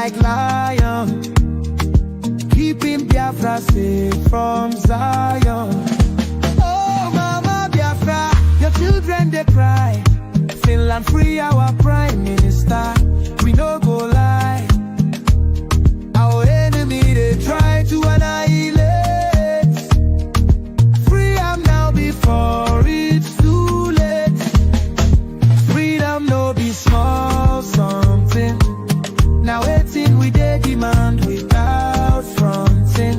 like lion, keeping Biafra safe from Zion. Oh, Mama Biafra, your children they cry. Finland free our prime minister. We no go lie. Our enemy they try to annihilate. Free am now before it's too late. Freedom no be small something. Now waiting we dey demand without fronting.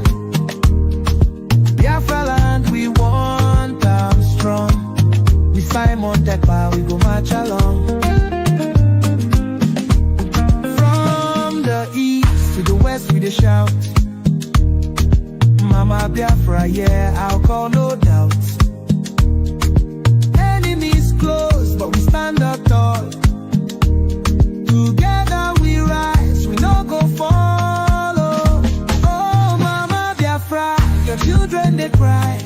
Biafra land we want them strong. We Simon Tekpa we go march along. From the east to the west we dey shout. Mama Biafra, yeah, I'll call no doubt. Enemies close, but we stand up tall. Together we rise, we no go follow. Oh, Mama Biafra, your children they cry.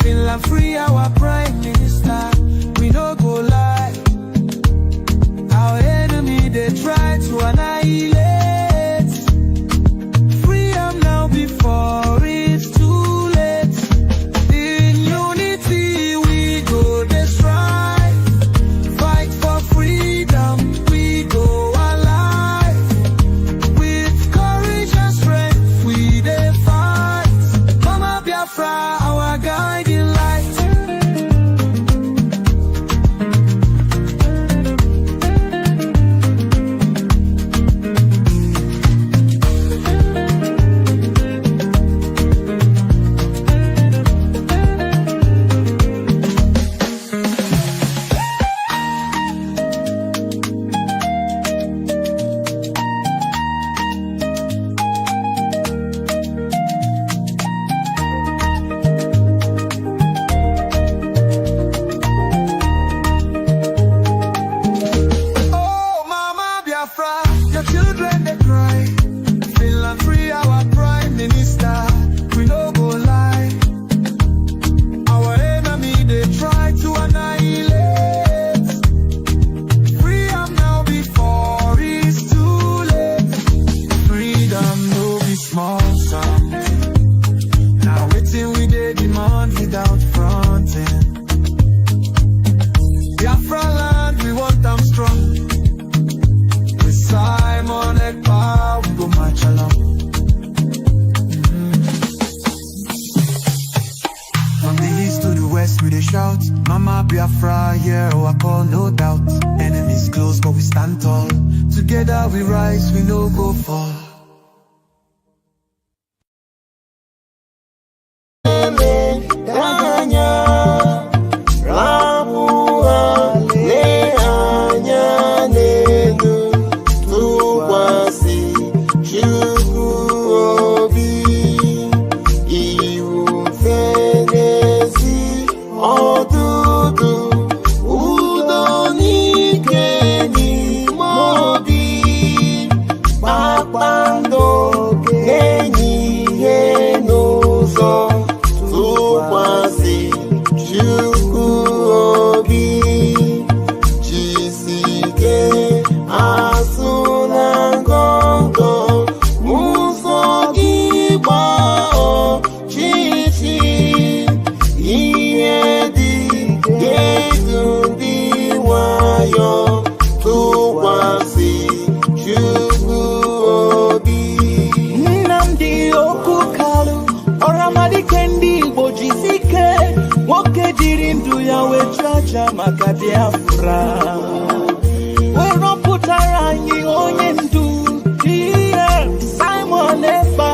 Finland free our prime minister. We no go lie. Our enemy they try to annihilate. Freedom now before it's too late. In unity we go they strive. Fight for freedom, we go alive. With courage and strength we they fight. Mama Biafra, our guiding light. Your children they cry. Finland free our prime minister. We no go lie. Our enemy they try to annihilate. Free am now before it's too late. Freedom no be small something. Now waiting we dey demand without fronting. Biafra land we want them strong. Simon Ekpa, we go march along. From the east to the west we dey shout. Mama Biafra, yeah, oh I call no doubt. Enemies close but we stand tall. Together we rise, we no go fall. Maka Biafra, we're put onye ndu, Simon Ekpa,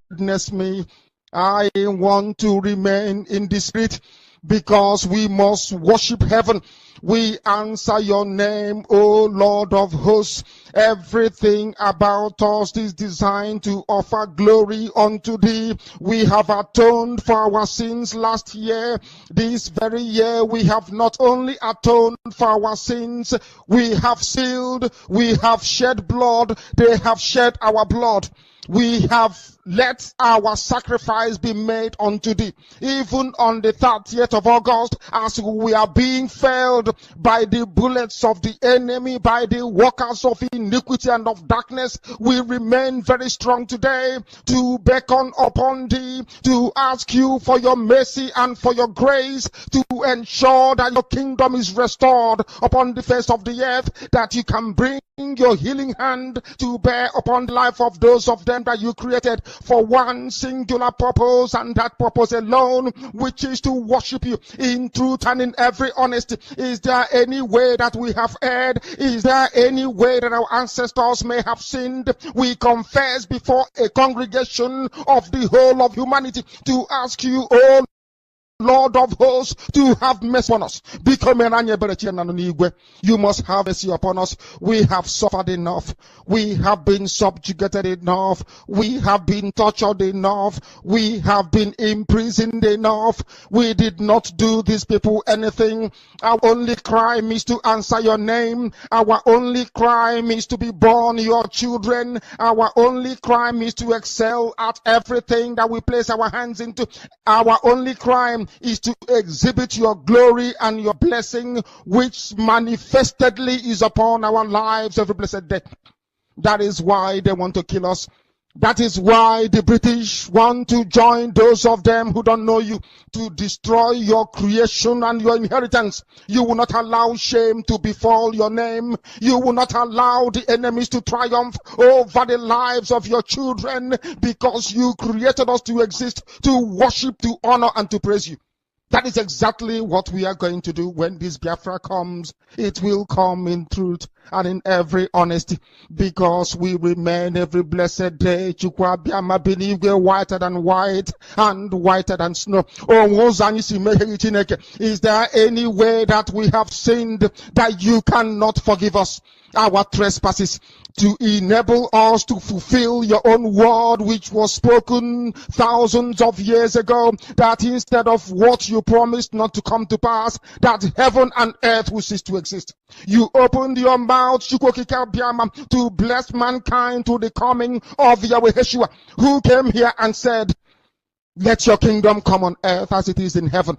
Witness me, I want to remain in the spirit because we must worship heaven. We answer your name, O Lord of hosts. Everything about us is designed to offer glory unto thee. We have atoned for our sins last year. This very year we have not only atoned for our sins, we have sealed, we have shed blood, they have shed our blood. We have let our sacrifice be made unto thee. Even on the 30th of August, as we are being felled by the bullets of the enemy, by the workers of iniquity and of darkness. We remain very strong today to beckon upon thee, to ask you for your mercy and for your grace, to ensure that your kingdom is restored upon the face of the earth, that you can bring your healing hand to bear upon the life of those of them that you created for one singular purpose, and that purpose alone, which is to worship you in truth and in every honesty. Is there any way that we have erred? Is there any way that our ancestors may have sinned? We confess before a congregation of the whole of humanity to ask you, oh Lord of hosts, to have mercy on us. You must have mercy upon us. We have suffered enough. We have been subjugated enough. We have been tortured enough. We have been imprisoned enough. We did not do these people anything. Our only crime is to answer your name. Our only crime is to be born your children. Our only crime is to excel at everything that we place our hands into. Our only crime is to exhibit your glory and your blessing, which manifestedly is upon our lives every blessed day. That is why they want to kill us. That is why the British want to join those of them who don't know you to destroy your creation and your inheritance. You will not allow shame to befall your name. You will not allow the enemies to triumph over the lives of your children, because you created us to exist, to worship, to honor, and to praise you. That is exactly what we are going to do when this Biafra comes. It will come in truth and in every honesty, because we remain every blessed day whiter than white and whiter than snow. Is there any way that we have sinned that you cannot forgive us our trespasses, to enable us to fulfill your own word, which was spoken thousands of years ago, that instead of what you promised not to come to pass, that heaven and earth will cease to exist? You opened your mouth to bless mankind to the coming of Yahweh Yeshua, who came here and said, let your kingdom come on earth as it is in heaven.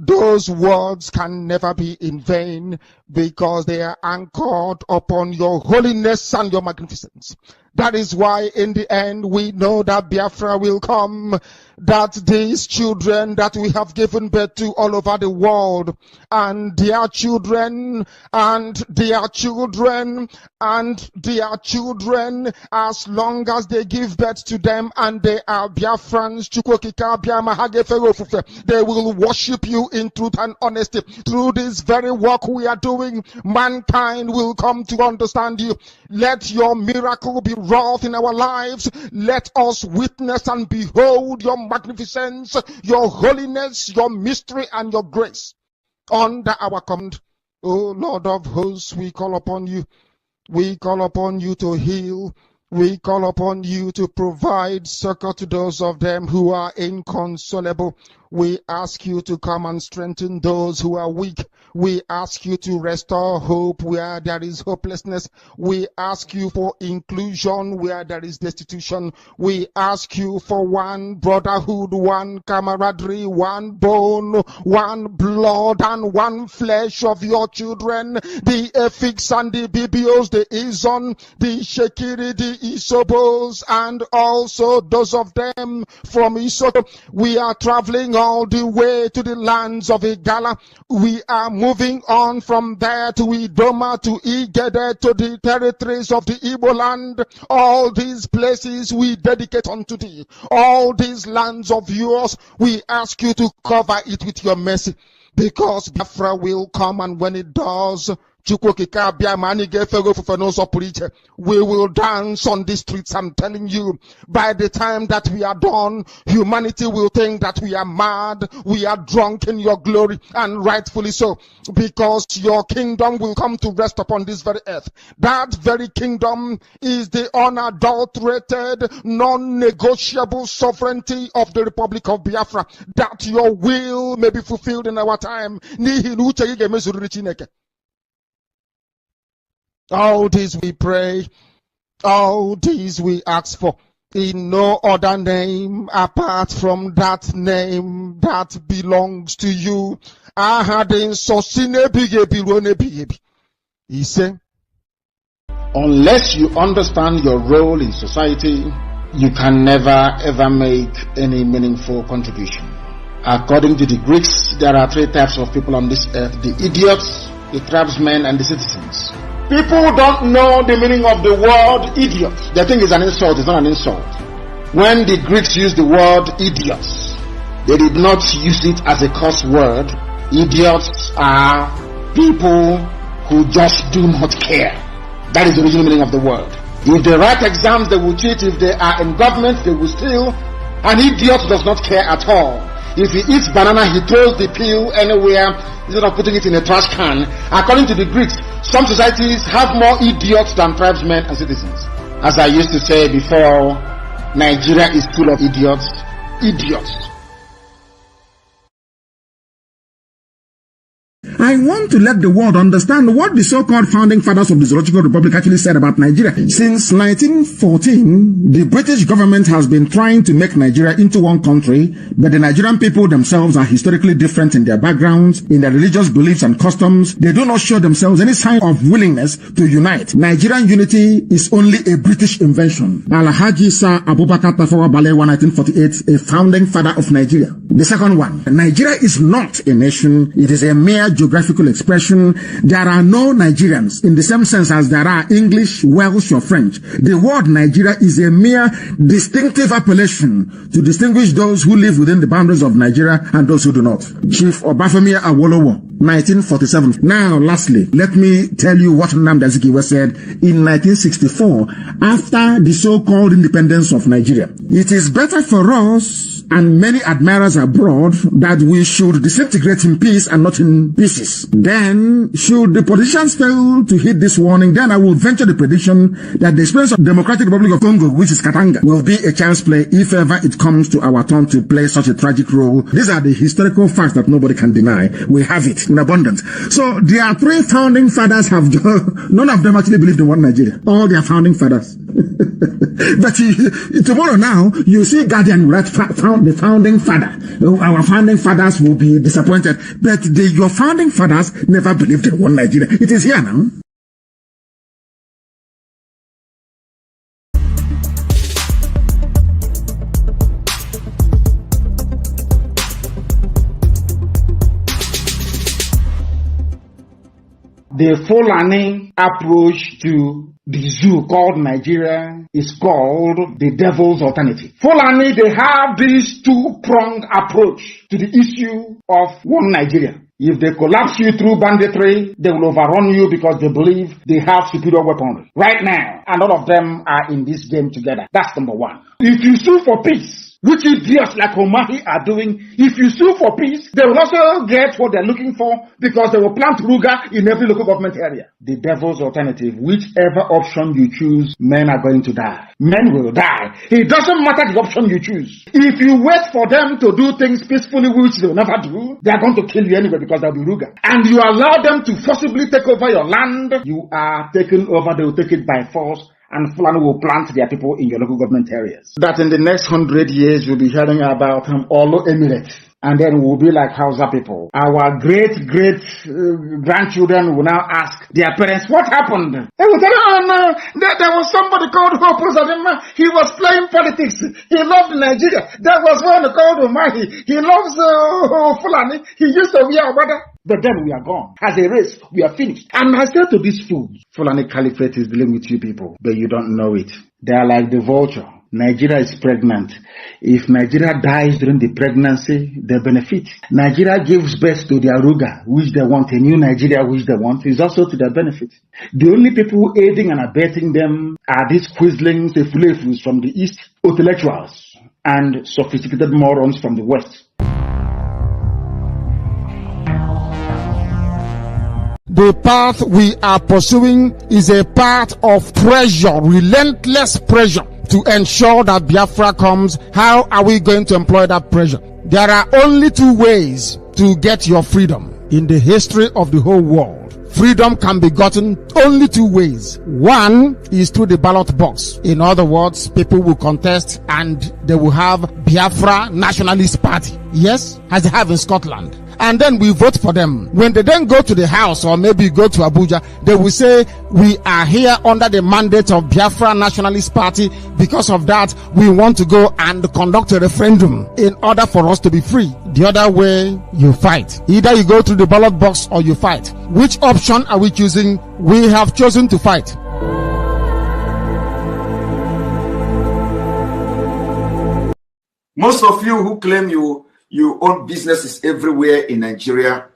Those words can never be in vain, because they are anchored upon your holiness and your magnificence. That is why in the end we know that Biafra will come, that these children that we have given birth to all over the world, and their children, and their children, and their children, as long as they give birth to them and they are Biafrans, they will worship you in truth and honesty. Through this very work we are doing, mankind will come to understand you. Let your miracle be wrought in our lives. Let us witness and behold your magnificence, your holiness, your mystery, and your grace. Under our command, O Lord of hosts, we call upon you. We call upon you to heal. We call upon you to provide succor to those of them who are inconsolable. We ask you to come and strengthen those who are weak. We ask you to restore hope where there is hopelessness. We ask you for inclusion where there is destitution. We ask you for one brotherhood, one camaraderie, one bone, one blood, and one flesh of your children. The Efiks and the Bibios, the Izon, the Shekiri, the Isobos, and also those of them from Isoto. We are traveling all the way to the lands of Igala. We are moving on from there to Idoma, to Igede, to the territories of the Igbo land. All these places we dedicate unto thee. All these lands of yours, we ask you to cover it with your mercy, because Biafra will come, and when it does, we will dance on the streets. I'm telling you, by the time that we are done, humanity will think that we are mad, we are drunk in your glory, and rightfully so, because your kingdom will come to rest upon this very earth. That very kingdom is the unadulterated, non-negotiable sovereignty of the Republic of Biafra, that your will may be fulfilled in our time. All this we pray, all these we ask for, in no other name apart from that name that belongs to you. He said, unless you understand your role in society, you can never ever make any meaningful contribution. According to the Greeks, there are three types of people on this earth: the idiots, the tribesmen, and the citizens. People don't know the meaning of the word idiot. They think it's an insult. It's not an insult. When the Greeks used the word idiots, they did not use it as a curse word. Idiots are people who just do not care. That is the original meaning of the word. If they write exams, they will cheat. If they are in government, they will steal. An idiot does not care at all. If he eats banana, he throws the peel anywhere instead of putting it in a trash can. According to the Greeks, some societies have more idiots than tribesmen and citizens. As I used to say before, Nigeria is full of idiots. Idiots. I want to let the world understand what the so-called founding fathers of the Zoological Republic actually said about Nigeria. Since 1914, the British government has been trying to make Nigeria into one country, but the Nigerian people themselves are historically different in their backgrounds, in their religious beliefs and customs. They do not show themselves any sign of willingness to unite. Nigerian unity is only a British invention. Alhaji Sir Abubakar Tafawa Balewa, 1948, a founding father of Nigeria. The second one, Nigeria is not a nation. It is a mere geographical expression. There are no Nigerians in the same sense as there are English, Welsh, or French. The word Nigeria is a mere distinctive appellation to distinguish those who live within the boundaries of Nigeria and those who do not. Chief Obafemi Awolowo, 1947. Now, lastly, let me tell you what Nnamdi Azikiwe said in 1964 after the so-called independence of Nigeria. It is better for us and many admirers abroad that we should disintegrate in peace and not in pieces. Then, should the politicians fail to heed this warning, then I will venture the prediction that the experience of the Democratic Republic of Congo, which is Katanga, will be a child's play if ever it comes to our turn to play such a tragic role. These are the historical facts that nobody can deny. We have it in abundance. So, their three founding fathers have, none of them actually believed in one Nigeria. All their founding fathers. But tomorrow now, you see Guardian, right, the founding father. Our founding fathers will be disappointed. But your founding fathers never believed in one Nigeria. It is here now. The Fulani approach to the zoo called Nigeria is called the devil's alternative. Fulani, they have this two-pronged approach to the issue of one Nigeria. If they collapse you through banditry, they will overrun you because they believe they have superior weaponry. Right now, and all of them are in this game together. That's number one. If you sue for peace, which idiots like Omahi are doing, if you sue for peace, they will also get what they're looking for because they will plant Ruga in every local government area. The devil's alternative, whichever option you choose, men are going to die. Men will die. It doesn't matter the option you choose. If you wait for them to do things peacefully, which they will never do, they are going to kill you anyway because they'll be Ruga. And you allow them to forcibly take over your land, you are taken over, they will take it by force. And Fulani will plant their people in your local government areas. That in the next 100 years, you'll be hearing about Olo Emirate. And then we'll be like Hausa people. Our great-grandchildren will now ask their parents, what happened? They will tell, oh no, there was somebody called Hope Uzodinma. He was playing politics. He loved Nigeria. There was one called Umahi. He loves Fulani. He used to wear Obada. But then we are gone. As a race, we are finished. And I said to these fools, Fulani Caliphate is dealing with you people, but you don't know it. They are like the vulture. Nigeria is pregnant. If Nigeria dies during the pregnancy, they benefit. Nigeria gives birth to their Ruga, which they want, a new Nigeria, which they want, is also to their benefit. The only people aiding and abetting them are these quislings, the fulefus from the East, intellectuals, and sophisticated morons from the West. The path we are pursuing is a path of pressure, relentless pressure, to ensure that Biafra comes. How are we going to employ that pressure? There are only two ways to get your freedom in the history of the whole world. Freedom can be gotten only two ways. One is through the ballot box. In other words, people will contest and they will have Biafra Nationalist Party. Yes, as they have in Scotland. And then we vote for them. When they then go to the house or maybe go to Abuja, they will say, we are here under the mandate of Biafra Nationalist Party. Because of that, we want to go and conduct a referendum in order for us to be free. The other way, you fight. Either you go through the ballot box or you fight. Which option are we choosing? We have chosen to fight. Most of you who claim you own businesses everywhere in Nigeria,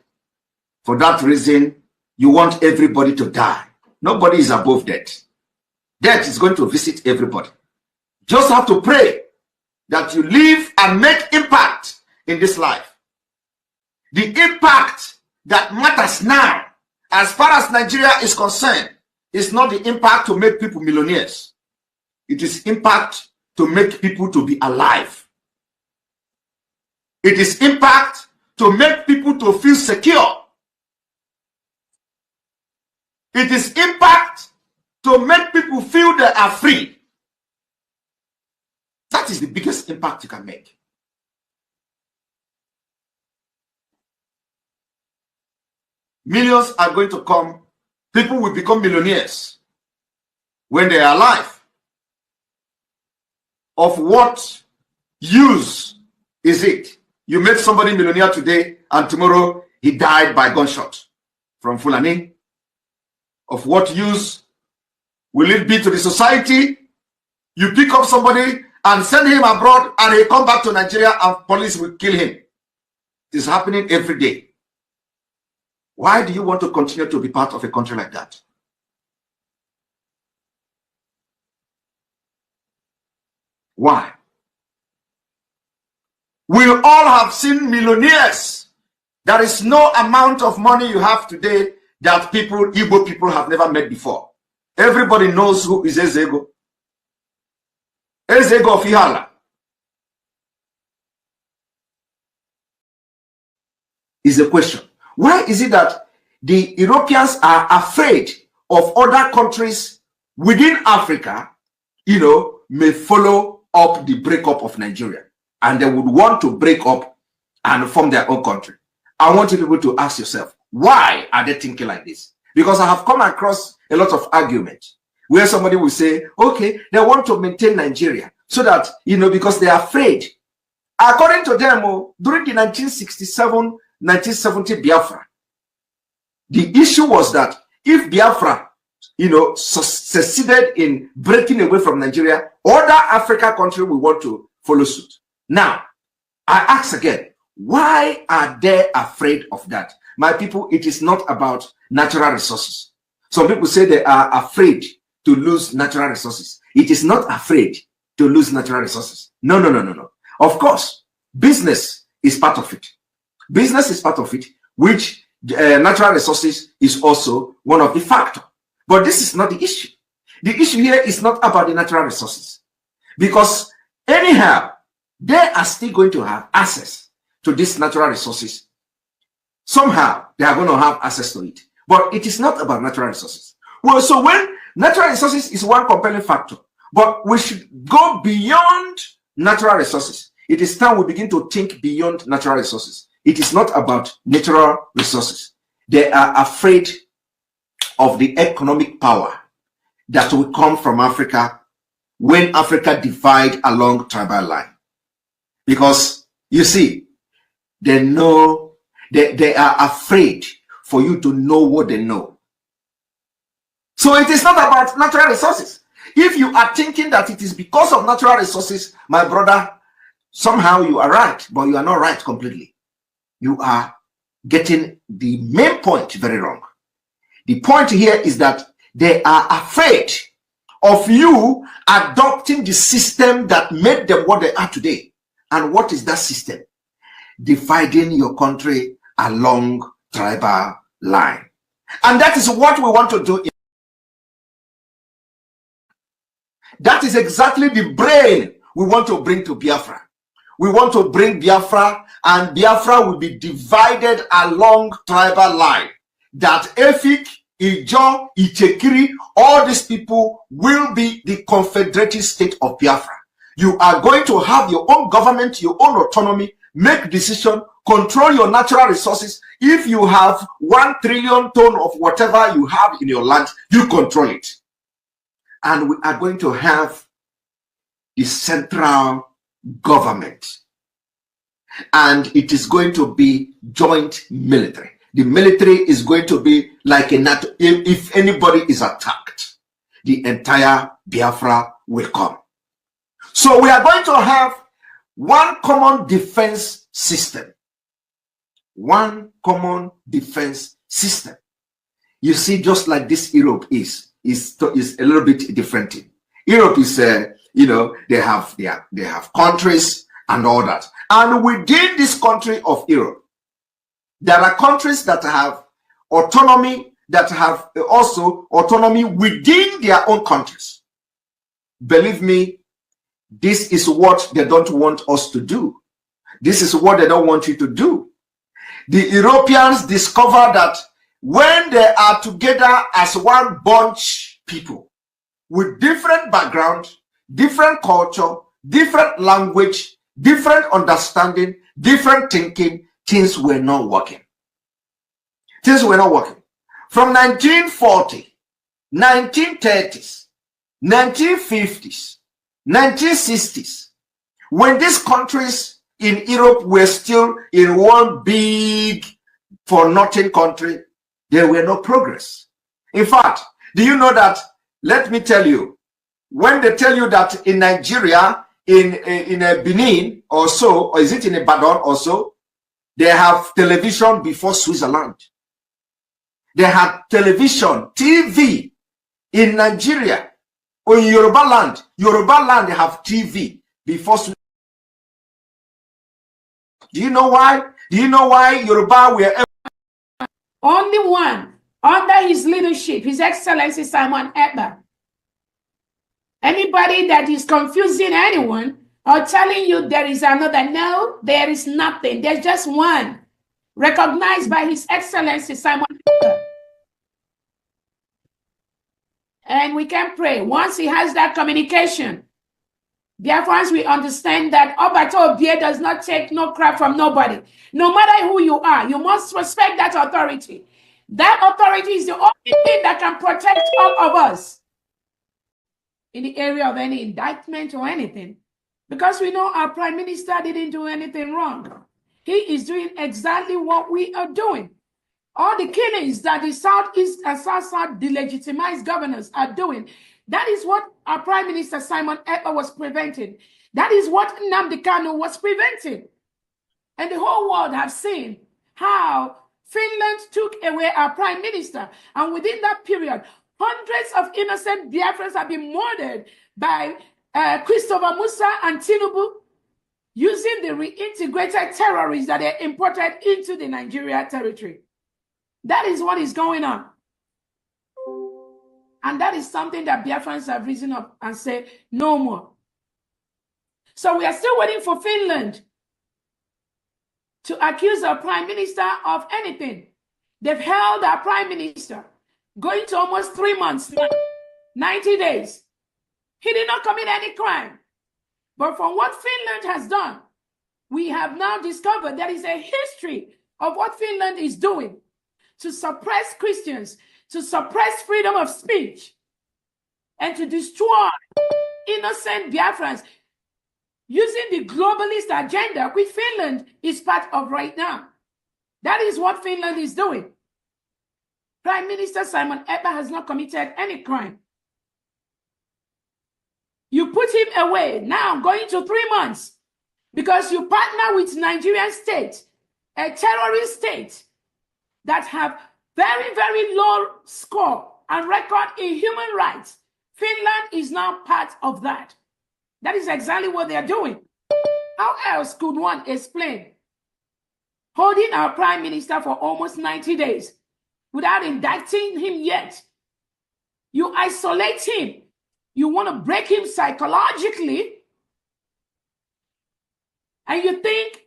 for that reason, you want everybody to die. Nobody is above death. Death is going to visit everybody. Just have to pray that you live and make impact in this life. The impact that matters now, as far as Nigeria is concerned, is not the impact to make people millionaires. It is impact to make people to be alive. It is impact to make people to feel secure. It is impact to make people feel they are free. That is the biggest impact you can make. Millions are going to come. People will become millionaires when they are alive. Of what use is it? You make somebody millionaire today and tomorrow he died by gunshot from Fulani. Of what use will it be to the society? You pick up somebody and send him abroad and he come back to Nigeria and police will kill him. It is happening every day. Why do you want to continue to be part of a country like that? Why? We all have seen millionaires. There is no amount of money you have today that Igbo people have never met before. Everybody knows who is Ezego. Ezego of Ihala. Is the question. Why is it that the Europeans are afraid of other countries within Africa, may follow up the breakup of Nigeria? And they would want to break up and form their own country. I want you people to ask yourself, why are they thinking like this? Because I have come across a lot of arguments where somebody will say, okay, they want to maintain Nigeria so that, because they are afraid. According to them, during the 1970 Biafra, the issue was that if Biafra, succeeded in breaking away from Nigeria, other African countries will want to follow suit. Now, I ask again, why are they afraid of that? My people, it is not about natural resources. Some people say they are afraid to lose natural resources. It is not afraid to lose natural resources. No. Of course, business is part of it. Business is part of it, which natural resources is also one of the factors. But this is not the issue. The issue here is not about the natural resources. Because anyhow, they are still going to have access to these natural resources. Somehow, they are going to have access to it. But it is not about natural resources. Well, so when natural resources is one compelling factor, but we should go beyond natural resources. It is time we begin to think beyond natural resources. It is not about natural resources. They are afraid of the economic power that will come from Africa when Africa divide along tribal line. Because you see, they know, they are afraid for you to know what they know. So it is not about natural resources. If you are thinking that it is because of natural resources, my brother, somehow you are right, but you are not right completely. You are getting the main point very wrong. The point here is that they are afraid of you adopting the system that made them what they are today. And what is that system? Dividing your country along tribal line. And that is what we want to do. That is exactly the brain we want to bring to Biafra. We want to bring Biafra, and Biafra will be divided along tribal line. that Efik, Ijo, Ichekiri, all these people will be the confederated state of Biafra. You are going to have your own government, your own autonomy, make decision, control your natural resources. If you have 1 trillion ton of whatever you have in your land, you control it. And we are going to have the central government. And it is going to be joint military. The military is going to be like a NATO. If anybody is attacked, the entire Biafra will come. So we are going to have one common defense system. One common defense system. You see, just like this Europe is a little bit different. Europe is, you know, they have countries and all that. And within this country of Europe, there are countries that have autonomy, that have also autonomy within their own countries. Believe me, this is what they don't want us to do. This is what they don't want you to do. The Europeans discover that when they are together as one bunch people with different background, different culture, different language, different understanding, different thinking, things were not working. Things were not working. From 1940, 1930s, 1950s, 1960s, when these countries in Europe were still in one big for nothing country, there were no progress. In fact, do you know that, let me tell you, when they tell you that in Nigeria, in a Benin or so, or is it in Ibadan or so, they have television before Switzerland. They have television, TV in Nigeria or in Yoruba land. Yoruba land, they have TV before Switzerland. Do you know why? Do you know why Yoruba were only one under his leadership, His Excellency Simon Ekpa? Anybody that is confusing anyone or telling you there is another, no, there is nothing. There's just one, recognized by His Excellency Simon Ekpa. And we can pray. Once he has that communication, Biafrans, we understand that Obato Obie does not take no crap from nobody. No matter who you are, you must respect that authority. That authority is the only thing that can protect all of us in the area of any indictment or anything. Because we know our Prime Minister didn't do anything wrong. He is doing exactly what we are doing. All the killings that the Southeast and South delegitimized governors are doing, that is what our Prime Minister Simon Ekpa was preventing. That is what Nnamdi Kanu was preventing. And the whole world have seen how Finland took away our Prime Minister. And within that period, hundreds of innocent Biafrans have been murdered by Christopher Musa and Tinubu using the reintegrated terrorists that they imported into the Nigeria territory. That is what is going on. And that is something that Biafrans have risen up and said, no more. So we are still waiting for Finland to accuse our Prime Minister of anything. They've held our Prime Minister going to almost 3 months now, 90 days. He did not commit any crime. But from what Finland has done, we have now discovered there is a history of what Finland is doing to suppress Christians, to suppress freedom of speech, and to destroy innocent Biafrans using the globalist agenda, which Finland is part of right now. That is what Finland is doing. Prime Minister Simon Ekpa has not committed any crime. You put him away now, going to 3 months, because you partner with Nigerian state, a terrorist state that have very, very low score and record in human rights. Finland is now part of that. That is exactly what they are doing. How else could one explain holding our Prime Minister for almost 90 days without indicting him yet? You isolate him. You want to break him psychologically. And you think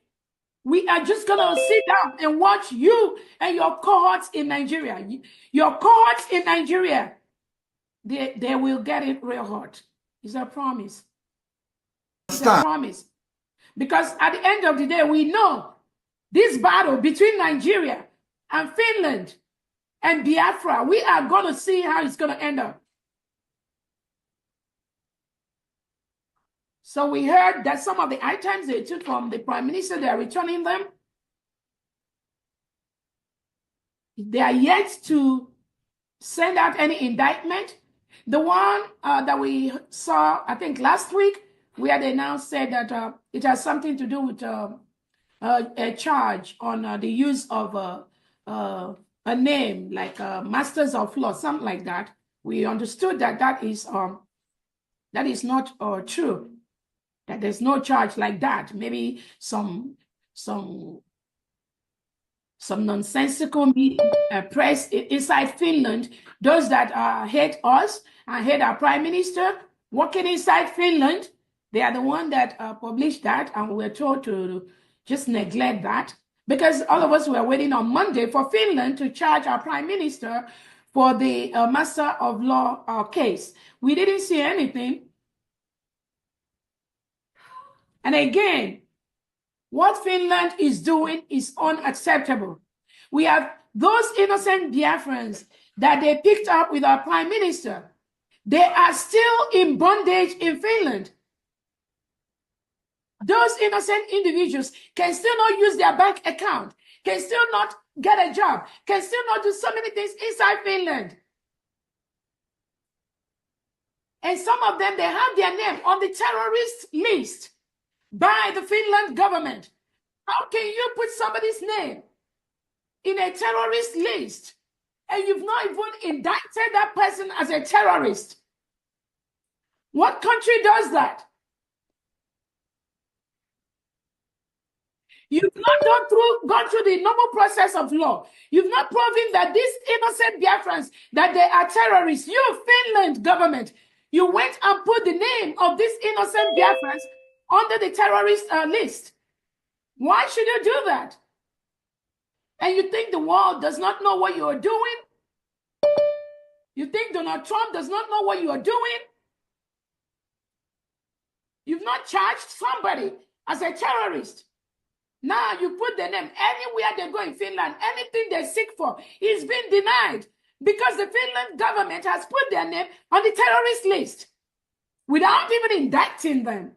We are just going to sit down and watch you and your cohorts in Nigeria. Your cohorts in Nigeria, they will get it real hard. It's a promise. It's a promise. Because at the end of the day, we know this battle between Nigeria and Finland and Biafra, we are going to see how it's going to end up. So we heard that some of the items they took from the Prime Minister, they are returning them. They are yet to send out any indictment. The one that we saw, I think last week, where they now said that it has something to do with a charge on the use of a name like Masters of Law, something like that. We understood that that is not true. That there's no charge like that. Maybe some nonsensical press inside Finland, those that hate us and hate our Prime Minister, working inside Finland, they are the one that published that, and we're told to just neglect that, because all of us were waiting on Monday for Finland to charge our Prime Minister for the Master of Law case. We didn't see anything. And again, what Finland is doing is unacceptable. We have those innocent Biafrans that they picked up with our Prime Minister. They are still in bondage in Finland. Those innocent individuals can still not use their bank account, can still not get a job, can still not do so many things inside Finland. And some of them, they have their name on the terrorist list by the Finland government. How can you put somebody's name in a terrorist list and you've not even indicted that person as a terrorist? What country does that? You've not gone through the normal process of law. You've not proven that these innocent Biafrans, that they are terrorists. You, Finland government, you went and put the name of these innocent Biafrans under the terrorist list. Why should you do that? And you think the world does not know what you are doing? You think Donald Trump does not know what you are doing? You've not charged somebody as a terrorist. Now you put the name anywhere they go in Finland, anything they seek for is being denied because the Finland government has put their name on the terrorist list without even indicting them.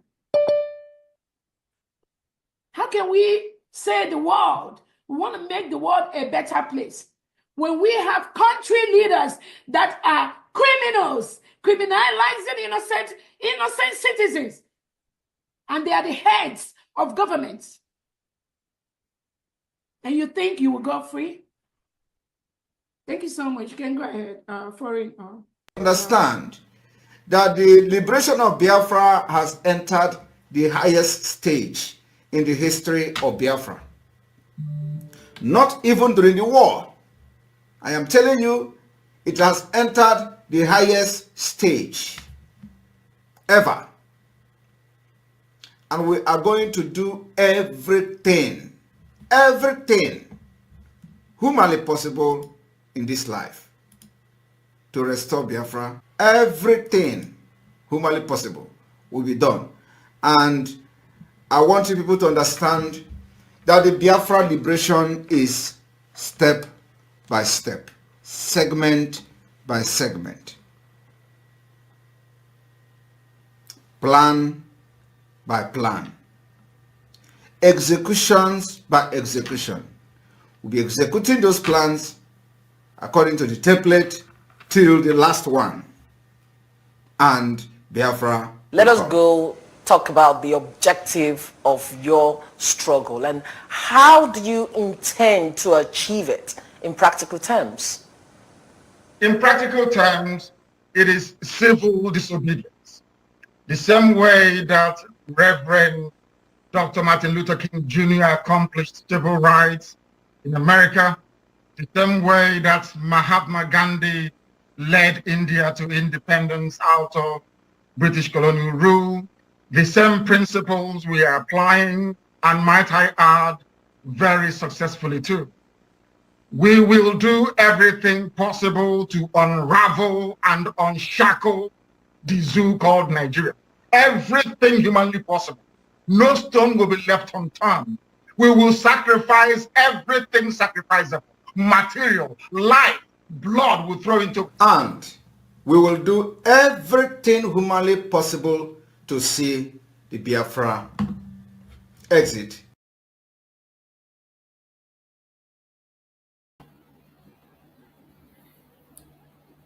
How can we say the world, we want to make the world a better place, when we have country leaders that are criminals, criminalizing innocent citizens, and they are the heads of governments? And you think you will go free? Thank you so much. You can go ahead. Understand that the liberation of Biafra has entered the highest stage in the history of Biafra. Not even during the war. I am telling you, it has entered the highest stage ever. And we are going to do everything humanly possible in this life to restore Biafra. Everything humanly possible will be done. And I want you people to understand that the Biafra liberation is step by step, segment by segment, plan by plan, executions by execution. We'll be executing those plans according to the template till the last one. And Biafra. Let us go talk about the objective of your struggle and how do you intend to achieve it in practical terms? In practical terms, it is civil disobedience. The same way that Reverend Dr. Martin Luther King Jr. accomplished civil rights in America, the same way that Mahatma Gandhi led India to independence out of British colonial rule, the same principles we are applying, and might I add, very successfully too. We will do everything possible to unravel and unshackle the zoo called Nigeria. Everything humanly possible. No stone will be left unturned. We will sacrifice everything sacrificable. Material, life, blood will throw into. And we will do everything humanly possible to see the Biafra exit.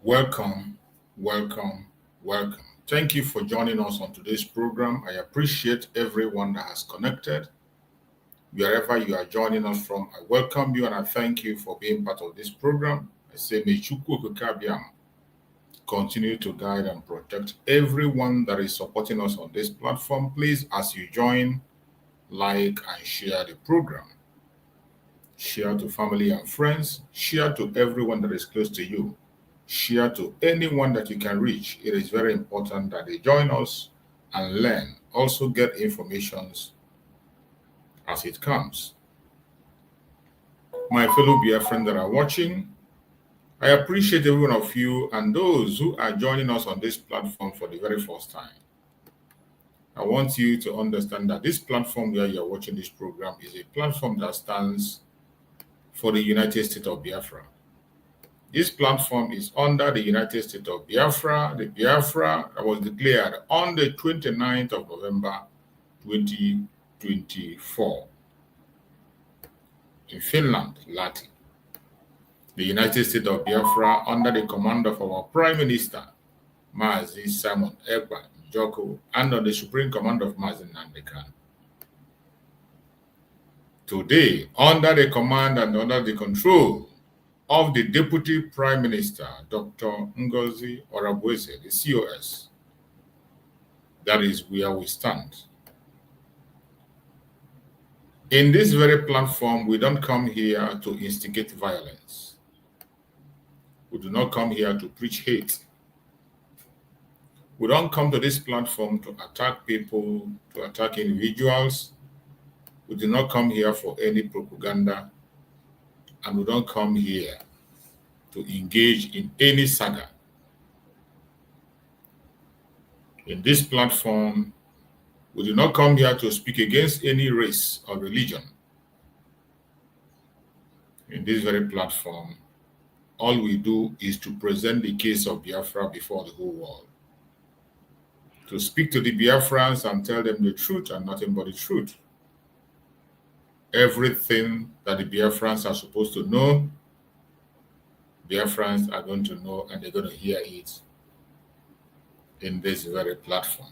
Welcome, welcome, welcome. Thank you for joining us on today's program. I appreciate everyone that has connected. Wherever you are joining us from, I welcome you and I thank you for being part of this program. I say, may Chukwu Okike continue to guide and protect everyone that is supporting us on this platform. Please, as you join, like and share the program. Share to family and friends. Share to everyone that is close to you. Share to anyone that you can reach. It is very important that they join us and learn. Also get information as it comes. My fellow Biafrans that are watching, I appreciate every one of you and those who are joining us on this platform for the very first time. I want you to understand that this platform where you're watching this program is a platform that stands for the United States of Biafra. This platform is under the United States of Biafra, the Biafra that was declared on the 29th of November 2024 in Finland, Lahti. The United States of Biafra under the command of our Prime Minister, Mazi Simon Ekpa Njoko, and under the Supreme Command of Mazi Nnamdi Kanu. Today, under the command and under the control of the Deputy Prime Minister, Dr. DPMDrNgoziOrabueze, the COS. That is where we stand. In this very platform, we don't come here to instigate violence. We do not come here to preach hate. We don't come to this platform to attack people, to attack individuals. We do not come here for any propaganda. And we don't come here to engage in any saga. In this platform, we do not come here to speak against any race or religion. In this very platform, all we do is to present the case of Biafra before the whole world. To speak to the Biafrans and tell them the truth and nothing but the truth. Everything that the Biafrans are supposed to know, Biafrans are going to know and they're going to hear it in this very platform.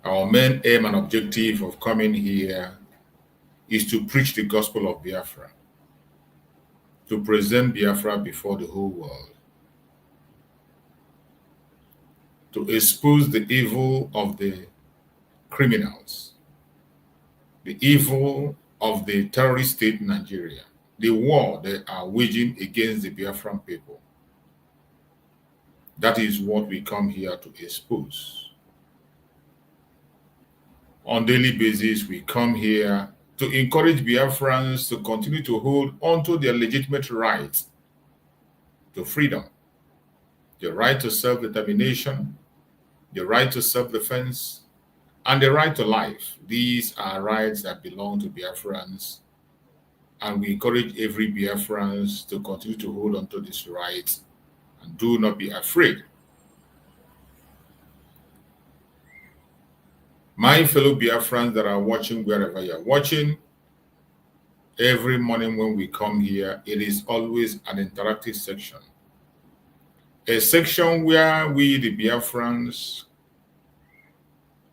Our main aim and objective of coming here is to preach the gospel of Biafra, to present Biafra before the whole world, to expose the evil of the criminals, the evil of the terrorist state Nigeria, the war they are waging against the Biafran people. That is what we come here to expose. On a daily basis, we come here to encourage Biafrans to continue to hold onto their legitimate rights to freedom, the right to self-determination, the right to self-defense, and the right to life. These are rights that belong to Biafrans, and we encourage every Biafrans to continue to hold on to these rights and do not be afraid. My fellow Biafrans that are watching wherever you are watching, every morning when we come here, it is always an interactive section. A section where we, the Biafrans,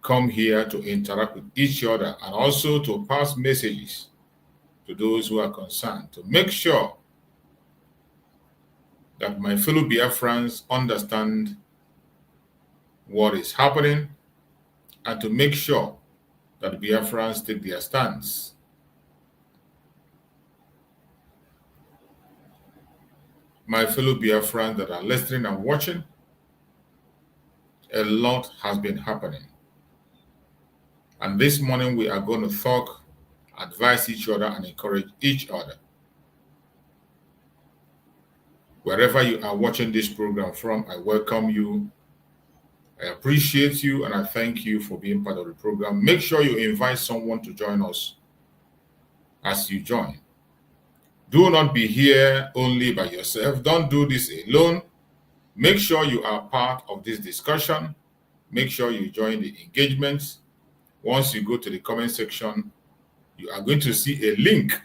come here to interact with each other and also to pass messages to those who are concerned, to make sure that my fellow Biafrans understand what is happening and to make sure that Biafrans take their stance. My fellow Biafrans that are listening and watching, a lot has been happening. And this morning we are going to talk, advise each other, and encourage each other. Wherever you are watching this program from, I welcome you. I appreciate you and I thank you for being part of the program. Make sure you invite someone to join us as you join. Do not be here only by yourself. Don't do this alone. Make sure you are part of this discussion. Make sure you join the engagement. Once you go to the comment section, you are going to see a link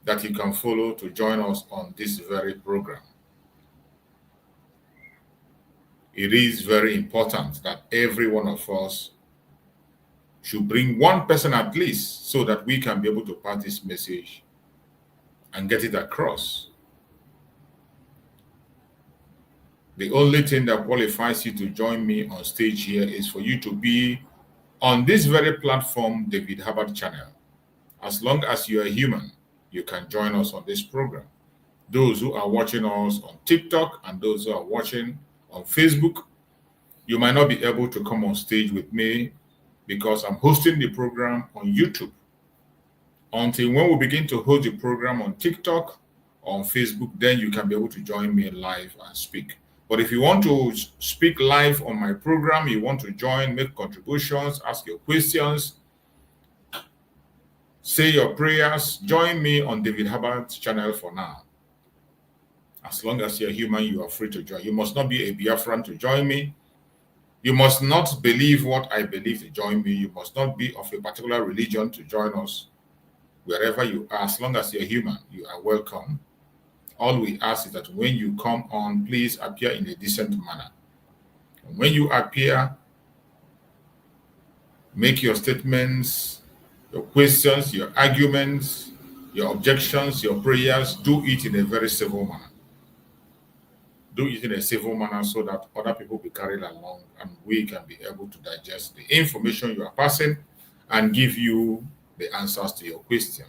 that you can follow to join us on this very program. It is very important that every one of us should bring one person at least so that we can be able to pass this message and get it across. The only thing that qualifies you to join me on stage here is for you to be on this very platform, David Hubbard channel. As long as you are human, you can join us on this program. Those who are watching us on TikTok and those who are watching on Facebook, you might not be able to come on stage with me because I'm hosting the program on YouTube. Until when we begin to host the program on TikTok or on Facebook, then you can be able to join me live and speak. But if you want to speak live on my program, you want to join, make contributions, ask your questions, say your prayers, join me on David Hubbard's channel for now. As long as you're human, you are free to join. You must not be a Biafran to join me. You must not believe what I believe to join me. You must not be of a particular religion to join us. Wherever you are, as long as you're human, you are welcome. All we ask is that when you come on, please appear in a decent manner. And when you appear, make your statements, your questions, your arguments, your objections, your prayers, do it in a very civil manner. Do it in a civil manner so that other people be carried along and we can be able to digest the information you are passing and give you the answers to your question.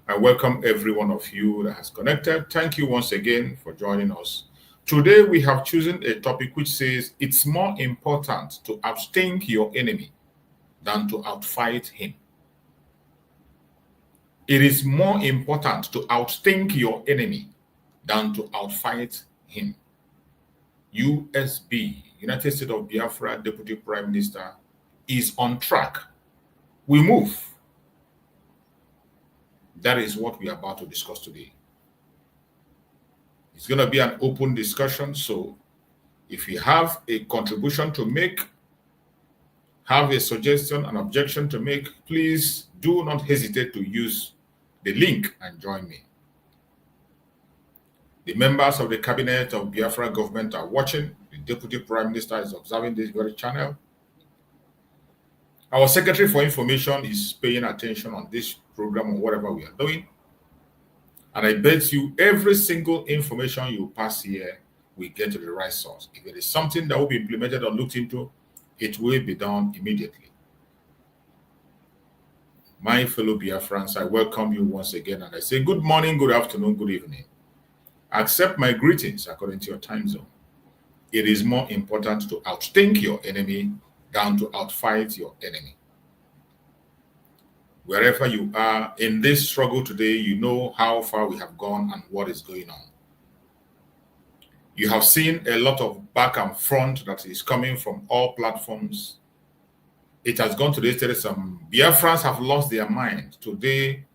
I welcome every one of you that has connected. Thank you once again for joining us. Today we have chosen a topic which says it's more important to outthink your enemy than to outfight him. It is more important to outthink your enemy than to outfight him. USB, United States of Biafra Deputy Prime Minister, is on track. We move. That is what we are about to discuss today. It's going to be an open discussion, so if you have a contribution to make, have a suggestion, an objection to make, please do not hesitate to use the link and join me. The members of the cabinet of Biafra government are watching. The Deputy Prime Minister is observing this very channel. Our Secretary for Information is paying attention on this program or whatever we are doing. And I bet you every single information you pass here will get to the right source. If it is something that will be implemented or looked into, it will be done immediately. My fellow Biafrans, I welcome you once again and I say good morning, good afternoon, good evening. Accept my greetings according to your time zone. It is more important to outthink your enemy than to outfight your enemy. Wherever you are in this struggle today, you know how far we have gone and what is going on. You have seen a lot of back and front that is coming from all platforms. It has gone to the extent some Biafrans have lost their mind. Today,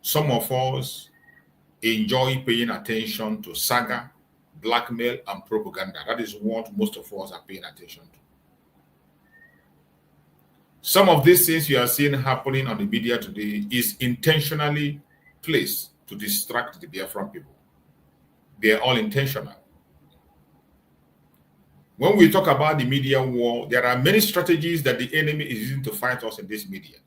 some of us enjoy paying attention to saga, blackmail, and propaganda. That is what most of us are paying attention to. Some of these things you are seeing happening on the media today is intentionally placed to distract the Biafran people. They are all intentional. When we talk about the media war, there are many strategies that the enemy is using to fight us in this media.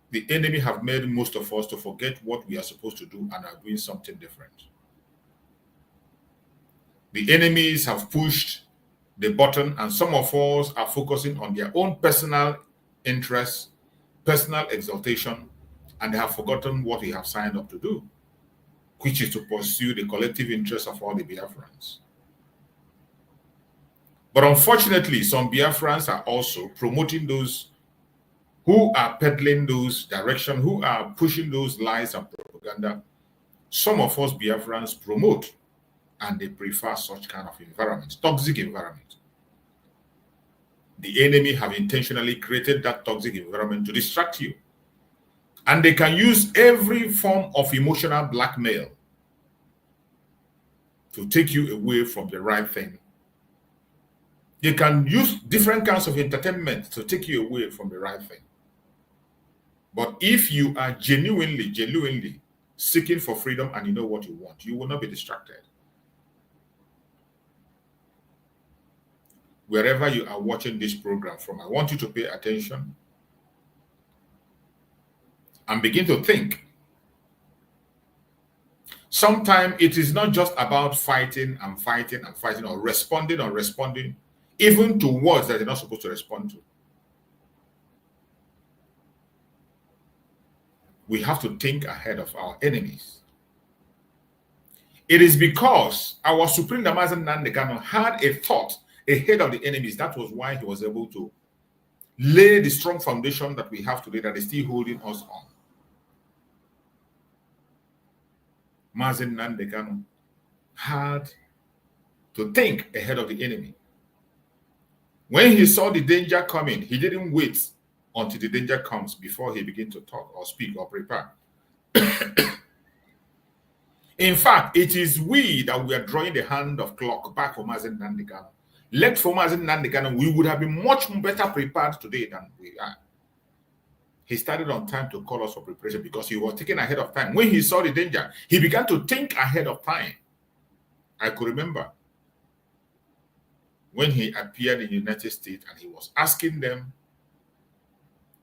The enemy have made most of us to forget what we are supposed to do and are doing something different. The enemies have pushed the button and some of us are focusing on their own personal interests, personal exaltation, and they have forgotten what we have signed up to do, which is to pursue the collective interests of all the Biafrans. But unfortunately, some Biafrans are also promoting those who are peddling those direction, who are pushing those lies and propaganda. Some of us Biafrans promote, and they prefer such kind of environment, toxic environment. The enemy have intentionally created that toxic environment to distract you. And they can use every form of emotional blackmail to take you away from the right thing. They can use different kinds of entertainment to take you away from the right thing. But if you are genuinely seeking for freedom and you know what you want, you will not be distracted. Wherever you are watching this program from, I want you to pay attention and begin to think. Sometimes it is not just about fighting or responding even to words that you're not supposed to respond to. We have to think ahead of our enemies. It is because our Supreme Damazen Nandekano had a thought ahead of the enemies. That was why he was able to lay the strong foundation that we have today that is still holding us on. Mazen Nandekano had to think ahead of the enemy. When he saw the danger coming, he didn't wait until the danger comes before he began to talk or speak or prepare. In fact, it is we that we are drawing the hand of clock back for Mazen Nandekano. Left for Mazen Nandekano, we would have been much better prepared today than we are. He started on time to call us for preparation because he was thinking ahead of time. When he saw the danger, he began to think ahead of time. I could remember when he appeared in the United States and he was asking them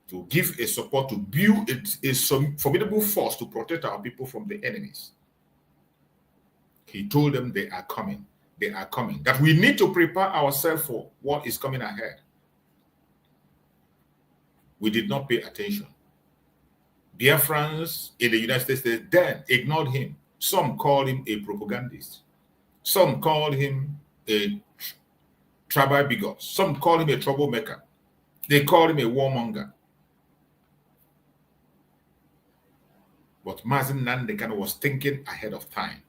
to give a support to build a formidable force to protect our people from the enemies. He told them they are coming. They are coming. That we need to prepare ourselves for what is coming ahead. We did not pay attention. Biafrans in the United States then ignored him. Some called him a propagandist. Some called him a tribal bigot. Some called him a troublemaker. They called him a warmonger. But Mazen Nandekano was thinking ahead of time,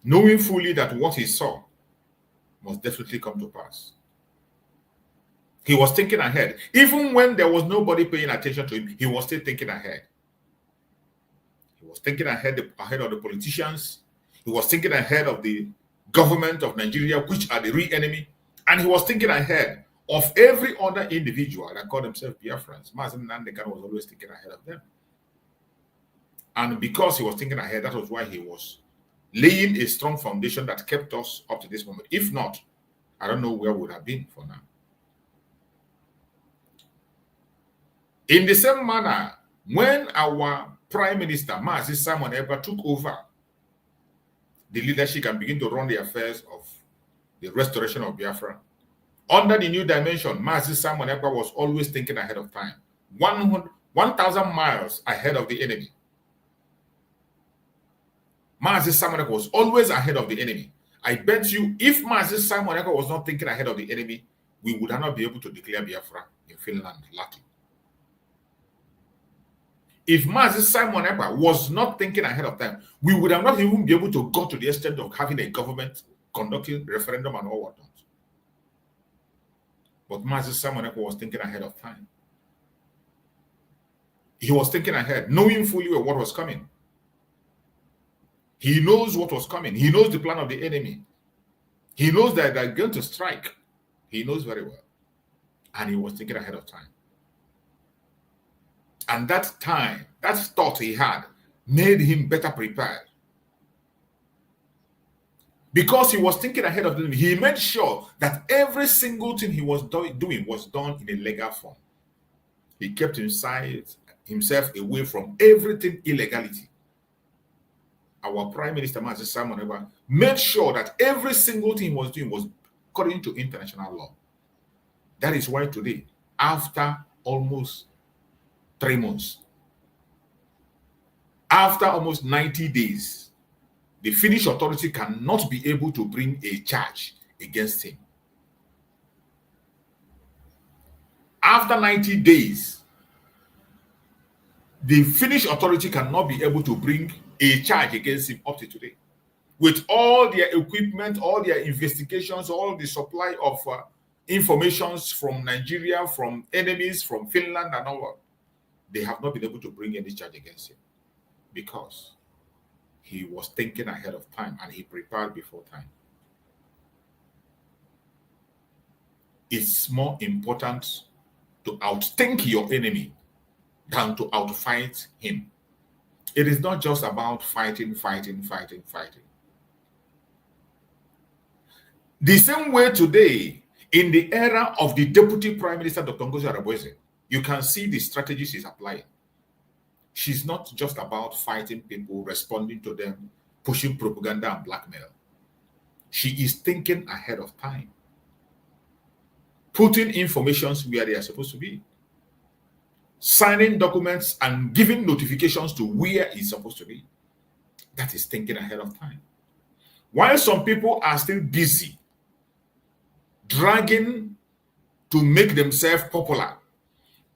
knowing fully that what he saw must definitely come to pass. He was thinking ahead. Even when there was nobody paying attention to him, he was still thinking ahead. He was thinking ahead of the politicians. He was thinking ahead of the government of Nigeria, which are the real enemy. And he was thinking ahead of every other individual that called themselves Biafrans. Mazen Nandekano was always thinking ahead of them. And because he was thinking ahead, that was why he was laying a strong foundation that kept us up to this moment. If not, I don't know where we would have been for now. In the same manner, when our Prime Minister, Mazi Simon Ekpa, took over the leadership and began to run the affairs of the restoration of Biafra, under the new dimension, Mazi Simon Ekpa was always thinking ahead of time, 1,000 miles ahead of the enemy. Mazi Simon Ekpa was always ahead of the enemy. I bet you, if Mazi Simon Ekpa was not thinking ahead of the enemy, we would not be able to declare Biafra in Finland, Latin. If Mazi Simon Ekpa was not thinking ahead of time, we would have not even be able to go to the extent of having a government conducting referendum and all whatnot. But Mazi Simon Ekpa was thinking ahead of time. He was thinking ahead, knowing fully what was coming. He knows what was coming. He knows the plan of the enemy. He knows that they're going to strike. He knows very well. And he was thinking ahead of time. And that time, that thought he had, made him better prepared. Because he was thinking ahead of them, he made sure that every single thing he was doing was done in a legal form. He kept himself away from everything illegality. Our Prime Minister, Mazi Simon Ekpa, made sure that every single thing he was doing was according to international law. That is why today, after almost 3 months, after almost 90 days, the Finnish authority cannot be able to bring a charge against him. After 90 days, the Finnish authority cannot be able to bring a charge against him up to today. With all their equipment, all their investigations, all the supply of informations from Nigeria, from enemies, from Finland and all, they have not been able to bring any charge against him because he was thinking ahead of time and he prepared before time. It's more important to outthink your enemy than to outfight him. It is not just about fighting. The same way today, in the era of the Deputy Prime Minister, Dr. Ngozi you can see the strategies she's applying. She's not just about fighting people, responding to them, pushing propaganda and blackmail. She is thinking ahead of time, putting informations where they are supposed to be, signing documents and giving notifications to where it's supposed to be. That is thinking ahead of time. While some people are still busy dragging to make themselves popular,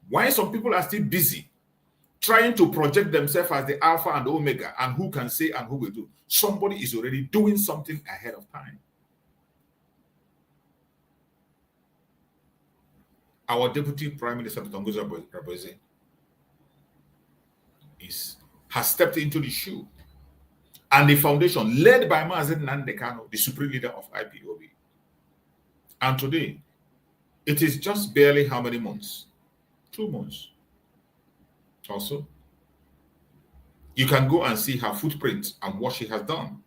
while some people are still busy trying to project themselves as the alpha and omega and who can say and who will do, somebody is already doing something ahead of time. Our Deputy Prime Minister, Dr. Ngozi has stepped into the shoe, and the foundation led by Mazen Nandekano, the supreme leader of IPOB. And today, it is just barely how many months? 2 months. Also, you can go and see her footprint and what she has done.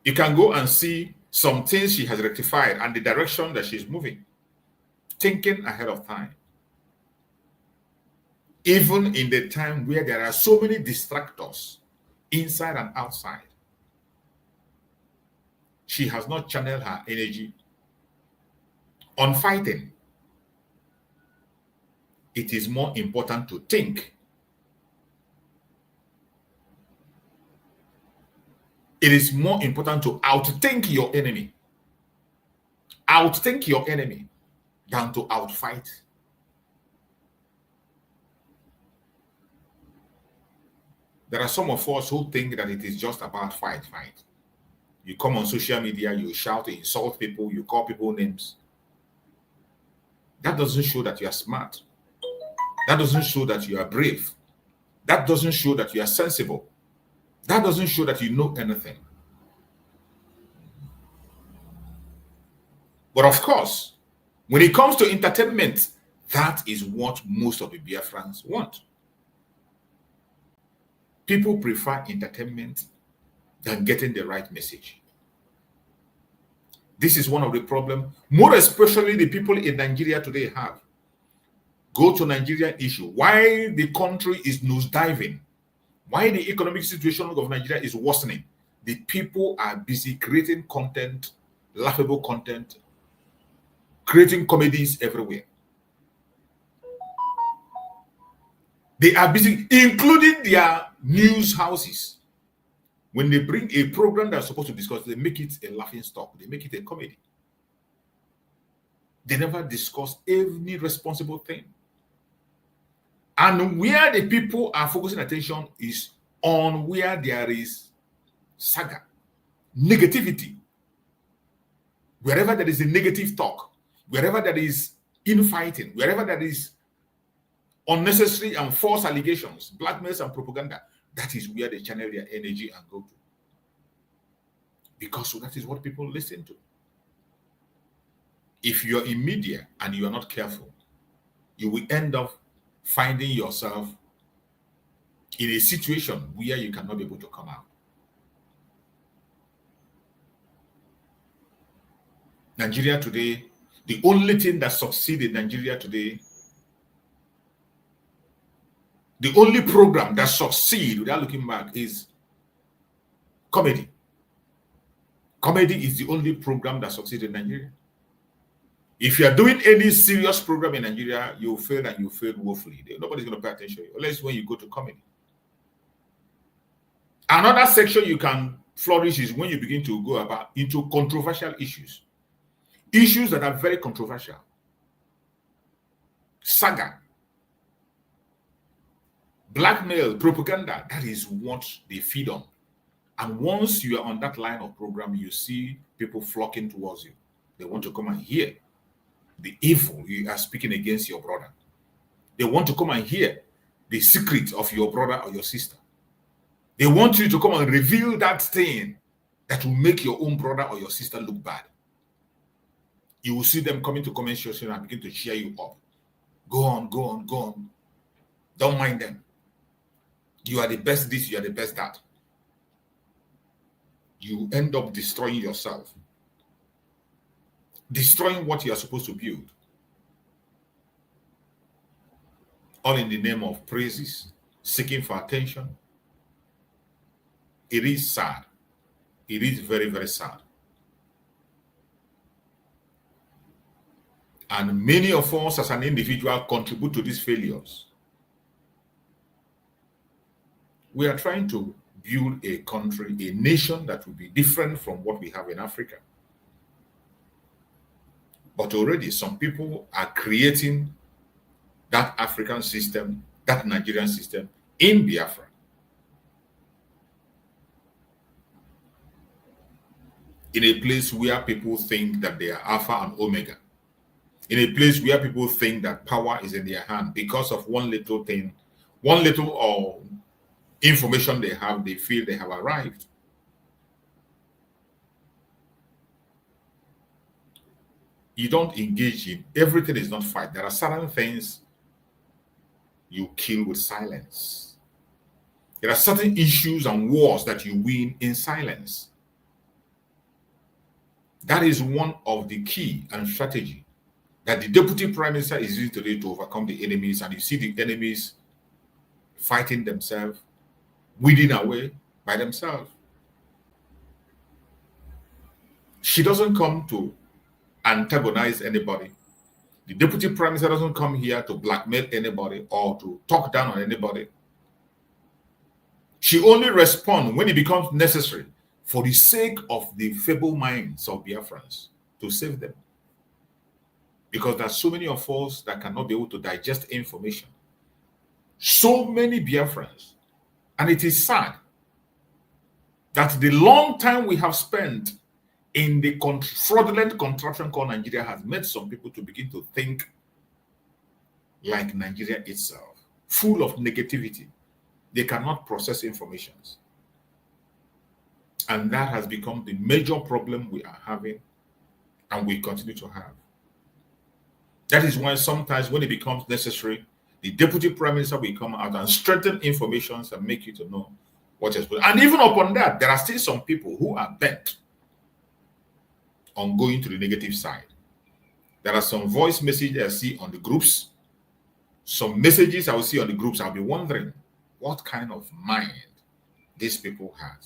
You can go and see some things she has rectified and the direction that she's moving, thinking ahead of time. Even in the time where there are so many distractors inside and outside, she has not channeled her energy on fighting. It is more important to think. It is more important to outthink your enemy. Outthink your enemy than to outfight. There are some of us who think that it is just about fight. You come on social media, you shout, you insult people, you call people names. That doesn't show that you are smart. That doesn't show that you are brave. That doesn't show that you are sensible. That doesn't show that you know anything. But of course, when it comes to entertainment, that is what most of the Biafrans want. People prefer entertainment than getting the right message. This is one of the problems, more especially the people in Nigeria today have. Go to Nigerian issue. Why the country is nosediving, why the economic situation of Nigeria is worsening. The people are busy creating content, laughable content, creating comedies everywhere. They are busy, including their news houses. When they bring a program that's supposed to discuss, they make it a laughing stock. They make it a comedy. They never discuss any responsible thing. And where the people are focusing attention is on where there is saga, negativity. Wherever there is a negative talk, wherever there is infighting, wherever there is unnecessary and false allegations, blackmails and propaganda, that is where they channel their energy and go to. Because that is what people listen to. If you're in media and you are not careful, you will end up finding yourself in a situation where you cannot be able to come out. Nigeria today, the only thing that succeeds in Nigeria today, the only program that succeeds without looking back is comedy. Comedy is the only program that succeeds in Nigeria. If you are doing any serious program in Nigeria, you fail and you fail woefully. Nobody's going to pay attention to you, unless when you go to comedy. Another section you can flourish is when you begin to go into controversial issues. Issues that are very controversial. saga, blackmail, propaganda. That is what they feed on. And once you are on that line of program, you see people flocking towards you. They want to come and hear the evil you are speaking against your brother. They want to come and hear the secret of your brother or your sister. They want you to come and reveal that thing that will make your own brother or your sister look bad. You will see them coming to comment section and begin to cheer you up. Go on, go on, go on. Don't mind them. You are the best this, you are the best that. You end up destroying yourself. Destroying what you are supposed to build. All in the name of praises, seeking for attention. It is sad. It is very, very sad. And many of us as an individual contribute to these failures. We are trying to build a country, a nation that will be different from what we have in Africa. But already some people are creating that African system, that Nigerian system in Biafra. In a place where people think that they are Alpha and Omega. In a place where people think that power is in their hand because of one little thing, one little information they have, they feel they have arrived. You don't engage in, everything is not fight. There are certain things you kill with silence. There are certain issues and wars that you win in silence. That is one of the key and strategy that the Deputy Prime Minister is using today to overcome the enemies. And you see the enemies fighting themselves, winning away by themselves. She doesn't come to antagonize anybody. The Deputy Prime Minister doesn't come here to blackmail anybody or to talk down on anybody. She only responds when it becomes necessary for the sake of the feeble minds of Biafrans to save them. Because there are so many of us that cannot be able to digest information. So many Biafrans. And it is sad that the long time we have spent in the fraudulent contraption called Nigeria has made some people to begin to think like Nigeria itself, full of negativity. They cannot process information. And that has become the major problem we are having and we continue to have. That is why sometimes when it becomes necessary, the Deputy Prime Minister will come out and strengthen information and make you to know what is going on. And even upon that, there are still some people who are bent on going to the negative side. There are some voice messages I see on the groups. Some messages I will see on the groups. I'll be wondering what kind of mind these people have.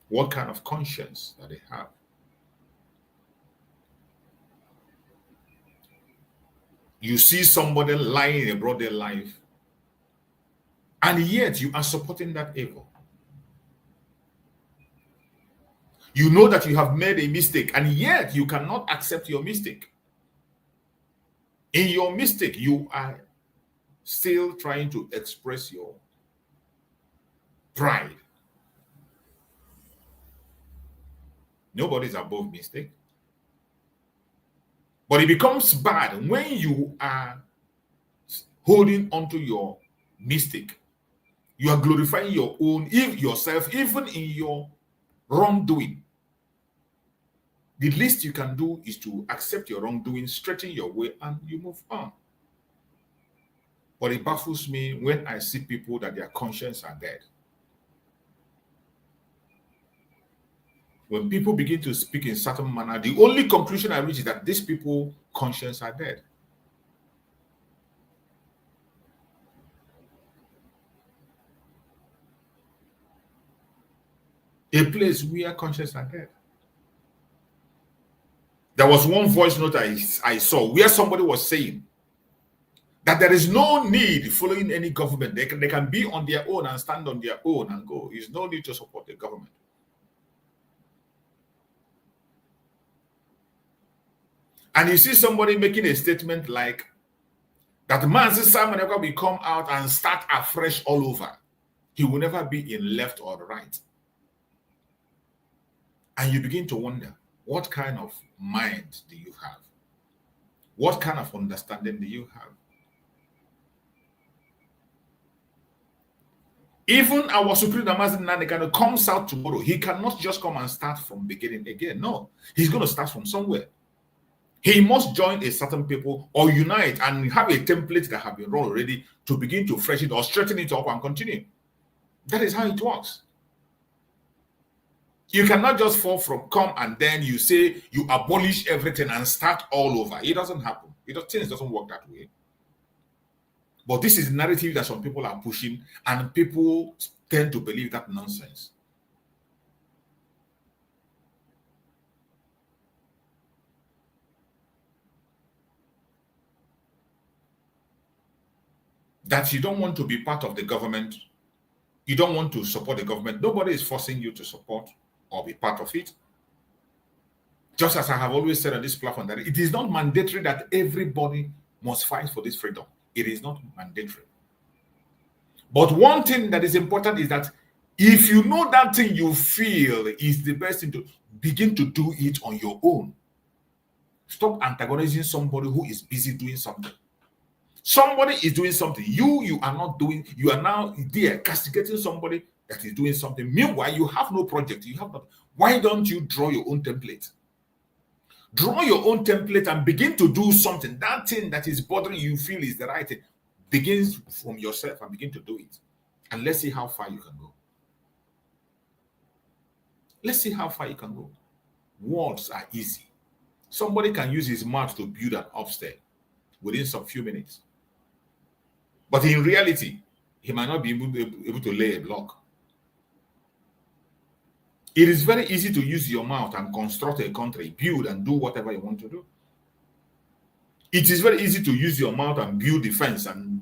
What kind of conscience that they have. You see somebody lying about their life, and yet you are supporting that evil. You know that you have made a mistake, and yet you cannot accept your mistake. In your mistake, you are still trying to express your pride. Nobody's above mistake. But it becomes bad when you are holding onto your mistake. You are glorifying your own, yourself, even in your wrongdoing. The least you can do is to accept your wrongdoing, straighten your way, and you move on. But it baffles me when I see people that their conscience are dead. When people begin to speak in certain manner, the only conclusion I reach is that these people' conscience are dead. A place where conscience are dead. There was one voice note I saw where somebody was saying that there is no need following any government. They can be on their own and stand on their own and go. There's no need to support the government. And you see somebody making a statement like that Mazi Simon Ekpa will come out and start afresh all over. He will never be in left or right. And you begin to wonder, what kind of mind do you have? What kind of understanding do you have? Even our Supreme Damazi Nandekano comes out tomorrow. He cannot just come and start from beginning again. No, he's going to start from somewhere. He must join a certain people or unite and have a template that have been run already to begin to fresh it or straighten it up and continue. That is how it works. You cannot just come and then you say you abolish everything and start all over. It doesn't happen. Things doesn't work that way. But this is the narrative that some people are pushing, and people tend to believe that nonsense. That you don't want to be part of the government, you don't want to support the government. Nobody is forcing you to support or be part of it. Just as I have always said on this platform, that it is not mandatory that everybody must fight for this freedom. It is not mandatory. But one thing that is important is that if you know that thing you feel is the best thing to begin to do it on your own. Stop antagonizing somebody who is busy doing something. Somebody is doing something. You are not doing. You are now there castigating somebody that is doing something. Meanwhile, you have no project. You have not. Why don't you draw your own template? Draw your own template and begin to do something. That thing that is bothering you feel is the right thing. Begins from yourself and begin to do it. And let's see how far you can go. Let's see how far you can go. Words are easy. Somebody can use his mouth to build an upstairs within some few minutes. But in reality, he might not be able to lay a block. It is very easy to use your mouth and construct a country, build and do whatever you want to do. It is very easy to use your mouth and build defense and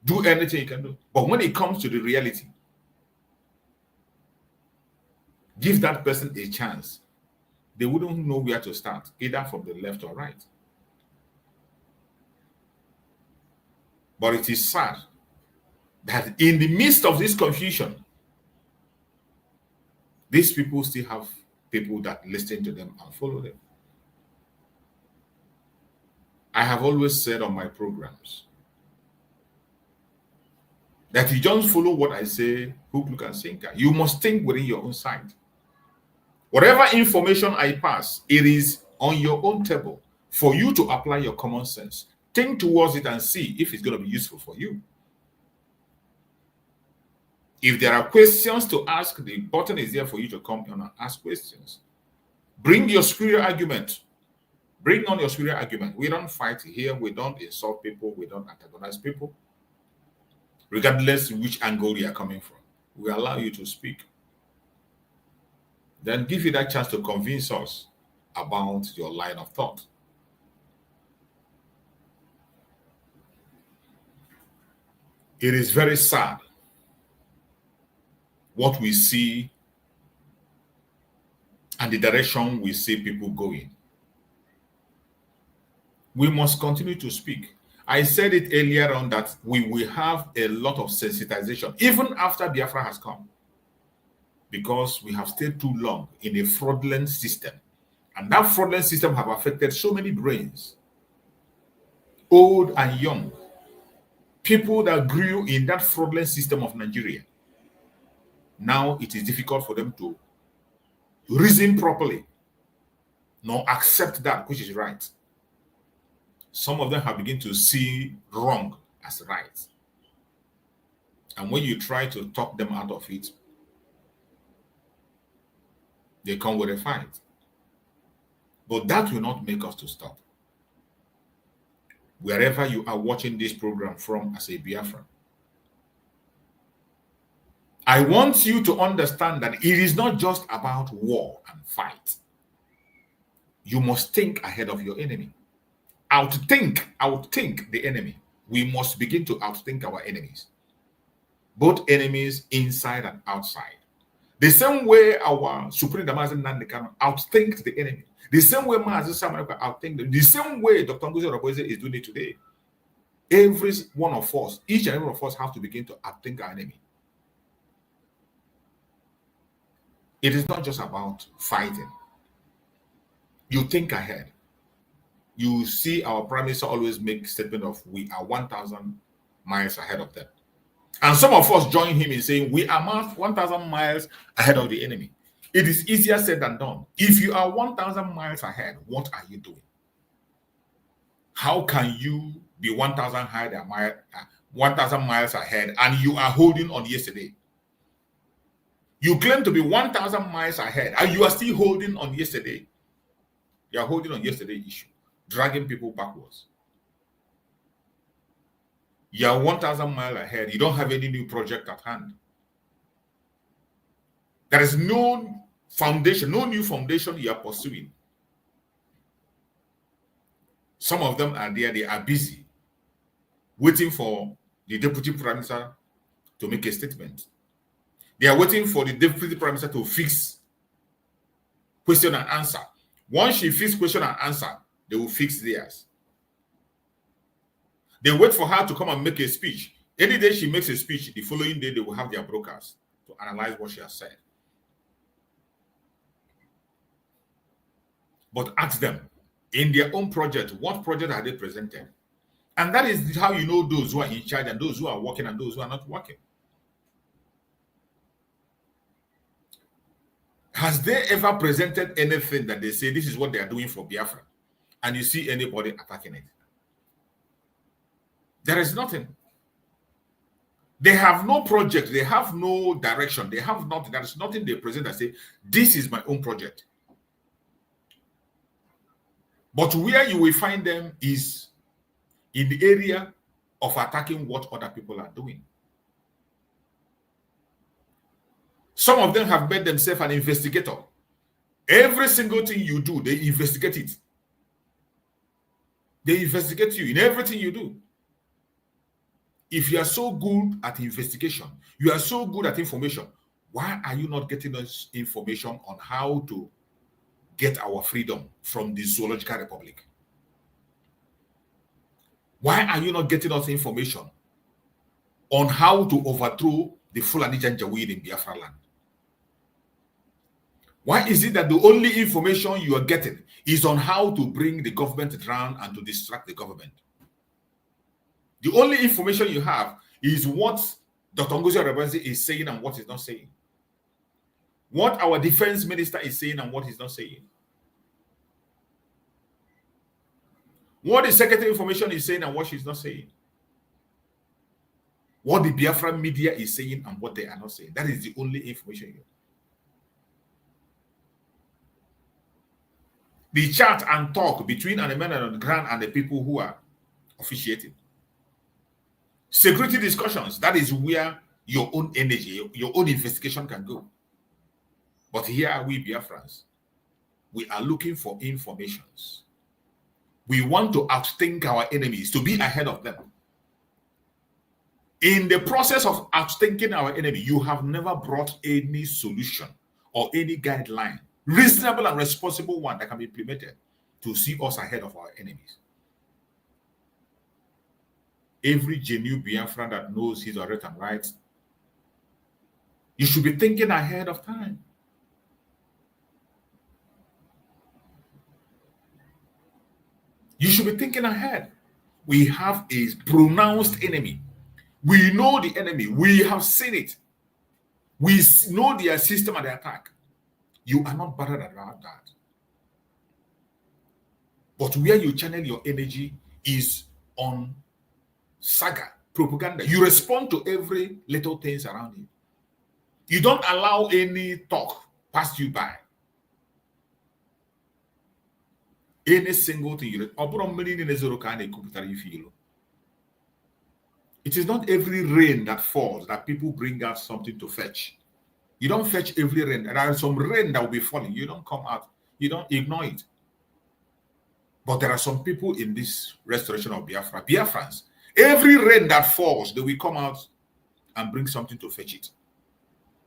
do anything you can do. But when it comes to the reality, give that person a chance. They wouldn't know where to start, either from the left or right. But it is sad that in the midst of this confusion, these people still have people that listen to them and follow them. I have always said on my programs that you don't follow what I say, hook, look, and sinker. You must think within your own side. Whatever information I pass, it is on your own table for you to apply your common sense. Think towards it and see if it's going to be useful for you. If there are questions to ask, the button is there for you to come on and ask questions. Bring your superior argument. Bring on your superior argument. We don't fight here. We don't insult people. We don't antagonize people. Regardless of which angle you are coming from, we allow you to speak. Then give you that chance to convince us about your line of thought. It is very sad what we see and the direction we see people going. We must continue to speak. I said it earlier on that we will have a lot of sensitization, even after Biafra has come, because we have stayed too long in a fraudulent system. And that fraudulent system have affected so many brains, old and young, people that grew in that fraudulent system of Nigeria. Now it is difficult for them to reason properly, nor accept that which is right. Some of them have begun to see wrong as right. And when you try to talk them out of it, they come with a fight. But that will not make us to stop. Wherever you are watching this program from as a Biafran, I want you to understand that it is not just about war and fight. You must think ahead of your enemy. Outthink the enemy. We must begin to outthink our enemies. Both enemies inside and outside. The same way our Supreme Damazi Nandekano outthink the enemy. The same way Mazi Samanaka outthink them. The same way Dr. Ngozi Orabueze is doing it today. Every one of us, each and every one of us have to begin to outthink our enemy. It is not just about fighting. You think ahead. You see our Prime Minister always make statement of we are 1,000 miles ahead of them. And some of us join him in saying we are 1,000 miles ahead of the enemy. It is easier said than done. If you are 1,000 miles ahead, what are you doing? How can you be 1,000 miles ahead and you are holding on yesterday? You claim to be 1,000 miles ahead and you are still holding on yesterday. You are holding on yesterday's issue, dragging people backwards. You are 1,000 miles ahead. You don't have any new project at hand. There is no foundation, no new foundation you are pursuing. Some of them are there, they are busy, waiting for the Deputy Prime Minister to make a statement. They are waiting for the Deputy Prime Minister to fix question and answer. Once she fixes question and answer, they will fix theirs. They wait for her to come and make a speech. Any day she makes a speech, the following day they will have their brokers to analyze what she has said. But ask them, in their own project, what project are they presented? And that is how you know those who are in charge and those who are working and those who are not working. Has they ever presented anything that they say this is what they are doing for Biafra, and you see anybody attacking it? There is nothing. They have no project. They have no direction. They have nothing. There is nothing they present that say, this is my own project. But where you will find them is in the area of attacking what other people are doing. Some of them have made themselves an investigator. Every single thing you do, they investigate it. They investigate you in everything you do. If you are so good at investigation, you are so good at information, why are you not getting us information on how to get our freedom from the Zoological Republic? Why are you not getting us information on how to overthrow the Fulani Janjaweed in Biafra land? Why is it that the only information you are getting is on how to bring the government down and to distract the government? The only information you have is what Dr. NgoziOrabueze is saying and what he's not saying. What our defense minister is saying and what he's not saying. What the secretary of information is saying and what she's not saying. What the Biafra media is saying and what they are not saying. That is the only information you have. The chat and talk between an man on the ground and the people who are officiating. Security discussions, that is where your own energy, your own investigation can go. But here are we Biafrans. We are looking for informations. We want to outthink our enemies, to be ahead of them. In the process of outthinking our enemy, you have never brought any solution or any guideline, reasonable and responsible one that can be implemented to see us ahead of our enemies. Every genuine Biafran that knows his or her rights, you should be thinking ahead of time. You should be thinking ahead. We have a pronounced enemy. We know the enemy. We have seen it. We know their system and their attack. You are not bothered about that. But where you channel your energy is on saga, propaganda. You respond to every little things around you. You don't allow any talk pass you by. Any single thing it is not every rain that falls that people bring out something to fetch. You don't fetch every rain. There are some rain that will be falling. You don't come out. You don't ignore it. But there are some people in this restoration of Biafra, Biafrans. Every rain that falls, they will come out and bring something to fetch it.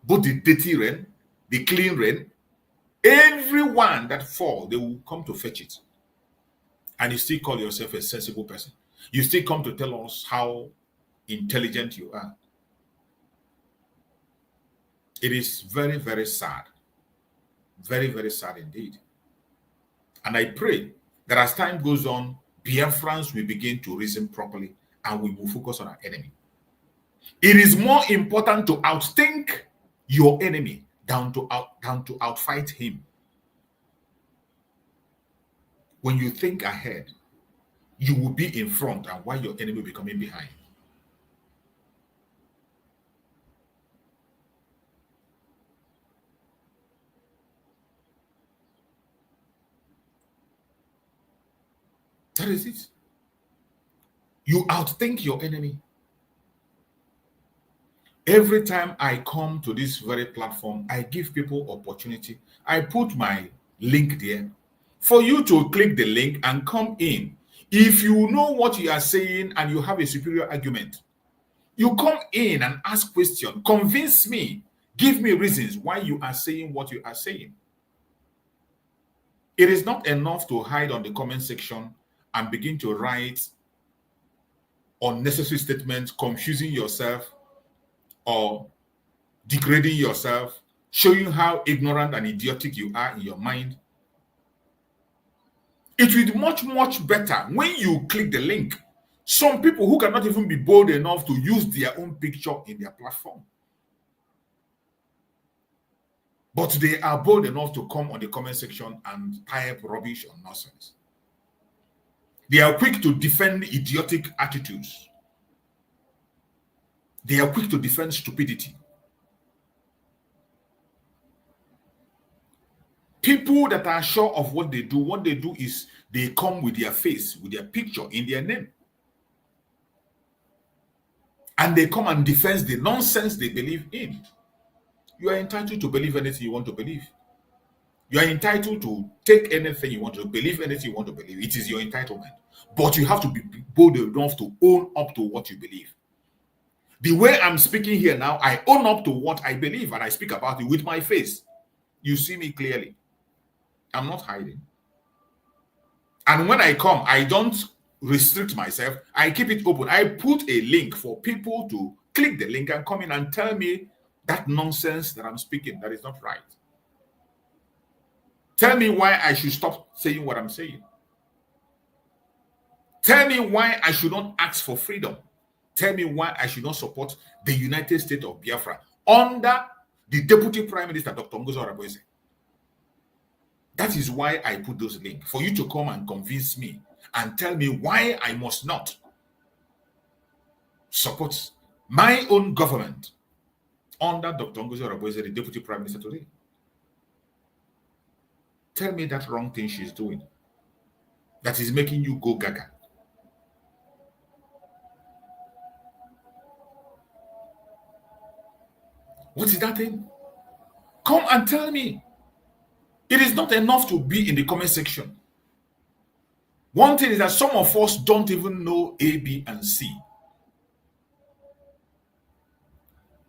Both the dirty rain, the clean rain, everyone that falls, they will come to fetch it. And you still call yourself a sensible person. You still come to tell us how intelligent you are. It is very, very sad. Very, very sad indeed. And I pray that as time goes on, Biafrans will begin to reason properly and we will focus on our enemy. It is more important to outthink your enemy than to outfight him. When you think ahead, you will be in front, and while your enemy will be coming behind. That is it. You outthink your enemy. Every time I come to this very platform, I give people opportunity. I put my link there for you to click the link and come in. If you know what you are saying and you have a superior argument, you come in and ask questions, convince me, give me reasons why you are saying what you are saying. It is not enough to hide on the comment section and begin to write unnecessary statements, confusing yourself or degrading yourself, showing how ignorant and idiotic you are in your mind. It will be much, much better when you click the link. Some people who cannot even be bold enough to use their own picture in their platform, but they are bold enough to come on the comment section and type rubbish or nonsense. They are quick to defend idiotic attitudes. They are quick to defend stupidity. People that are sure of what they do is they come with their face, with their picture in their name. And they come and defend the nonsense they believe in. You are entitled to believe anything you want to believe. You are entitled to take anything you want to believe, anything you want to believe. It is your entitlement. But you have to be bold enough to own up to what you believe. The way I'm speaking here now, I own up to what I believe and I speak about it with my face. You see me clearly. I'm not hiding. And when I come, I don't restrict myself. I keep it open. I put a link for people to click the link and come in and tell me that nonsense that I'm speaking that is not right. Tell me why I should stop saying what I'm saying. Tell me why I should not ask for freedom. Tell me why I should not support the United States of Biafra under the Deputy Prime Minister, Dr. NgoziOrabueze. That is why I put those links, for you to come and convince me and tell me why I must not support my own government under Dr. NgoziOrabueze, the Deputy Prime Minister today. Tell me that wrong thing she's doing that is making you go gaga. What is that thing? Come and tell me. It is not enough to be in the comment section. One thing is that some of us don't even know A, B, and C.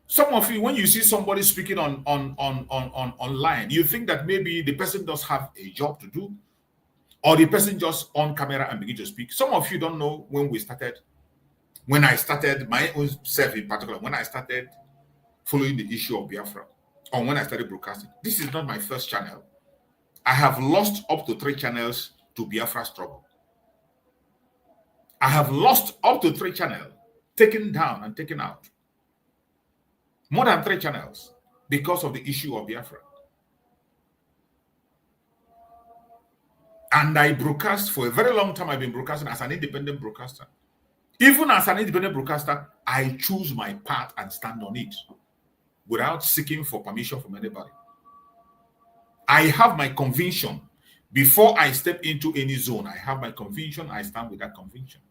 Some of you, when you see somebody speaking on online, you think that maybe the person does have a job to do, or the person just on camera and begin to speak. Some of you don't know when I started my own self in particular, when I started following the issue of Biafra, or when I started broadcasting. This is not my first channel. I have lost up to 3 channels to Biafra struggle. I have lost up to 3 channels, taken down and taken out. More than 3 channels because of the issue of Biafra. And I broadcast for a very long time. I've been broadcasting as an independent broadcaster. Even as an independent broadcaster, I choose my path and stand on it without seeking for permission from anybody. I have my conviction. Before I step into any zone, I have my conviction. I stand with that conviction.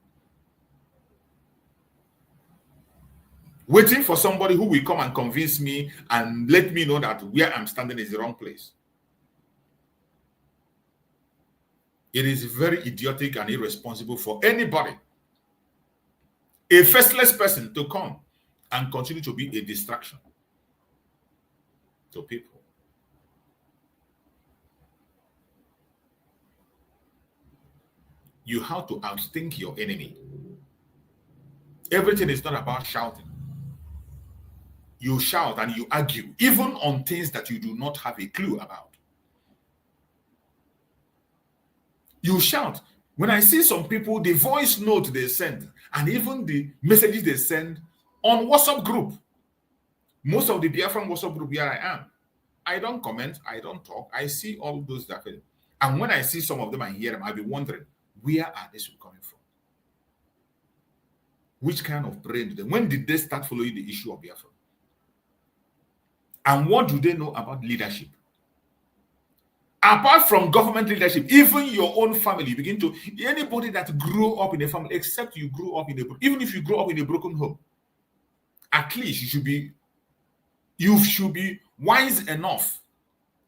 Waiting for somebody who will come and convince me and let me know that where I'm standing is the wrong place. It is very idiotic and irresponsible for anybody, a faceless person, to come and continue to be a distraction to people. You have to outthink your enemy. Everything is not about shouting. You shout and you argue, even on things that you do not have a clue about. You shout. When I see some people, the voice note they send, and even the messages they send on WhatsApp group. Most of the Biafran WhatsApp group where I am, I don't comment, I don't talk. I see all those that. And when I see some of them and hear them, I'll be wondering, where are these people coming from? Which kind of brain do they? When did they start following the issue of Biafra? And what do they know about leadership? Apart from government leadership, even your own family, you begin to, anybody that grew up in a family, except you grew up in a, even if you grew up in a broken home, at least you should be wise enough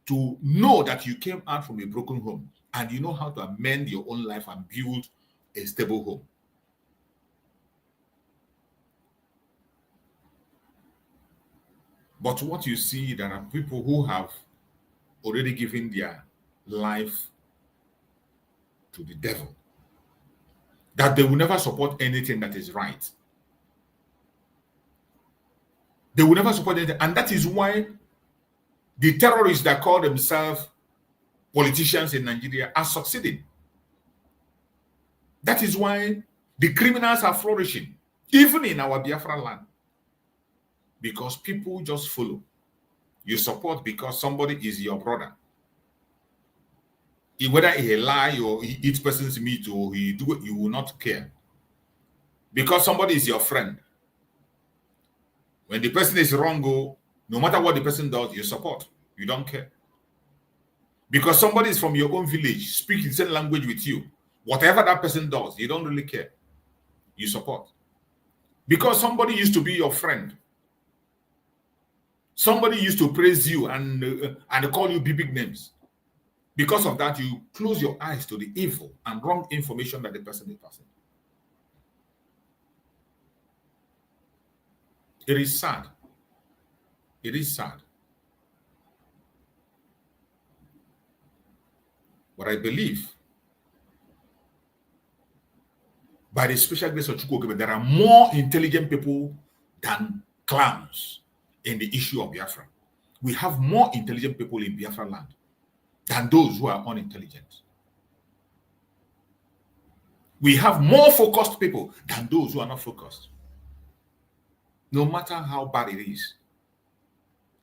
to know that you came out from a broken home and you know how to amend your own life and build a stable home. But what you see, there are people who have already given their life to the devil, that they will never support anything that is right. They will never support anything. And that is why the terrorists that call themselves politicians in Nigeria are succeeding. That is why the criminals are flourishing, even in our Biafra land. Because people just follow. You support because somebody is your brother. Whether he lie or he eats person's meat or he do it, you will not care. Because somebody is your friend. When the person is wrong, no matter what the person does, you support. You don't care. Because somebody is from your own village, speak the same language with you. Whatever that person does, you don't really care. You support. Because somebody used to be your friend. Somebody used to praise you and call you big names. Because of that, you close your eyes to the evil and wrong information that the person is passing. It is sad. It is sad. But I believe by the special grace of Chukwu, there are more intelligent people than clowns in the issue of Biafra. We have more intelligent people in Biafra land than those who are unintelligent. We have more focused people than those who are not focused. No matter how bad it is,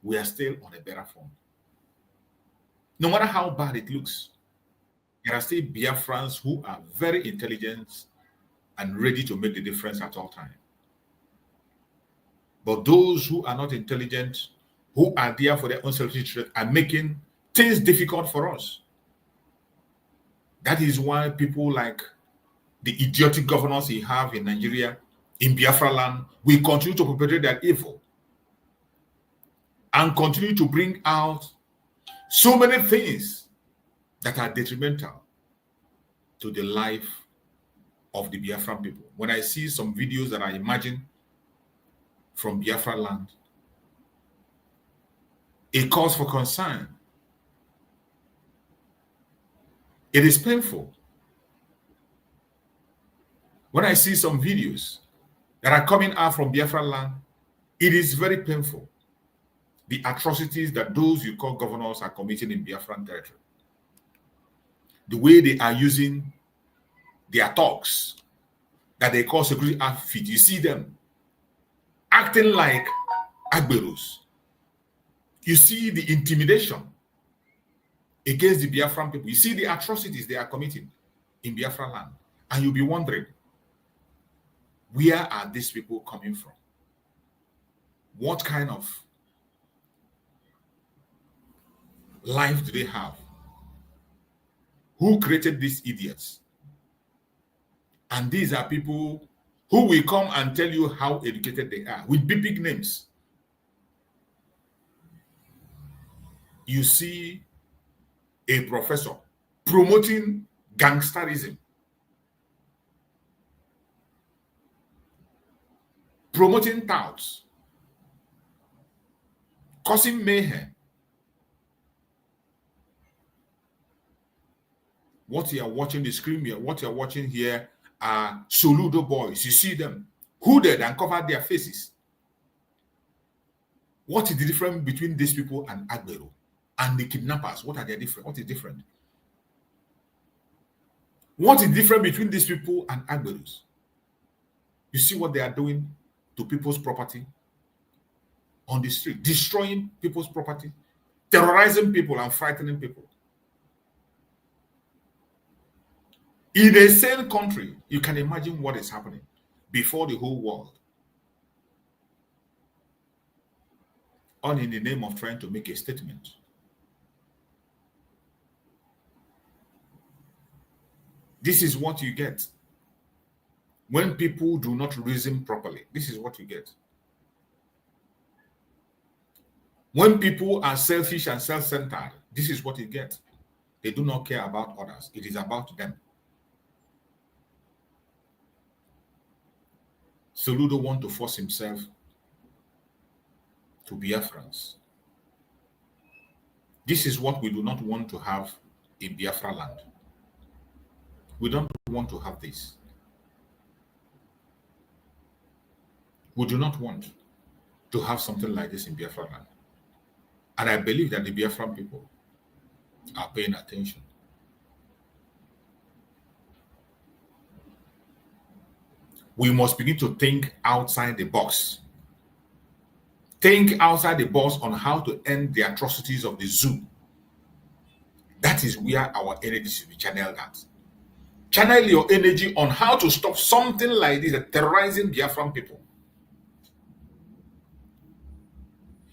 we are still on a better form. No matter how bad it looks, there are still Biafrans who are very intelligent and ready to make the difference at all times. But those who are not intelligent, who are there for their own selfish interest, are making things difficult for us. That is why people like the idiotic governors we have in Nigeria, in Biafra land, will continue to perpetrate their evil and continue to bring out so many things that are detrimental to the life of the Biafran people. When I see some videos that I imagine from Biafra land, it calls for concern. It is painful. When I see some videos that are coming out from Biafra land, it is very painful. The atrocities that those you call governors are committing in Biafran territory. The way they are using their talks that they call security outfit. You see them acting like Agberos. You see the intimidation against the Biafran people. You see the atrocities they are committing in Biafra land. And you'll be wondering, where are these people coming from? What kind of life do they have? Who created these idiots? And these are people who will come and tell you how educated they are with big names. You see a professor promoting gangsterism, promoting touts, causing mayhem. What you are watching, the screen here, what you are watching here are Soludo boys. You see them hooded and covered their faces. What is the difference between these people and Agbero and the kidnappers? What are they different? What is different? What is different between these people and Agberos? You see what they are doing to people's property on the street, destroying people's property, terrorizing people and frightening people. In a sane country, you can imagine what is happening before the whole world. All in the name of trying to make a statement. This is what you get. When people do not reason properly, this is what you get. When people are selfish and self-centered, this is what you get. They do not care about others. It is about them. Soludo wants to force himself to Biafrans. This is what we do not want to have in Biafra land. We don't want to have this. We do not want to have something like this in Biafra land. And I believe that the Biafran people are paying attention. We must begin to think outside the box. Think outside the box on how to end the atrocities of the zoo. That is where our energy should be channeled at. Channel your energy on how to stop something like this, terrorizing Biafran people.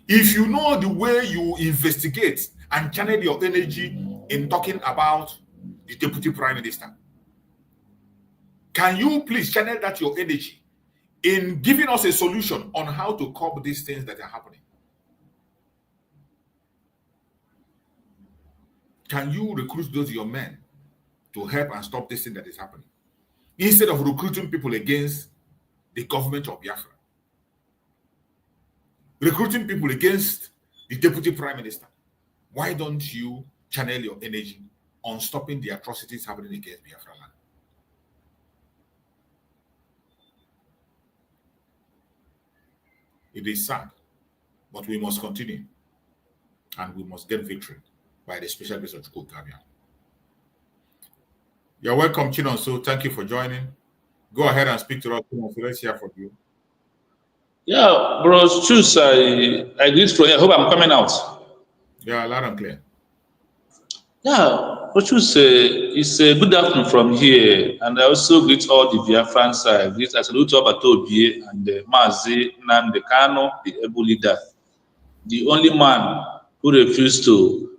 If you know the way you investigate and channel your energy in talking about the Deputy Prime Minister, can you please channel that your energy in giving us a solution on how to curb these things that are happening? Can you recruit those your men to help and stop this thing that is happening, instead of recruiting people against the government of Biafra, recruiting people against the Deputy Prime Minister? Why don't you channel your energy on stopping the atrocities happening against Biafra land? It is sad, but we must continue, and we must get victory by the special grace of Chukwuka. You're welcome, Chinonso. Thank you for joining. Go ahead and speak to us. Let's hear from you. Yeah, bros, choose. I greet from here. I hope I'm coming out. Yeah, loud and clear. Yeah, bro, choose. It's a good afternoon from here, and I also greet all the Biafrans. I salute Obatobie and Mazi Nnamdi Kanu, the able leader, the only man who refused to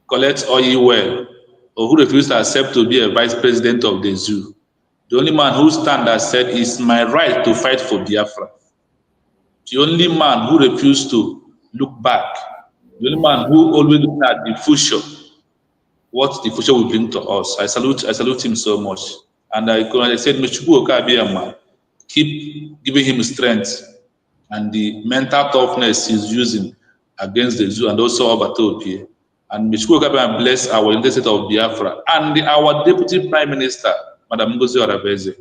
collect oil well, or who refused to accept to be a vice president of the zoo. The only man who stand and said, "It's my right to fight for Biafra." The only man who refused to look back. The only man who always looking at the future, what the future will bring to us. I salute him so much. And I said, keep giving him strength and the mental toughness he's using against the zoo, and also Obatobie. And Chukwuka bless our United States of Biafra and our Deputy Prime Minister, Madam NgoziOrabueze.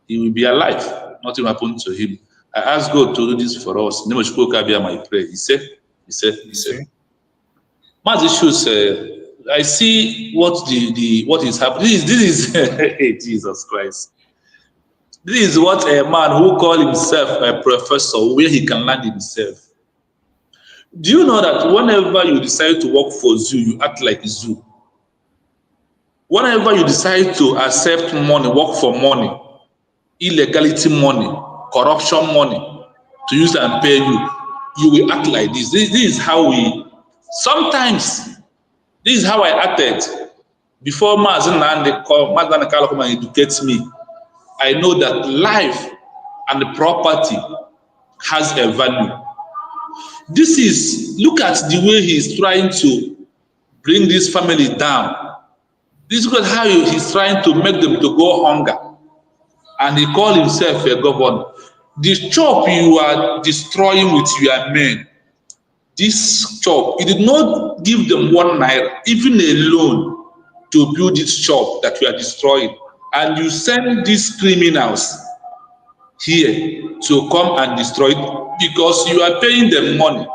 He will be alive. Nothing will happen to him. I ask God to do this for us. In the name of Chukwuka, my prayer. He said. I see what is happening. This is Jesus Christ. This is what a man who called himself a professor, where he can land himself. Do you know that whenever you decide to work for zoo, you act like a zoo? Whenever you decide to accept money, work for money, illegality money, corruption money, to use and pay you, you will act like this. This is how we, sometimes, this is how I acted. Before Mazen come and educate me, I know that life and the property has a value. This is, look at the way he is trying to bring this family down. This is how he's trying to make them to go hunger. And he called himself a governor. This chop you are destroying with your men, this chop, you did not give them 1 naira, even a loan, to build this chop that you are destroying. And you send these criminals here to come and destroy it because you are paying them money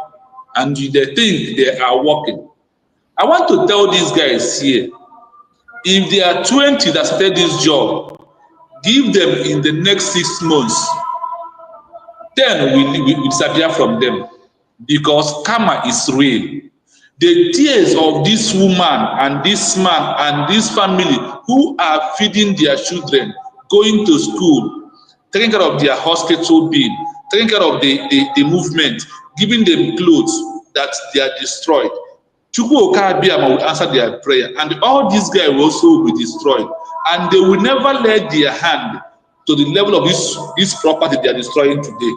and they think they are working. I want to tell these guys here, if there are 20 that started this job, give them in the next 6 months, 10 will disappear from them because karma is real. The tears of this woman and this man and this family who are feeding their children, going to school, taking care of their hospital bill, taking care of the movement, giving them clothes that they are destroyed. Chukwu Okabiyama will answer their prayer, and all these guys will also be destroyed, and they will never let their hand to the level of this property they are destroying today.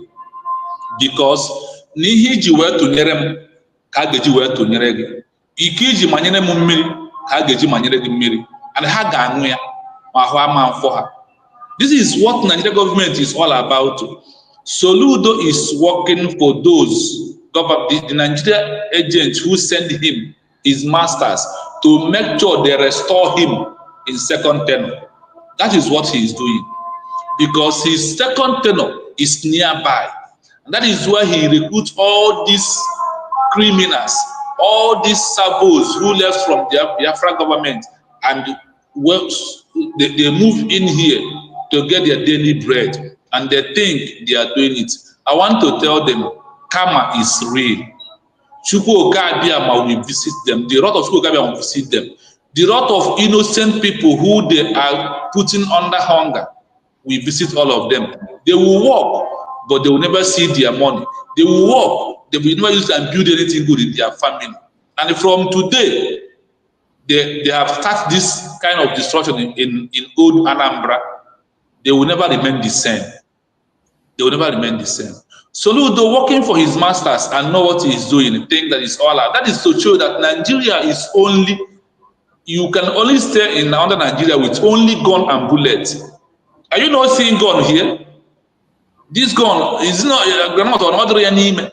Because n'ihi ji wee tụnyere m ka a ga-eji wee tụnyere gị, ike iji manyere m mmiri ka a ga-eji manyere gị mmiri, and ha ga-aṅụ ya ma ahụ ama mfọ ha. This is what Nigeria government is all about. Soludo is working for those the Nigeria agents who send him his masters to make sure they restore him in second tenure. That is what he is doing, because his second tenure is nearby, and that is why he recruits all these criminals, all these sabos who left from the Biafra government, and they move in here to get their daily bread, and they think they are doing it. I want to tell them, karma is real. Chukwu Okabiyama will visit them. The wrath of Chukwu Okabiyama will visit them. The wrath of innocent people who they are putting under hunger will visit all of them. They will work, but they will never see their money. They will work, they will never use and build anything good in their family. And from today, they have started this kind of destruction in old Anambra. They will never remain the same. They will never remain the same. Soludo, working for his masters and know what he is doing, think that is all out. That is to show that Nigeria is only, you can only stay in under Nigeria with only gun and bullets. Are you not seeing gun here? This gun is not a granite or another enemy.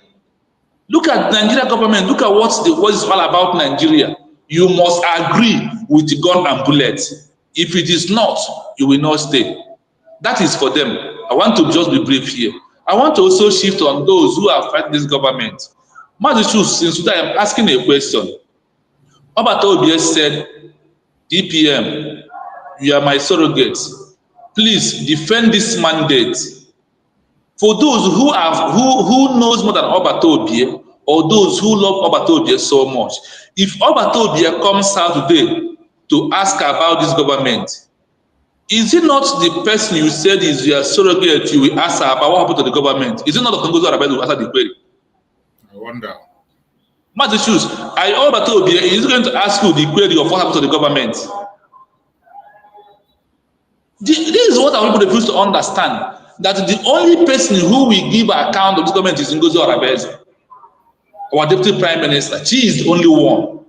Look at Nigeria government. Look at what is all about Nigeria. You must agree with the gun and bullets. If it is not, you will not stay. That is for them. I want to just be brief here. I want to also shift on those who are fighting this government. Mazishu, since today I am asking a question. Obato Obies said, DPM, you are my surrogates. Please defend this mandate. For those who knows more than Obato Obie, or those who love Obato Obie so much, if Obato Obie comes out today to ask about this government, is it not the person you said is your surrogate you will ask about what happened to the government? Is it not Dr. NgoziOrabueze who answer the query? I wonder. Mazishu, Obato Obie is going to ask you the query of what happened to the government. This is what our people refuse to understand. That the only person who will give account of this government is NgoziOrabueze, our deputy prime minister. She is the only one.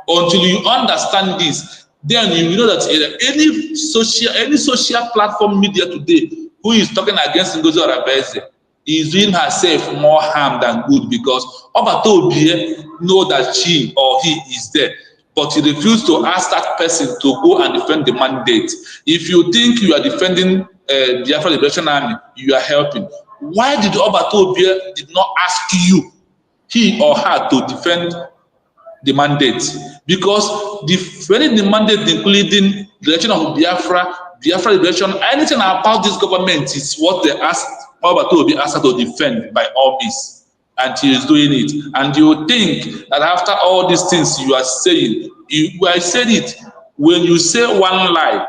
Until you understand this, then you know that any social platform media today who is talking against NgoziOrabueze is doing herself more harm than good, because Obato Obie know that she or he is there, but he refused to ask that person to go and defend the mandate. If you think you are defending Biafra Liberation Army, you are helping. Why did Obato Obie did not ask you, he or her, to defend the mandate? Because defending the mandate, including the election of Biafra Liberation, anything about this government is what they asked Obato Obie asked her to defend by all means, and she is doing it. And you think that after all these things you are saying, I said it, when you say one lie,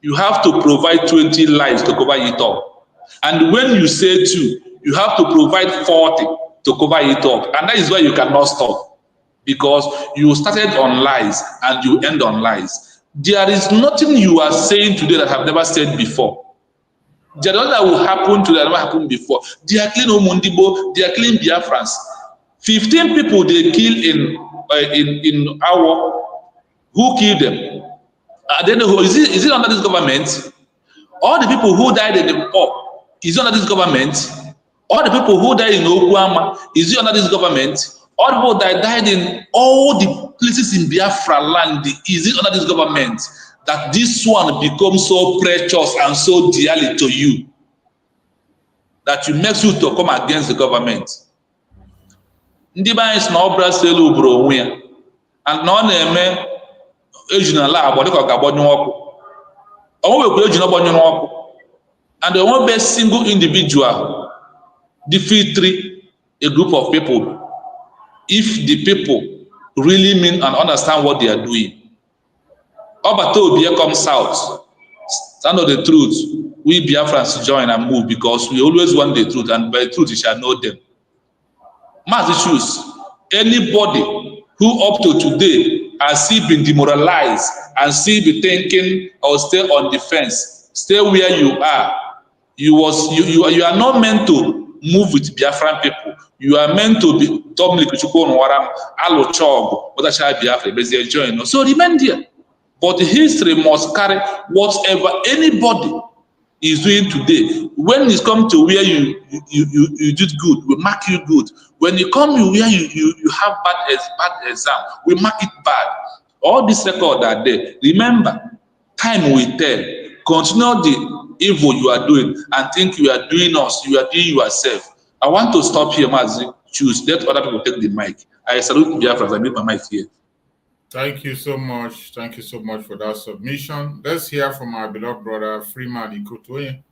you have to provide 20 lies to cover it up. And when you say 2, you have to provide 40 to cover it up. And that is why you cannot stop, because you started on lies and you end on lies. There is nothing you are saying today that I have never said before. There is nothing that will happen today that never happened before. They are killing Omundibo, they are killing Biafrans. 15 people they kill in our. Who killed them? Then is it under this government? All the people who died in the pop, is it under this government? All the people who died in Okuama, is it under this government? All the people that died in all the places in Biafra land, is it under this government? That this one becomes so precious and so dearly to you. that will make you to come against the government. Ndị be anyị si na ọ bụla selu bụrụ onwe ya and na ọ na-eme eji na ala agba dịka ọ ga-agbanyụ ọkụ. Ọ nwekwa eji na ọgbanyụ ọkụ and there won't be a single individual defeat a group of people if the people really mean and understand what they are doing. Obata Obie comes out, stand on the truth. We Biafrans join and move because we always want the truth, and by the truth you shall know them. Mass issues. Anybody who up to today has still been demoralized and still be thinking or stay on the fence, stay where you are. You are not meant to move with Biafran people. You are meant to be Dominic Chukwuonwaram, Alo Chog, but I Biafra, but join. So remain there. But history must carry whatever anybody is doing today. When it's come to where you did good, we mark you good. When you come where you have bad exam, we mark it bad. All this record are there. Remember, time will tell. Continue the evil you are doing and think you are doing us, you are doing yourself. I want to stop here, Mazi. Choose. Let other people take the mic. I salute Biafra. I mute my mic here. Thank you so much. Thank you so much for that submission. Let's hear from our beloved brother Freeman Ikutoye.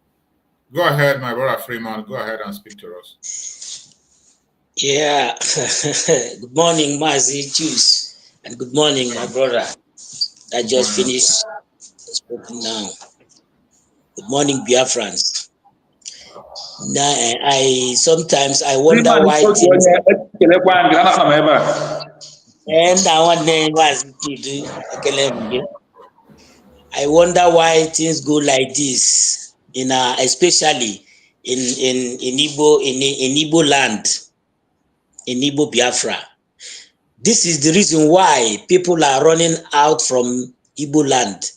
Go ahead, my brother Freeman. Go ahead and speak to us. Yeah. Good morning, Mazi Choose. And good morning, my brother. I just finished speaking now. Good morning, Biafrans. Now, I sometimes wonder why things, and I wonder why things go like this especially in Igbo land, in Igbo Biafra. This is the reason why people are running out from Igbo land.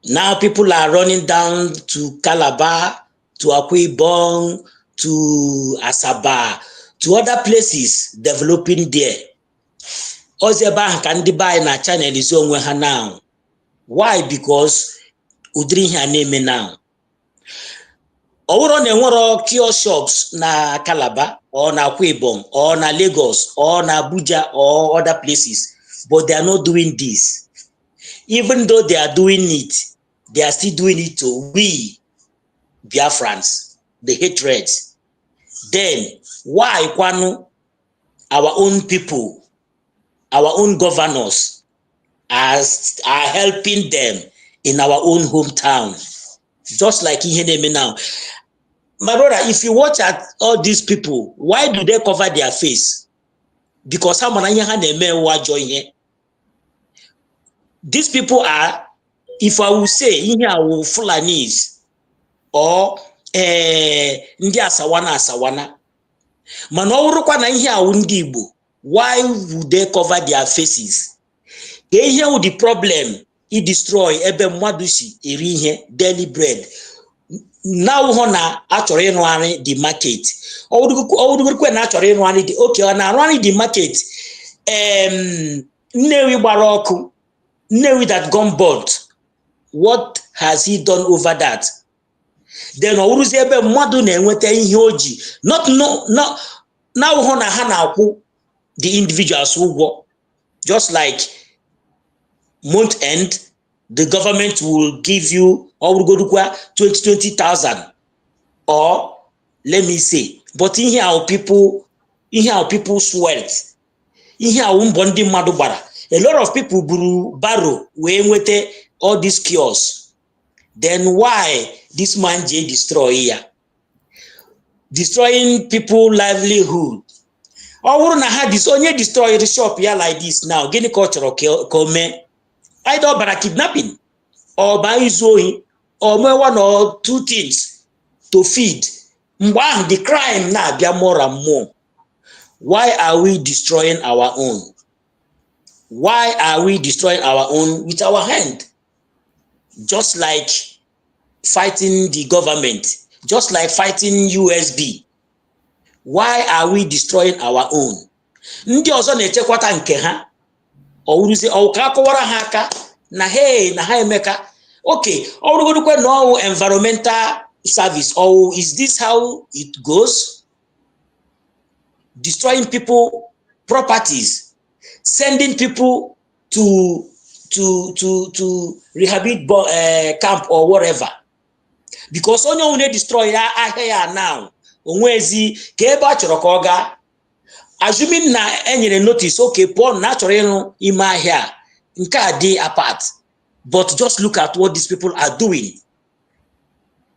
Now people are running down to Calabar, to Akwa Ibom, to Asaba, to other places developing there. Ozeba can buy na channel is on her now. Why? Because udri her name now. Oro ne woro kiosk shops na Calabar or na Akwa Ibom or na Lagos or na Abuja or other places, but they are not doing this. Even though they are doing it, they are still doing it to we Biafrans, the hatred. Then why Kwanu, our own people, our own governors are helping them in our own hometown? Just like Iheneme now. My brother, if you watch at all these people, why do they cover their face? Because these people are, if I will say, Fulanis or Ndi Asawana. Why would they cover their faces? Here with the problem, it destroy daily bread. Now hona actually running the market. Okay, now running the market. Newi Baroku, Newi that gone board. What has he done over that? Then Uruzebe Madune wete Hioji. Not now hona hana the individuals who work. Just like month end, the government will give you or will go to 20,000, or let me say, but in here our people sweat. In here bonding madubara. A lot of people borrow with all these kiosks. Then why this man J destroy here? Destroying people livelihood. Or wouldn't have this only destroy the shop here like this now? Guinea culture come either by kidnapping or by zoing or one or two things to feed. The crime now be more and more. Why are we destroying our own? Why are we destroying our own with our hand? Just like fighting the government, just like fighting USB. Why are we destroying our own? Ndi ozo na-echekwata nke ha. Ouruze okakowara ha aka na hey na ha emeka. Okay, orugodukwe no environmental service, or is this how it goes? Destroying people properties, sending people to rehabilitate camp or whatever, because onye one destroy ahịa now onwezi ka ebe a chọrọ ka ọ ga, assuming na enyere notice okay pụọ na achọrọ ịrụ ime ahịa nke a dị apart, but just look at what these people are doing.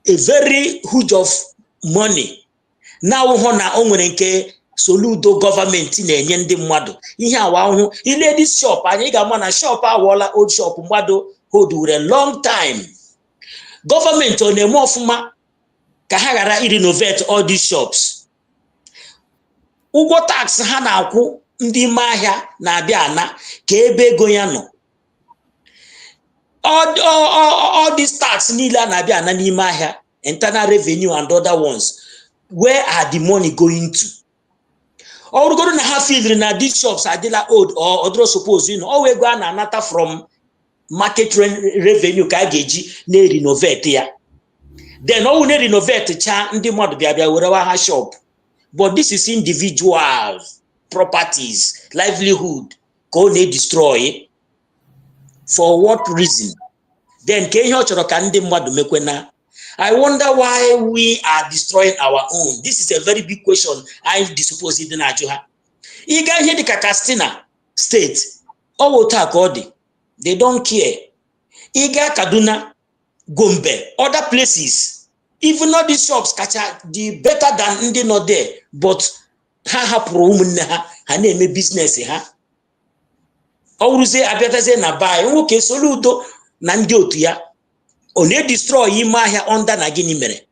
A very huge of money. Now hụ na o nwere nke Soludo government na-enye ndị mmadụ ihe awa ahụ ile this shop anyị ga-ama na shop awọla old shop mmadụ hold for a long time. Government ọ na-eme ọfụma ka ha ghara renovate all these shops. Ụgwọ tax ha na-akwụ ndị ime ahịa na-abịa ana ka ebe ego ya nọ. All these tax niile na-abịa ana n'ime ahịa, internal revenue and other ones, where are the money going to? Or go to have feel na these shops are they old or other suppose always go and another from market revenue ka geji na renovate ya. Then all we renovate cha ndị mmadụ bịa were ha shop. But this is individual properties, livelihood go na destroy. For what reason? Then ka ihe ọ chọrọ ka ndị mmadụ mekwe na. I wonder why we are destroying our own. This is a very big question. I suppose in Nigeria. Iga here the Katsina state. They don't care. Iga Kaduna, Gombe, other places. Even though these shops the better than Indi not there, but ha problem ha name business ha. Oruze abetase na buy. Okay, Soludo na ndi otu ya. Only destroy ime ahịa under na gịnị mere.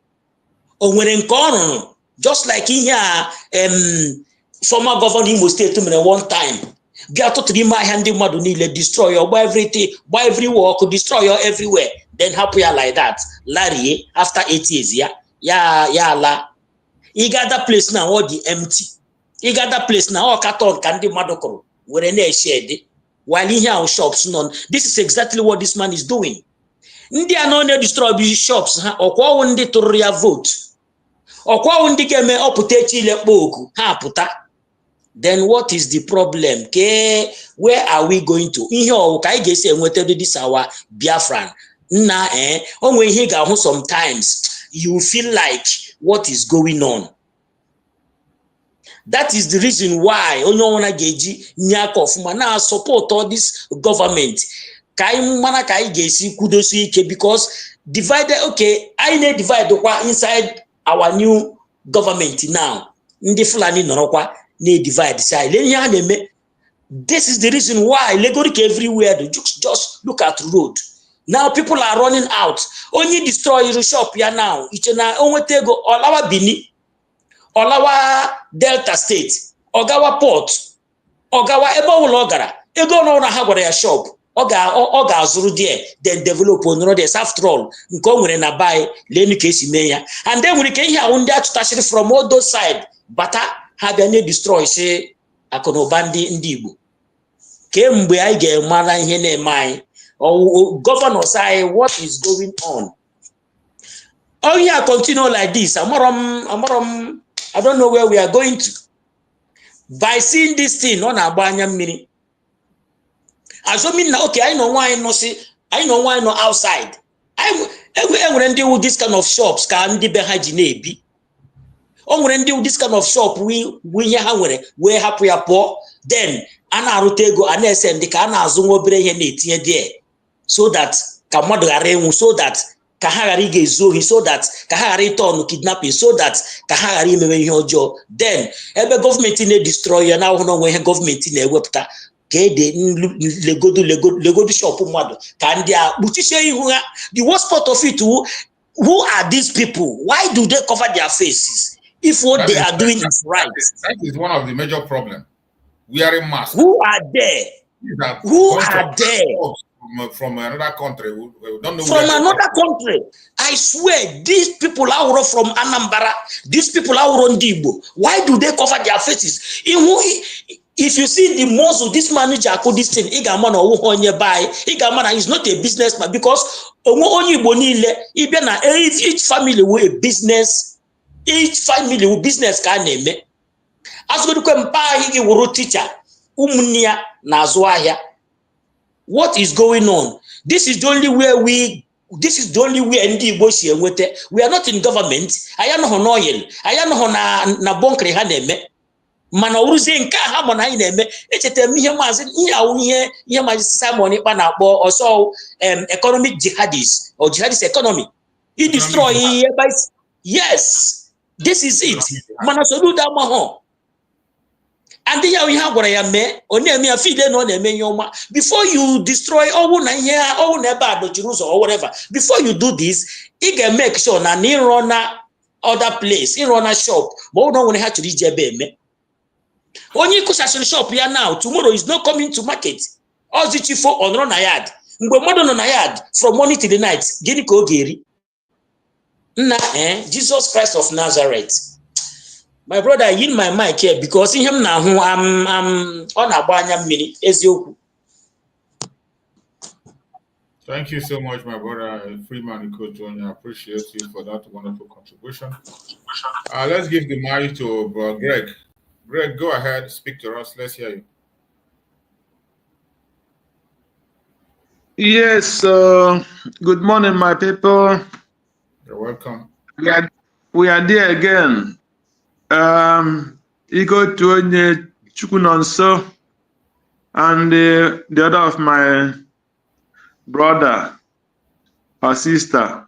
O nwere nke ọrụrụ just like ihe former governor Imo State mere one time. Bịa tụtụrụ ime ahịa ndị mmadụ niile, destroy your buy everything, buy every work, destroy your everywhere. Then happen ya like that. Larry after 8 years ya la. You got that place now all the empty. You got that place now all carton ka ndị mmadụ kụrụ were na-shed while ihe our shops none. This is exactly what this man is doing. Ndị a na destroy shops ha ọkwawo ndị tụrụ ya vote, ọkwawo ndị ga-eme ọpụta echi ilekpo oku ha apụta. Then what is the problem? Where are we going to? Ihe ọwụ ka anyị ga-esi enweta this our Biafran na onwe ihe ga-ahụ sometimes you feel like what is going on. That is the reason why onye ọwụna ga-eji nye aka ọfụma na support all this government. Because divided, okay, I need divide inside our new government now. Ndi Fulani Norokwa need divide side. This is the reason why legoric everywhere. Just look at road. Now people are running out. Only destroy your shop here now. Ichena onwetego Olawa Bini, Olawa Delta State, Ogawa Port, Ogawa Ebo Logara. Ego no na ha ya shop. Oga azuru there, then develop on this after all. Nkongwe na buy lenu kesi meya. And then when you can hear on that from all those side, but have any destroy say akonobandi ndibu. Kembe I get mara hene mai or governor say what is going on. Oh yeah, continue like this. Amorom, I don't know where we are going to. By seeing this thing on abanya mini. Assuming okay, I know why no outside. I when do this kind of shops can be behind be. Oh, when do this kind of shop we where happy poor, then ana rutego anesem the kana azungo brehe netie there. So that kamado aremu, so that kahari gezohi, so that kahari turn kidnapping, so that kahari mewe. Then every government in a destroyer now no when government in a webta. The worst part of it, who are these people? Why do they cover their faces if what they are doing is right? That is one of the major problems. Wearing masks. Who are there? Who are there? From another country. We don't know from another country. I swear, these people are from Anambra. These people are on Dibo. Why do they cover their faces? If you see the muscle, this manager could this thing, he's not a businessman because each family with a business, each family with business can name. As we do teacher, what is going on? This is the only way we are not in government. I am on oil. I am on na bonkre haneme. Mana uruzie nke ha mo na eme echete m ihe mazi ihe mazi Simon Ikpa na akpọ also economic jihadists or jihadist economy. He destroy by yes, this is it. Mana so do that maho. And then we have what I am before you destroy all bad or whatever. Before you do this, you can make sure na run other place, in run a shop, but we don't want to have to reach me. Only kusashin shop here now, tomorrow is not coming to market. All the chief on run a yard. From morning to the night. Jesus Christ of Nazareth. My brother, I yield my mic here because in him now I'm on a banya mini ezioku. Thank you so much, my brother Freeman Ikotonya. I appreciate you for that wonderful contribution. Let's give the mic to Greg. Greg, go ahead, speak to us. Let's hear you. Yes, good morning, my people. You're welcome. We are there again. Ikotonya Chukunonso and the other of my brother or sister.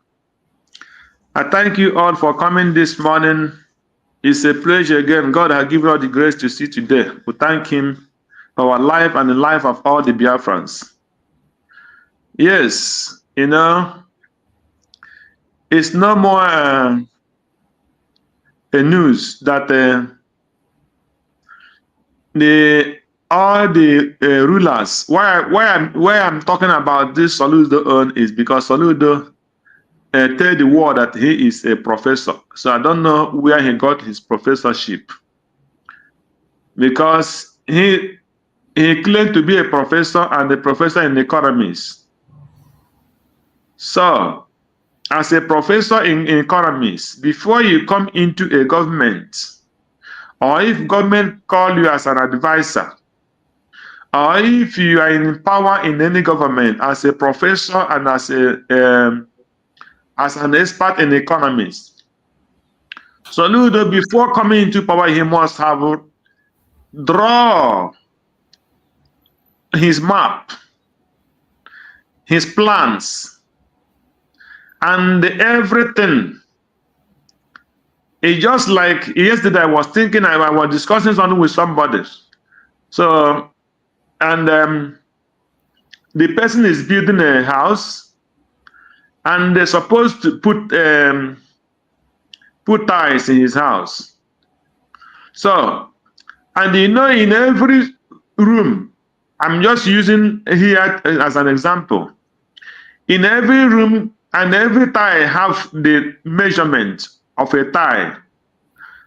I thank you all for coming this morning. It's a pleasure again. God has given us the grace to see today. We thank Him for our life and the life of all the Biafrans. Yes, you know, it's no more a news that all the rulers. Why I'm talking about this Soludo is because Soludo tell the world that he is a professor. So I don't know where he got his professorship, because he claimed to be a professor and a professor in economics. So as a professor in economics, before you come into a government, or if government call you as an advisor, or if you are in power in any government as a professor and as an expert in economics. So Ludo, before coming into power, he must have draw his map, his plans, and everything. It's just like yesterday I was thinking, I was discussing something with somebody. So, and the person is building a house, and they're supposed to put tiles in his house. So, and you know, in every room, I'm just using here as an example. In every room and every tile have the measurement of a tile.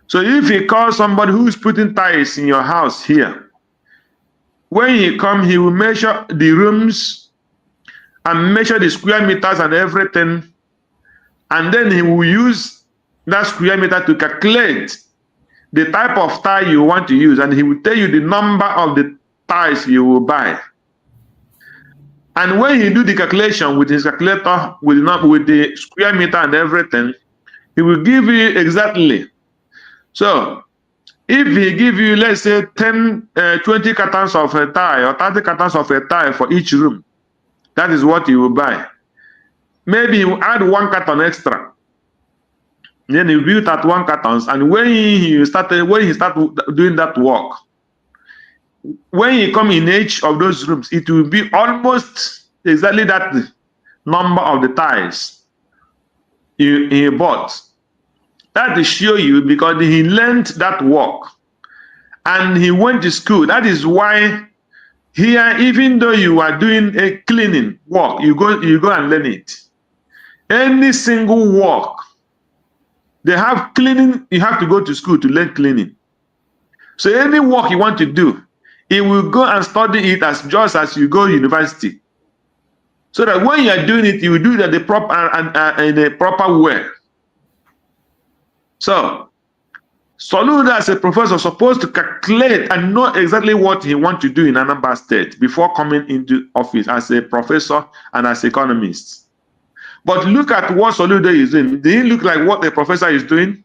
So if you call somebody who's putting tiles in your house here, when he come, he will measure the rooms and measure the square meters and everything, and then he will use that square meter to calculate the type of tile you want to use, and he will tell you the number of the tiles you will buy. And when he do the calculation with his calculator, with the square meter and everything, he will give you exactly. So if he give you, let's say 10, 20 cartons of a tile or 30 cartons of a tile for each room, that is what you will buy. Maybe you add 1 carton extra. Then you build at 1 cartons, and when he start doing that work, when you come in each of those rooms, it will be almost exactly that number of the tiles he bought. That is show you because he learned that work and he went to school. That is why here, even though you are doing a cleaning work, you go and learn it. Any single work, they have cleaning, you have to go to school to learn cleaning. So any work you want to do, he will go and study it as just as you go university. So that when you are doing it, you will do it at the proper in a proper way. So, Soludo as a professor is supposed to calculate and know exactly what he wants to do in Anambra State before coming into office as a professor and as economist. But look at what Soludo is doing. Did he look like what the professor is doing?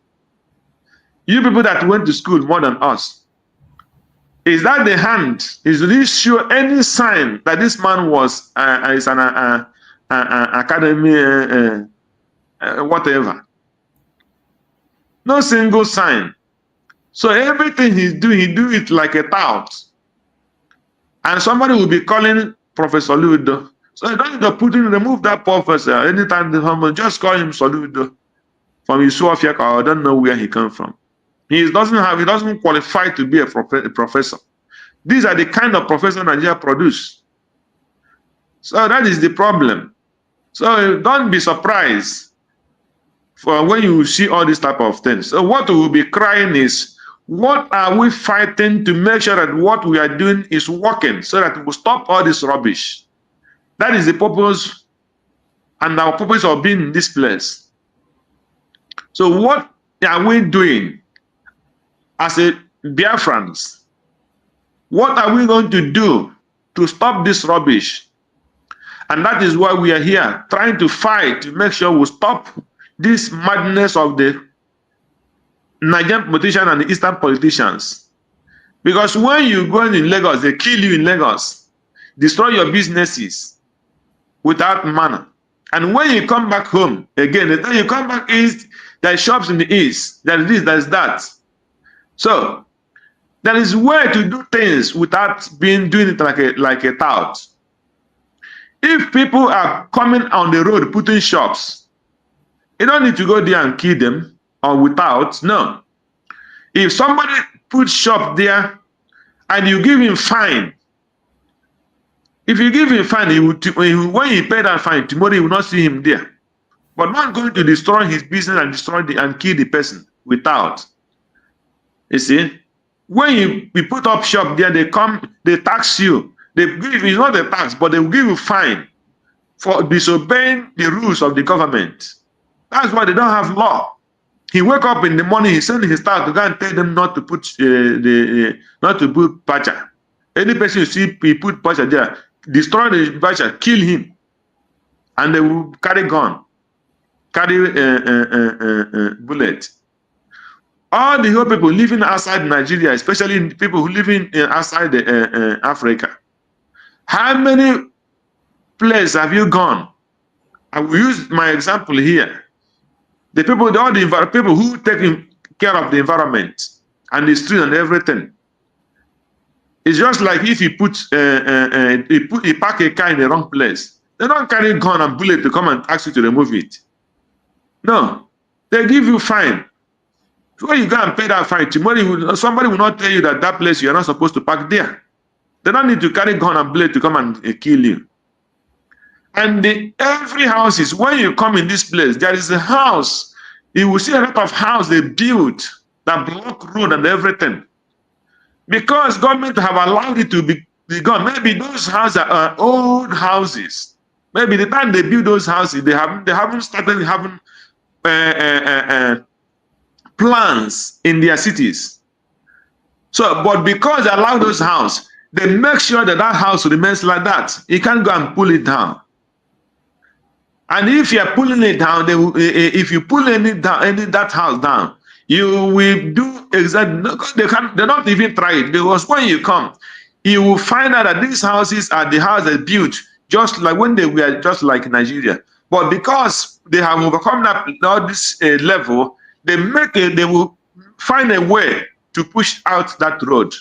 You people that went to school more than us. Is that the hand? Is this show any sign that this man was is an academy whatever? No single sign. So everything he's doing, he do it like a tout. And somebody will be calling Professor Soludo. So you don't need to remove that professor anytime they come, just call him Soludo from Isuafiaka. I don't know where he comes from. He doesn't qualify to be a professor. These are the kind of professors Nigeria produce. So that is the problem. So don't be surprised for when you see all these type of things. So what we will be crying is, what are we fighting to make sure that what we are doing is working so that we will stop all this rubbish? That is the purpose and our purpose of being in this place. So what are we doing as a Biafrans? What are we going to do to stop this rubbish? And that is why we are here, trying to fight to make sure we stop this madness of the Nigerian politicians and the Eastern politicians. Because when you go in Lagos, they kill you in Lagos, destroy your businesses without manner. And when you come back home, again, the time you come back east, there are shops in the east, there is this, there is that. So there is a way to do things without doing it like a tout. If people are coming on the road putting shops, you don't need to go there and kill them. Or without, no. If somebody puts shop there and you give him fine, if you give him fine, when he pay that fine, tomorrow you will not see him there. But not going to destroy his business and and kill the person without. You see, when you put up shop there, they tax you. It's not a tax, but they will give you fine for disobeying the rules of the government. That's why they don't have law. He wake up in the morning, he send his staff to go and tell them not to put pacha. Any person you see he put pacha there, destroy the pacha, kill him, and they will carry gun, carry bullet. All the whole people living outside Nigeria, especially people who live in outside Africa, how many places have you gone? I will use my example here. The people, all the people who take care of the environment and the street and everything. It's just like if you you park a car in the wrong place. They don't carry a gun and bullet to come and ask you to remove it. No, they give you fine. So when you go and pay that fine, tomorrow somebody will not tell you that place you are not supposed to park there. They don't need to carry a gun and bullet to come and kill you. And every house is, when you come in this place, there is a house. You will see a lot of houses they built that block road and everything. Because government have allowed it to be gone. Maybe those houses are old houses. Maybe the time they build those houses, they haven't started having plans in their cities. So, but because they allow those houses, they make sure that house remains like that. You can't go and pull it down. And if you are pulling it down, if you pull that house down, you will do exactly. They don't even try it, because when you come, you will find out that these houses are the houses built just like when they were just like Nigeria. But because they have overcome all this level, they will find a way to push out that road.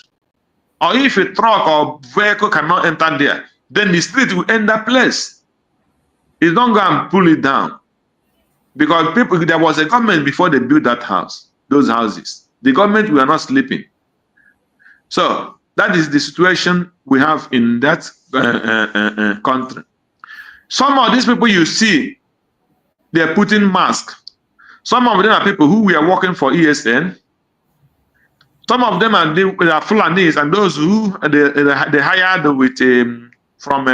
Or if a truck or vehicle cannot enter there, then the street will end that place. It's don't go and pull it down, because there was a government before they built that house, those houses. The government were not sleeping. So that is the situation we have in that country. Some of these people you see, they're putting masks. Some of them are people who were working for ESN. Some of them are Fulanis, and those who they hired with from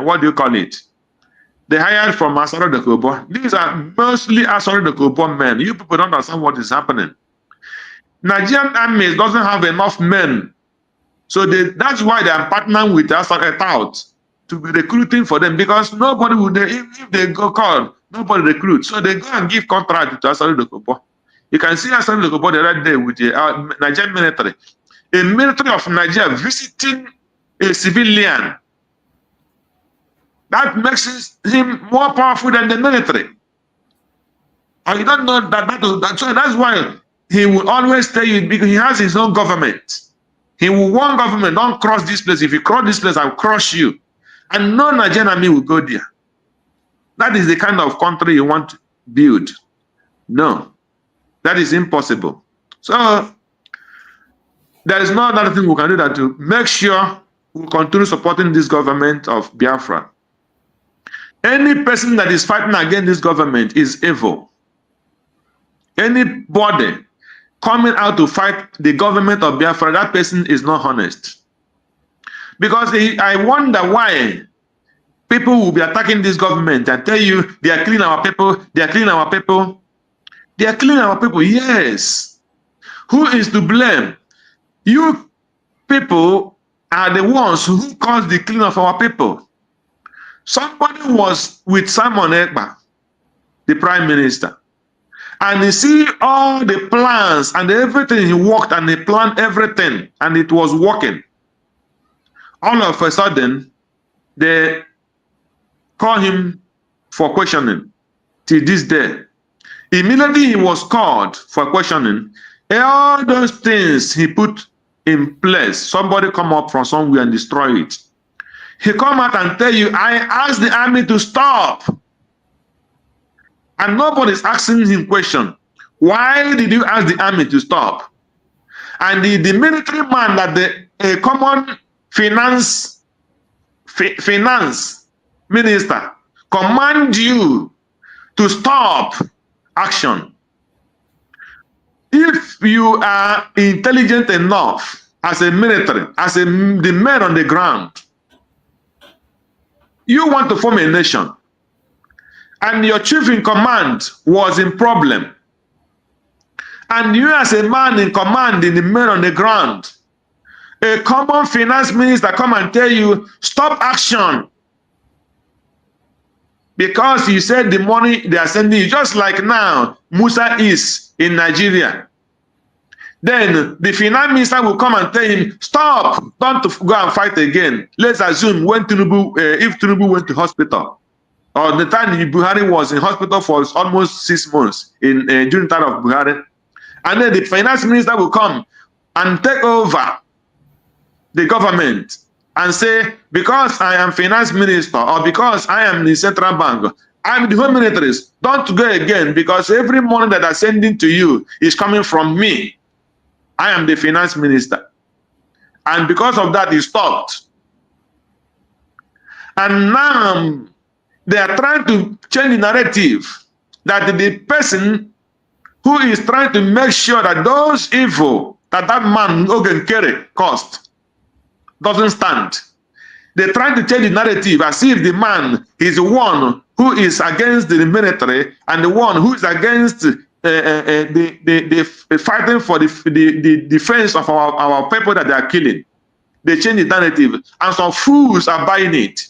what do you call it? They hired from Asaro de Kobo. These are mostly Asaro de Kobo men. You people don't understand what is happening. Nigerian army doesn't have enough men, so that's why they are partnering with Asaro Tout to be recruiting for them, because nobody would, if they go call, nobody recruits. So they go and give contract to Asaro de Kobo. You can see Asaro de Kobo the right day with the Nigerian military. A military of Nigeria visiting a civilian. That makes him more powerful than the military. And you don't know that. So that's why he will always tell you, because he has his own government. He will warn government, don't cross this place. If you cross this place, I'll crush you. And no Nigerian army will go there. That is the kind of country you want to build. No, that is impossible. So there is no other thing we can do than to make sure we continue supporting this government of Biafra. Any person that is fighting against this government is evil. Anybody coming out to fight the government of Biafra, that person is not honest. Because I wonder why people will be attacking this government and tell you they are killing our people, they are killing our people. They are killing our people, yes. Who is to blame? You people are the ones who caused the killing of our people. Somebody was with Simon Ekpa, the prime minister, and he see all the plans and everything. He worked and he planned everything, and it was working. All of a sudden, they call him for questioning till this day. Immediately he was called for questioning. All those things he put in place, somebody come up from somewhere and destroy it. He come out and tell you, I asked the army to stop. And nobody is asking him question. Why did you ask the army to stop? And the military man that the common finance minister command you to stop action. If you are intelligent enough as a military, as the men on the ground, you want to form a nation, and your chief in command was in problem, and you as a man in command in the men on the ground, a common finance minister come and tell you, stop action, because you said the money they are sending you, just like now, Musa is in Nigeria. Then the finance minister will come and tell him, stop, don't go and fight again. Let's assume when Tinubu, if Tinubu went to hospital, or the time Buhari was in hospital for almost 6 months during the time of Buhari, and then the finance minister will come and take over the government and say, because I am finance minister, or because I am the central bank, I'm the home militaries, don't go again, because every money that I'm sending to you is coming from me. I am the finance minister. And because of that, he stopped. And now they are trying to change the narrative that the person who is trying to make sure that those evil that man Ogen Kere caused doesn't stand. They're trying to change the narrative as if the man is the one who is against the military and the one who is against the fighting for the defense of our people that they are killing. They change the narrative, and some fools are buying it.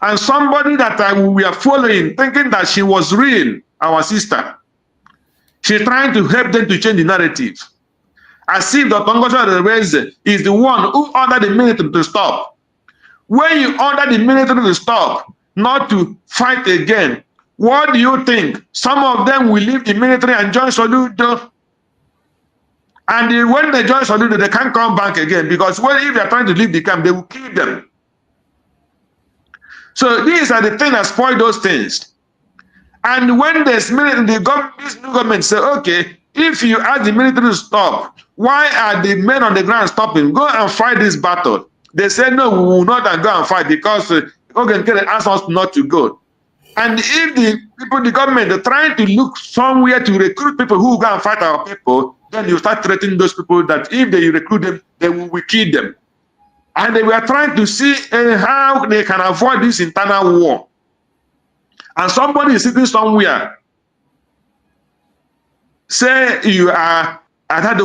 And somebody that we are following, thinking that she was real, our sister, she's trying to help them to change the narrative. As if Dr. NgoziOrabueze is the one who ordered the military to stop. When you order the military to stop, not to fight again, what do you think? Some of them will leave the military and join Soludo. And when they join Soludo, they can't come back again, because if they are trying to leave the camp, they will kill them. So these are the things that spoil those things. And when this new government say, okay, if you ask the military to stop, why are the men on the ground stopping? Go and fight this battle. They say, no, we will not go and fight, because Ogen Kere asked us not to go. And if the people, the government, are trying to look somewhere to recruit people who go and fight our people, then you start threatening those people that if they recruit them, they will kill them. And they were trying to see how they can avoid this internal war. And somebody is sitting somewhere, say you are and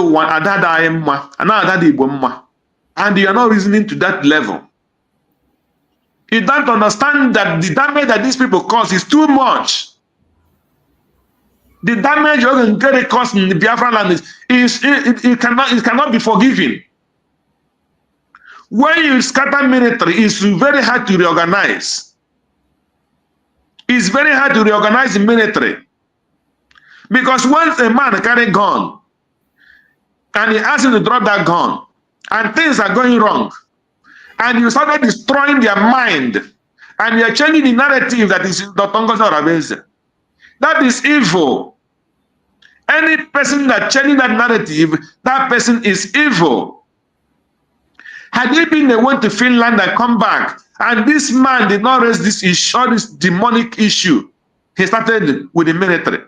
you are not reasoning to that level. You don't understand that the damage that these people cause is too much. The damage you're going to get cause in the Biafra land it cannot be forgiven. When you scatter military, it's very hard to reorganize. It's very hard to reorganize the military. Because once a man carry a gun, and he asks him to drop that gun, and things are going wrong, and you started destroying their mind, and you're changing the narrative that is DPMDrNgoziOrabueze. That is evil. Any person that changing that narrative, that person is evil. Had he been the one to Finland and come back, and this man did not raise this issue, this demonic issue, he started with the military.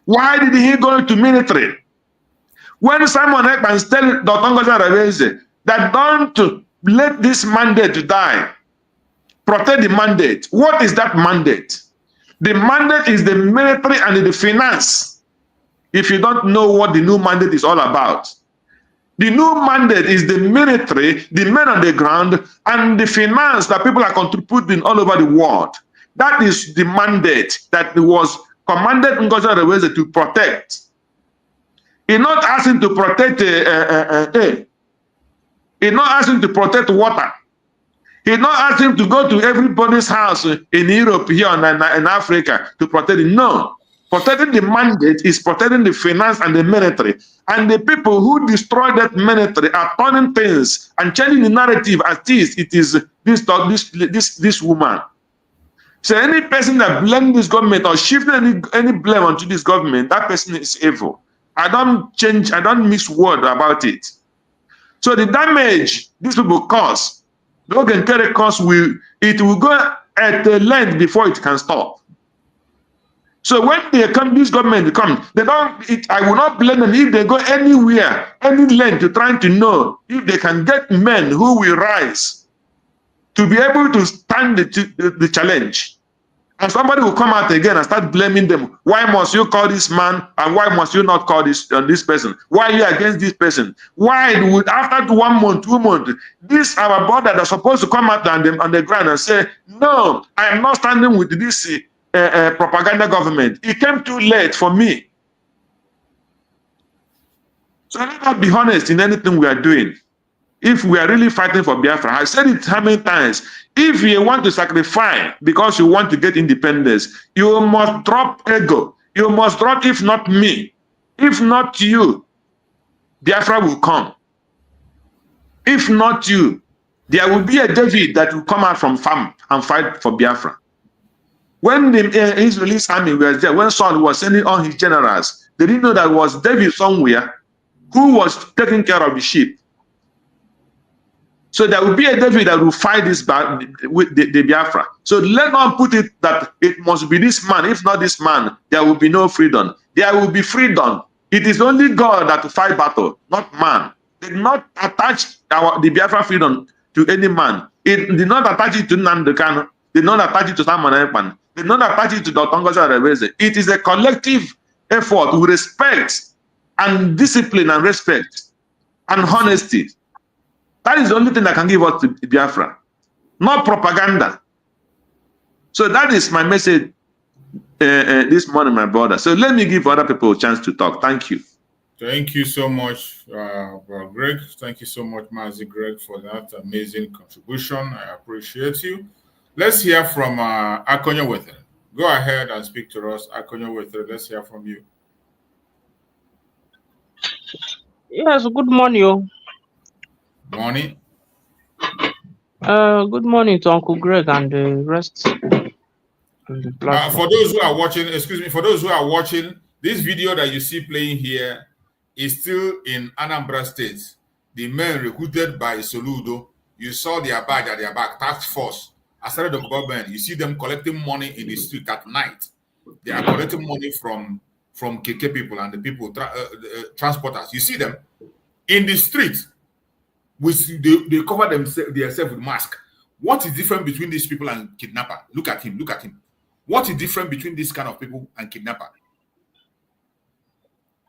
Why did he go to military? When Simon Ekman tell DPMDrNgoziOrabueze that don't let this mandate to die, protect the mandate. What is that mandate? The mandate is the military and the finance. If you don't know what the new mandate is all about, the new mandate is the military, the men on the ground, and the finance that people are contributing all over the world. That is the mandate that was commanded NgoziOrabueze to protect. He's not asking to protect he's not asking to protect water. He's not asking to go to everybody's house in Europe, here in Africa to protect it. No. Protecting the mandate is protecting the finance and the military. And the people who destroy that military are turning things and changing the narrative as it is this woman. So any person that blames this government or shifts any blame onto this government, that person is evil. I don't mix word about it. So the damage these people cause, the carry cause it will go at the length before it can stop. So when this government comes, I will not blame them if they go anywhere, any length to trying to know if they can get men who will rise to be able to stand the challenge. And somebody will come out again and start blaming them. Why must you call this man and why must you not call this person? Why are you against this person? Why would after 1 month, 2 months, this our brother that's supposed to come out on the ground and say, no, I am not standing with this propaganda government. It came too late for me. So let us be honest in anything we are doing. If we are really fighting for Biafra, I said it how many times, if you want to sacrifice because you want to get independence, you must drop ego. You must drop, if not me, if not you, Biafra will come. If not you, there will be a David that will come out from farm and fight for Biafra. When the Israeli army was there, when Saul was sending all his generals, they didn't know that was David somewhere who was taking care of the sheep. So there will be a David that will fight with the Biafra. So let not put it that it must be this man. If not this man, there will be no freedom. There will be freedom. It is only God that will fight battle, not man. Did not attach the Biafra freedom to any man. It did not attach it to Nnamdi Kanu. Did not attach it to Simon Ekman. Did not attach it to DPMDrNgoziOrabueze. It is a collective effort with respect and discipline and respect and honesty. That is the only thing that can give us to Biafra, not propaganda. So that is my message this morning, my brother. So let me give other people a chance to talk. Thank you. Thank you so much, Brother Greg. Thank you so much, Mazi Greg, for that amazing contribution. I appreciate you. Let's hear from Akonyowetere. Go ahead and speak to us, Akonyowetere. Let's hear from you. Yes, good morning. Morning. Good morning to Uncle Greg and the rest. For those who are watching, excuse me, for those who are watching, this video that you see playing here is still in Anambra State. The men recruited by Soludo, you saw their badge at their back, task force. Aside the government, you see them collecting money in the street at night. They are collecting money from from KK people and the people, transporters. You see them in the streets, they cover themselves with mask. What is different between these people and kidnapper? Look at him. Look at him. What is different between this kind of people and kidnapper?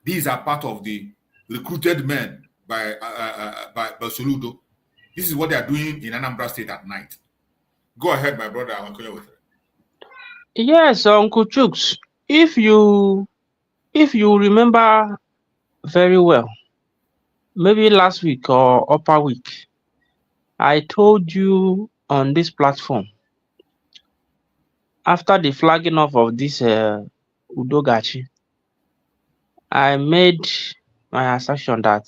These are part of the recruited men by Soludo. This is what they are doing in Anambra State at night. Go ahead, my brother. Yes, Uncle Chooks. If you remember very well, maybe last week or upper week, I told you on this platform, after the flagging off of this Udogachi, I made my assertion that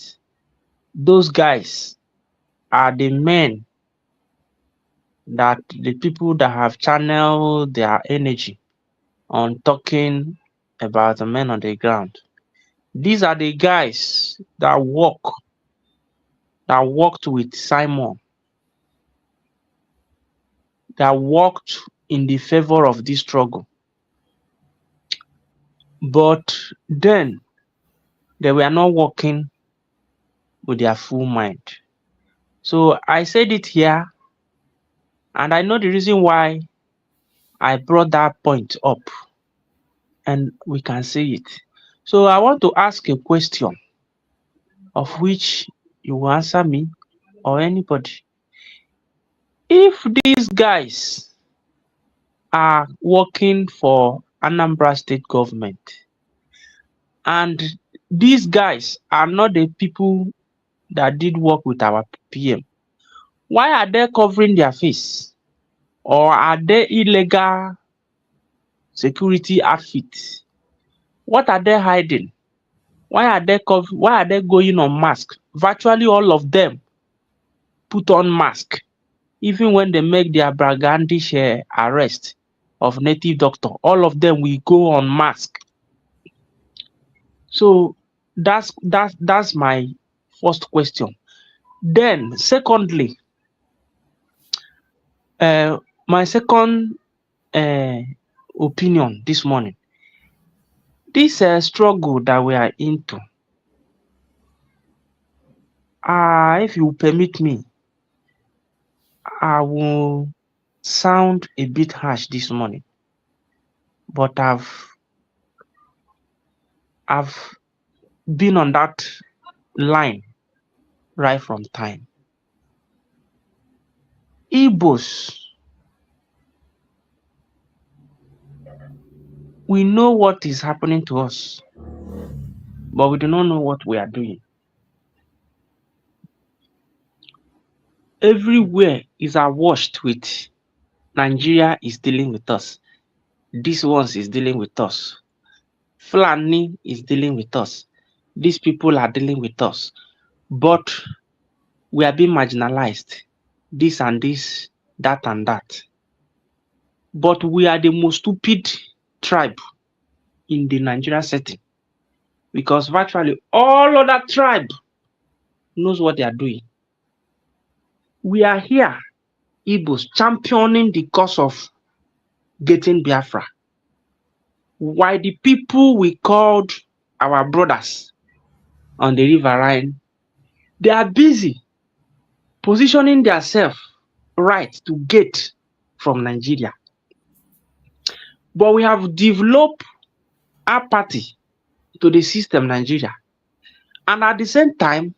those guys are the men that the people that have channeled their energy on talking about the men on the ground. These are the guys that worked with Simon, that worked in the favor of this struggle. But then they were not working with their full mind. So I said it here, and I know the reason why I brought that point up, and we can see it. So I want to ask a question of which you will answer me or anybody. If these guys are working for Anambra State government, and these guys are not the people that did work with our PM, why are they covering their face? Or are they illegal security outfits? What are they hiding? Why are they going on mask? Virtually all of them put on mask, even when they make their brigandish arrest of native doctor. All of them will go on mask. So that's my first question. Then secondly, my second opinion this morning, this struggle that we are into, if you permit me, I will sound a bit harsh this morning, but I've been on that line right from time. Igbos, we know what is happening to us, but we do not know what we are doing. Everywhere is awashed with Nigeria is dealing with us. This one is dealing with us. Fulani is dealing with us. These people are dealing with us. But we are being marginalized. This and this, that and that. But we are the most stupid tribe in the Nigeria setting. Because virtually all other tribe knows what they are doing. We are here, Igbos, championing the cause of getting Biafra. Why the people we called our brothers on the riverine, they are busy positioning themselves right to get from Nigeria. But we have developed apathy to the system Nigeria. And at the same time,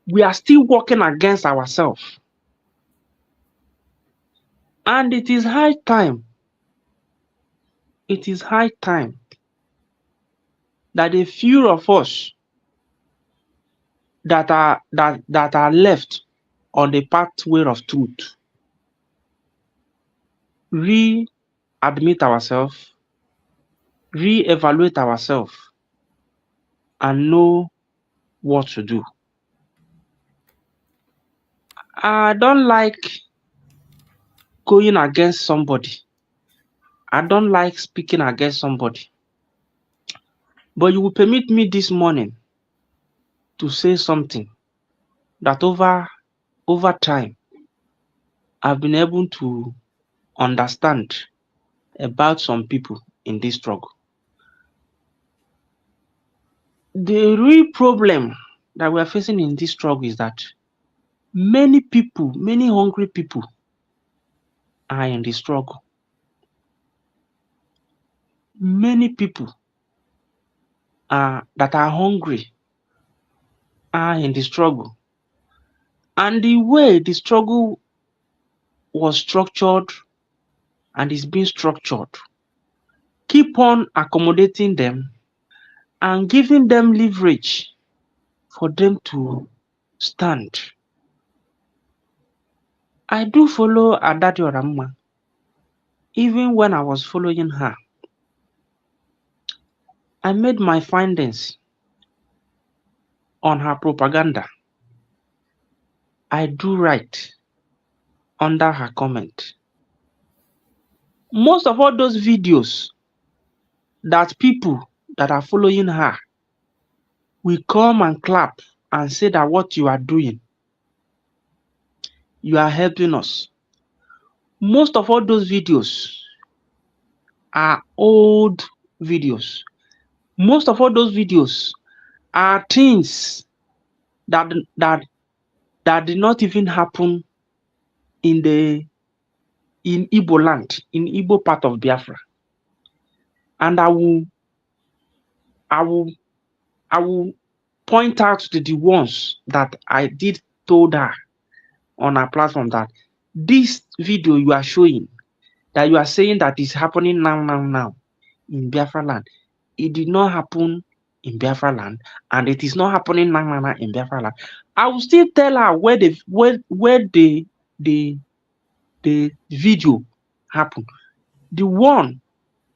we are still working against ourselves. And it is high time that a few of us that are left on the pathway of truth re-admit ourselves, re-evaluate ourselves, and know what to do. I don't like going against somebody. I don't like speaking against somebody. But you will permit me this morning to say something that over time I've been able to understand about some people in this struggle. the real problem that we are facing in this struggle is that many people, many hungry people are in the struggle. Many people that are hungry are in the struggle. And the way the struggle was structured and is being structured, keep on accommodating them and giving them leverage for them to stand. I do follow Adadi Oramma. Even when I was following her, I made my findings on her propaganda. I do write under her comment. Most of all those videos that people that are following her will come and clap and say that what you are doing, you are helping us. Most of all those videos are old videos. Most of all those videos are things that did not even happen in Igbo land, in Igbo part of Biafra. And I will point out to the ones that I did told her on our platform that this video you are showing, that you are saying that is happening now in Biafra land, it did not happen in Biafra land, and it is not happening now in Biafra land. I will still tell her where the video happened. The one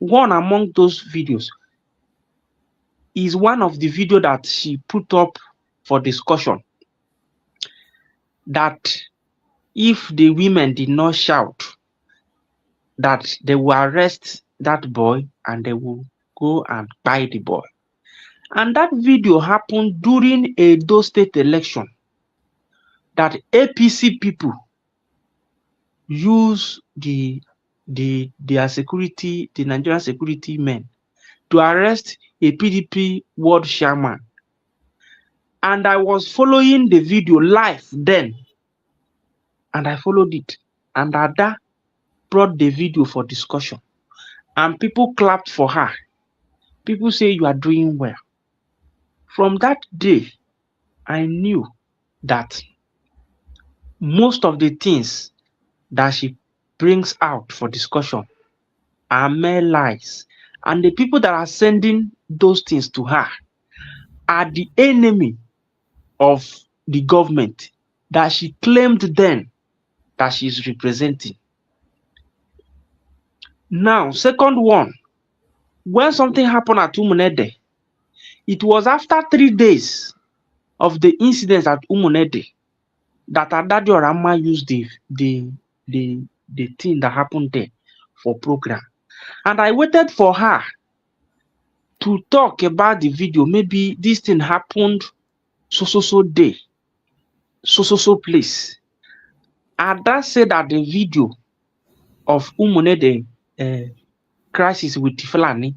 among those videos is one of the video that she put up for discussion, that if the women did not shout, that they will arrest that boy and they will go and buy the boy. And that video happened during a Edo state election, that APC people use their security, the Nigerian security men, to arrest a PDP ward chairman. And I was following the video live then, and I followed it. And Ada brought the video for discussion, and people clapped for her. People say you are doing well. From that day, I knew that most of the things that she brings out for discussion are mere lies. And the people that are sending those things to her are the enemy of the government that she claimed then that she is representing. Now, second one, when something happened at Umunede, it was after 3 days of the incidents at Umunede that Adadi Oramma used the thing that happened there for program. And I waited for her to talk about the video. Maybe this thing happened so day, so place. Ada said that the video of Umunede crisis with Tiflani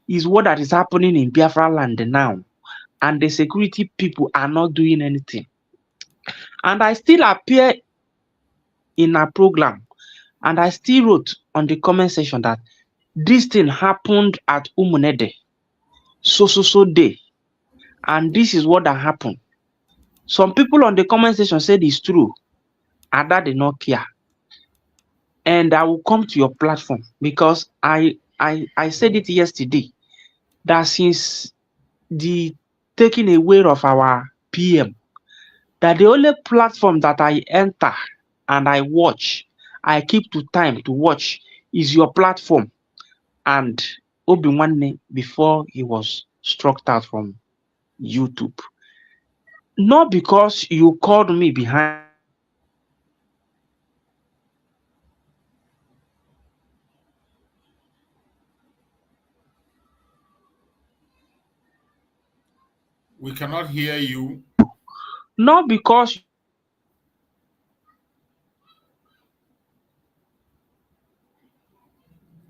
is what that is happening in Biafra land now, and the security people are not doing anything. And I still appear in a program, and I still wrote on the comment section that this thing happened at Umunede so day, and this is what that happened. Some people on the comment section said it's true, Ada did not care. And I will come to your platform because I said it yesterday that since the taking away of our PM, that the only platform that I enter and I watch, I keep to time to watch, is your platform and Obi-Wan before he was struck out from YouTube. Not because you called me behind. We cannot hear you. Not because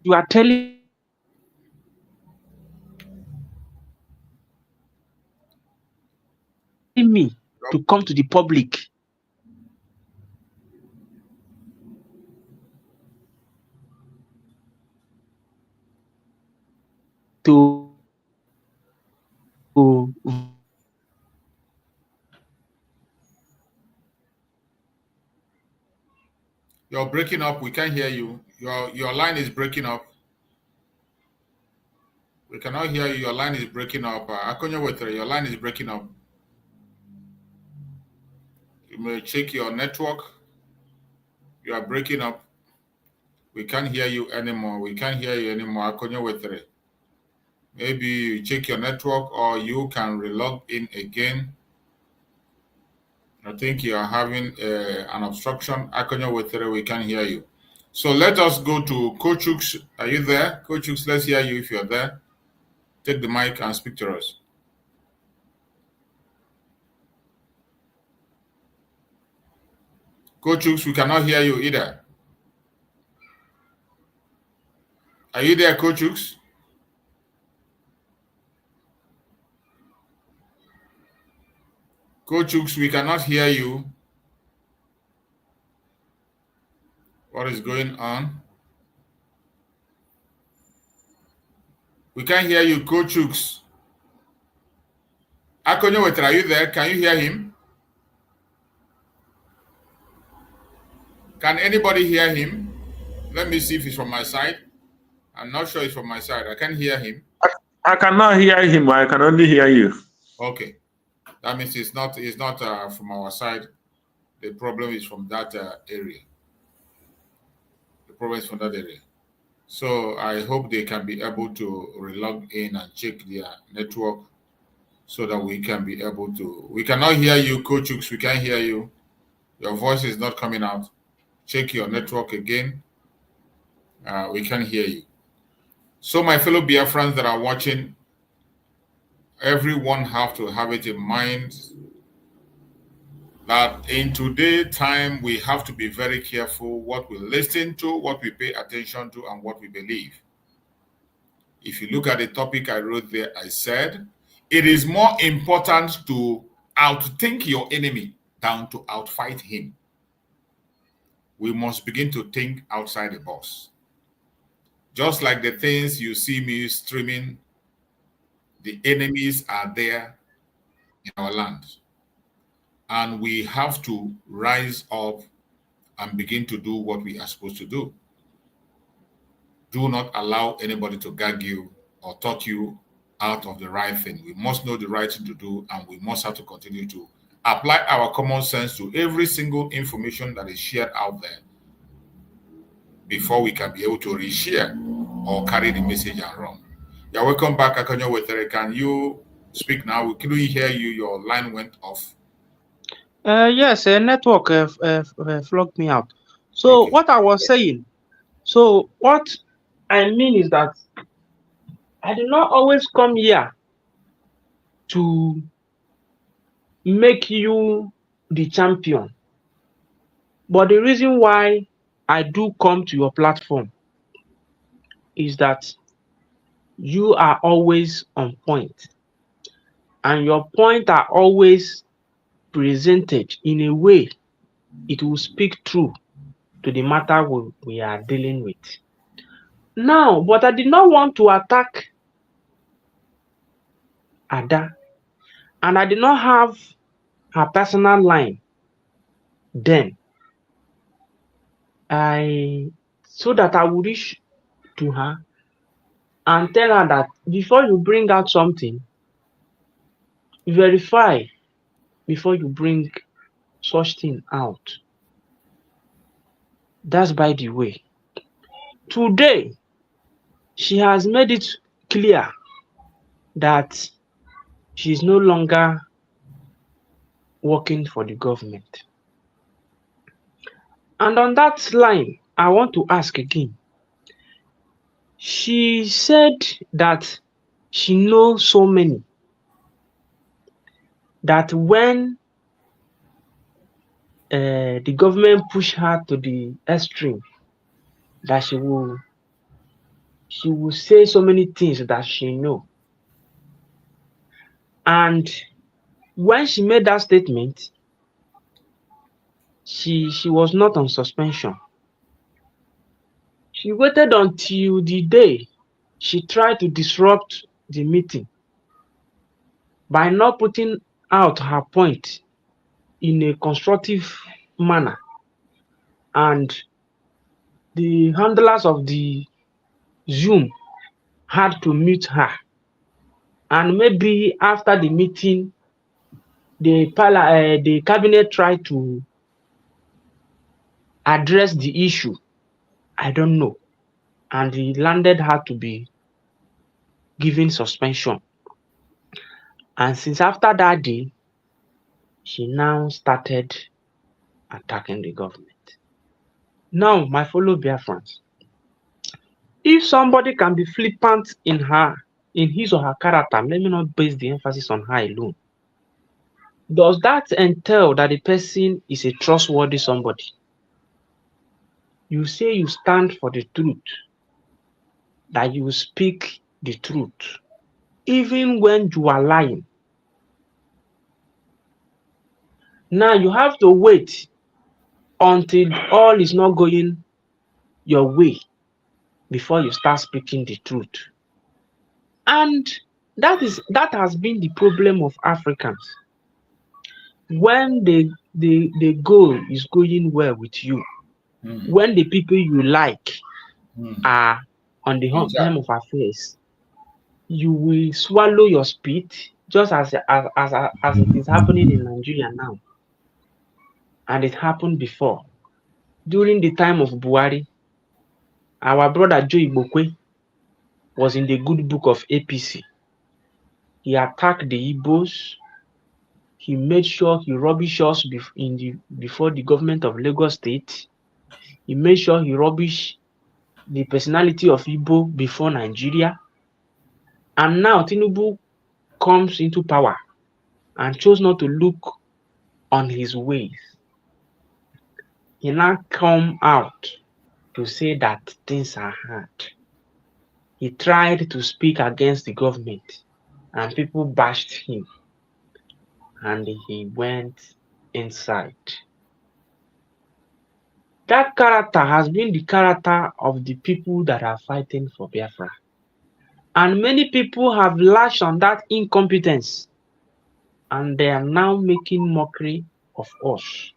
you are telling to come to the public to You're breaking up. We can't hear you. Your line is breaking up. We cannot hear you. Your line is breaking up. Your line is breaking up. You may check your network. You are breaking up. We can't hear you anymore. We can't hear you anymore. Maybe you check your network or you can relog in again. I think you are having an obstruction. We can't hear you. So let us go to Coach Hooks. Are you there? Coach Hooks, let's hear you if you're there. Take the mic and speak to us. Coach Hooks, we cannot hear you either. Are you there, Coach Hooks? Coach Hooks, we cannot hear you. What is going on? We can't hear you, Coach Hooks. Akonyowetra, are you there? Can you hear him? Can anybody hear him? Let me see if it's from my side. I'm not sure it's from my side. I can't hear him. I cannot hear him. I can only hear you. Okay. That means it's not from our side. The problem is from that area. The problem is from that area. So I hope they can be able to relog in and check their network so that we can be able to. We cannot hear you, Coach Hooks. We can't hear you. Your voice is not coming out. Check your network again. We can't hear you. So my fellow Biafrans that are watching, everyone have to have it in mind that in today's time, we have to be very careful what we listen to, what we pay attention to, and what we believe. If you look at the topic I wrote there, I said, it is more important to outthink your enemy than to outfight him. We must begin to think outside the box. Just like the things you see me streaming, the enemies are there in our land. And we have to rise up and begin to do what we are supposed to do. Do not allow anybody to gag you or talk you out of the right thing. We must know the right thing to do, and we must have to continue to apply our common sense to every single information that is shared out there before we can be able to reshare or carry the message and run. Yeah, welcome back, Akonyowetra. Can you speak now? We couldn't hear you. Your line went off. Yes, a network flogged me out. So what I was saying, so what I mean is that I do not always come here to make you the champion. But the reason why I do come to your platform is that you are always on point. And your points are always presented in a way it will speak true to the matter we are dealing with. Now, but I did not want to attack Ada, and I did not have her personal line then. So that I would reach to her and tell her that before you bring out something, verify before you bring such thing out. That's by the way. Today, she has made it clear that she is no longer working for the government. And on that line, I want to ask again. She said that she knows so many, that when the government push her to the extreme, that she will say so many things that she know. And When she made that statement, she was not on suspension. She waited until the day she tried to disrupt the meeting by not putting out her point in a constructive manner, and the handlers of the Zoom had to mute her. And maybe after the meeting, the cabinet tried to address the issue. I don't know. And the landed had to be given suspension. And since after that day, she now started attacking the government. Now, my fellow Biafrans, if somebody can be flippant in his or her character, let me not base the emphasis on her alone, does that entail that the person is a trustworthy somebody? You say you stand for the truth, that you speak the truth, even when you are lying. Now you have to wait until all is not going your way before you start speaking the truth. And that has been the problem of Africans. When the goal is going well with you, when the people you like are on the helm of affairs, you will swallow your spit, just as it is happening in Nigeria now. And it happened before. During the time of Buhari, our brother Joe Igbokwe was in the good book of APC. He attacked the Igbos. He made sure he rubbished us before the government of Lagos State. He made sure he rubbished the personality of Igbo before Nigeria. And now Tinubu comes into power and chose not to look on his ways. He now come out to say that things are hard. He tried to speak against the government and people bashed him, and he went inside. That character has been the character of the people that are fighting for Biafra. And many people have latched on that incompetence, and they are now making mockery of us.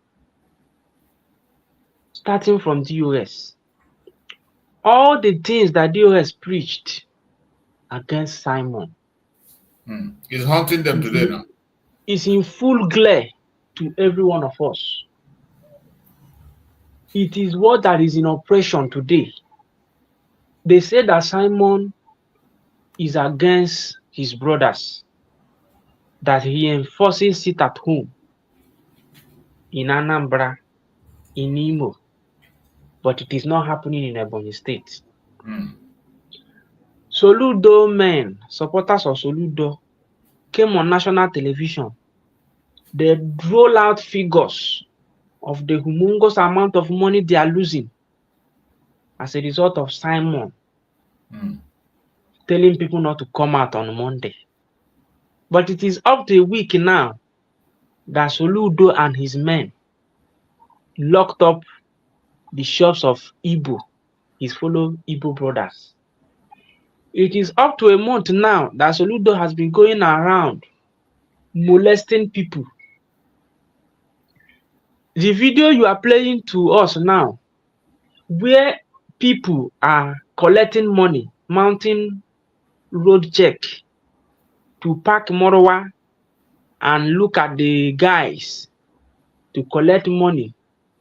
Starting from DOS. All the things that DOS preached against Simon is haunting them today now. Is in full glare to every one of us. It is what that is in operation today. They say that Simon is against his brothers, that he enforces it at home, in Anambra, in Imo, but it is not happening in Ebonyi State. Soludo men, supporters of Soludo, came on national television. They roll out figures of the humongous amount of money they are losing as a result of Simon telling people not to come out on Monday. But it is up to a week now that Soludo and his men locked up the shops of Igbo, his fellow Igbo brothers. It is up to a month now that Soludo has been going around molesting people. The video you are playing to us now, where people are collecting money, mounting road check to park Morowa and look at the guys to collect money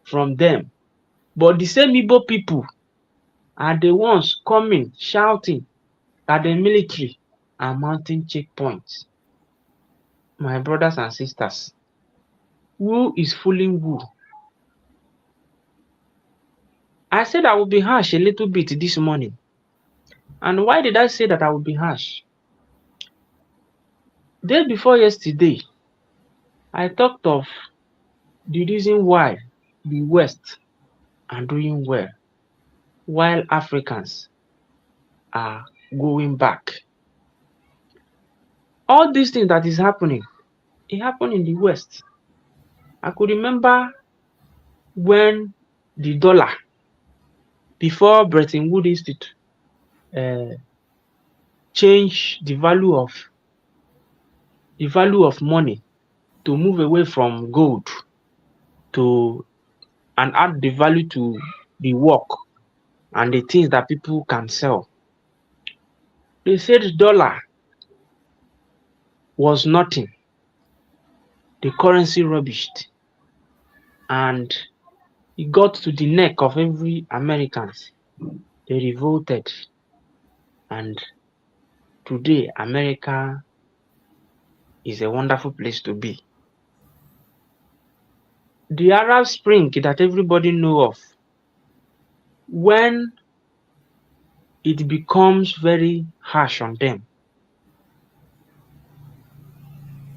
from them. But the same Igbo people are the ones coming, shouting that the military are mounting checkpoints. My brothers and sisters, who is fooling who? I said I will be harsh a little bit this morning. And why did I say that I will be harsh? Day before yesterday, I talked of the reason why the West are doing well, while Africans are going back. All these things that is happening It happened in the West. I could remember when the dollar, before Bretton Woods Institute, changed the value of money to move away from gold to and add the value to the work and the things that people can sell. They said the dollar was nothing, the currency rubbished, and it got to the neck of every Americans. They revolted, and today America is a wonderful place to be. The Arab Spring that everybody know of, when it becomes very harsh on them,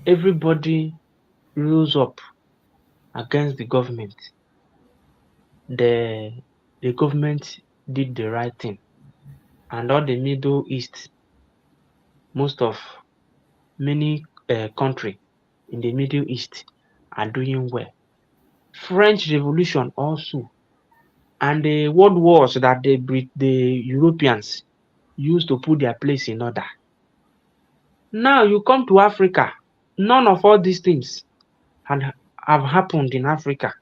everybody rose up against the government. The government did the right thing, and all the Middle East, many country in the Middle East are doing well. French Revolution also, and the world wars that the Europeans used to put their place in order. Now you come to Africa, none of all these things have happened in Africa.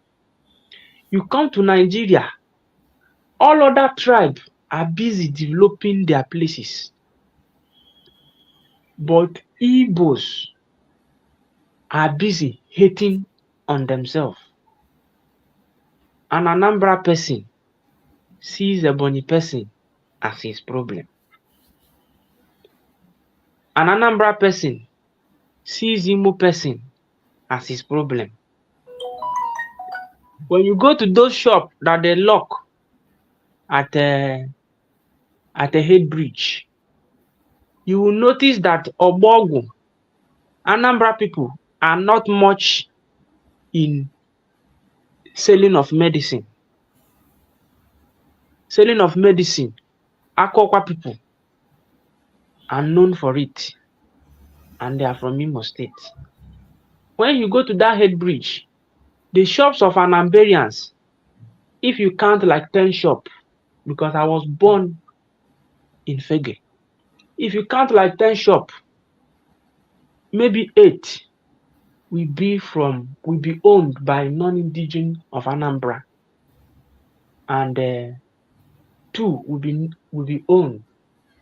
You come to Nigeria, all other tribes are busy developing their places, but Igbos are busy hating on themselves. An Anambra person sees a Bonny person as his problem. An Anambra person sees Imo person as his problem. When you go to those shops that they lock at a head bridge, you will notice that Obogu, Anambra people are not much in selling of medicine. Selling of medicine, Akokwa people are known for it, and they are from Imo State. When you go to that head bridge, the shops of Anambarians, if you count like 10 shops, because I was born in Fege, if you count like 10 shops, maybe 8 will be owned by non-indigenous of Anambra, and 2 will be owned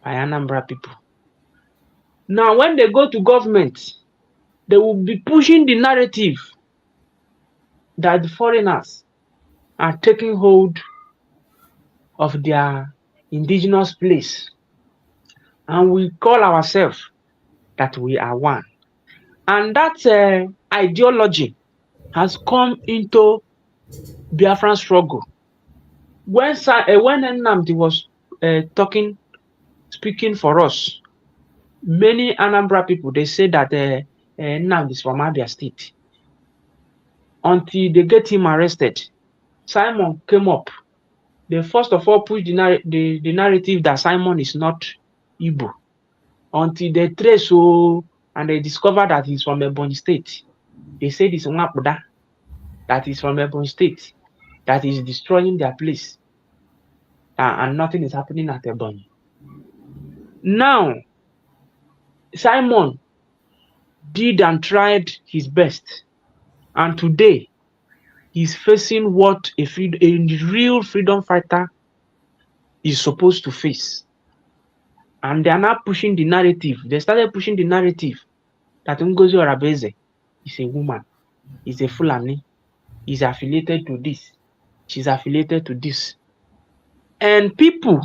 by Anambra people. Now, when they go to government, they will be pushing the narrative that the foreigners are taking hold of their indigenous place, and we call ourselves that we are one. And that ideology has come into Biafran struggle. When Nnamdi was speaking for us, many Anambra people, they say that Nnamdi is from Abia State. Until they get him arrested, Simon came up. They first of all pushed the narrative that Simon is not Igbo. Until they trace and they discover that he's from Ebonyi State. They say this Nwapuda that is from Ebonyi State, that is destroying their place, and nothing is happening at Ebonyi. Now, Simon did and tried his best, and today he's facing what a real freedom fighter is supposed to face. And they are now pushing the narrative. They started pushing the narrative that DPMDrNgoziOrabueze is a woman, is a Fulani, is affiliated to this, she's affiliated to this. And people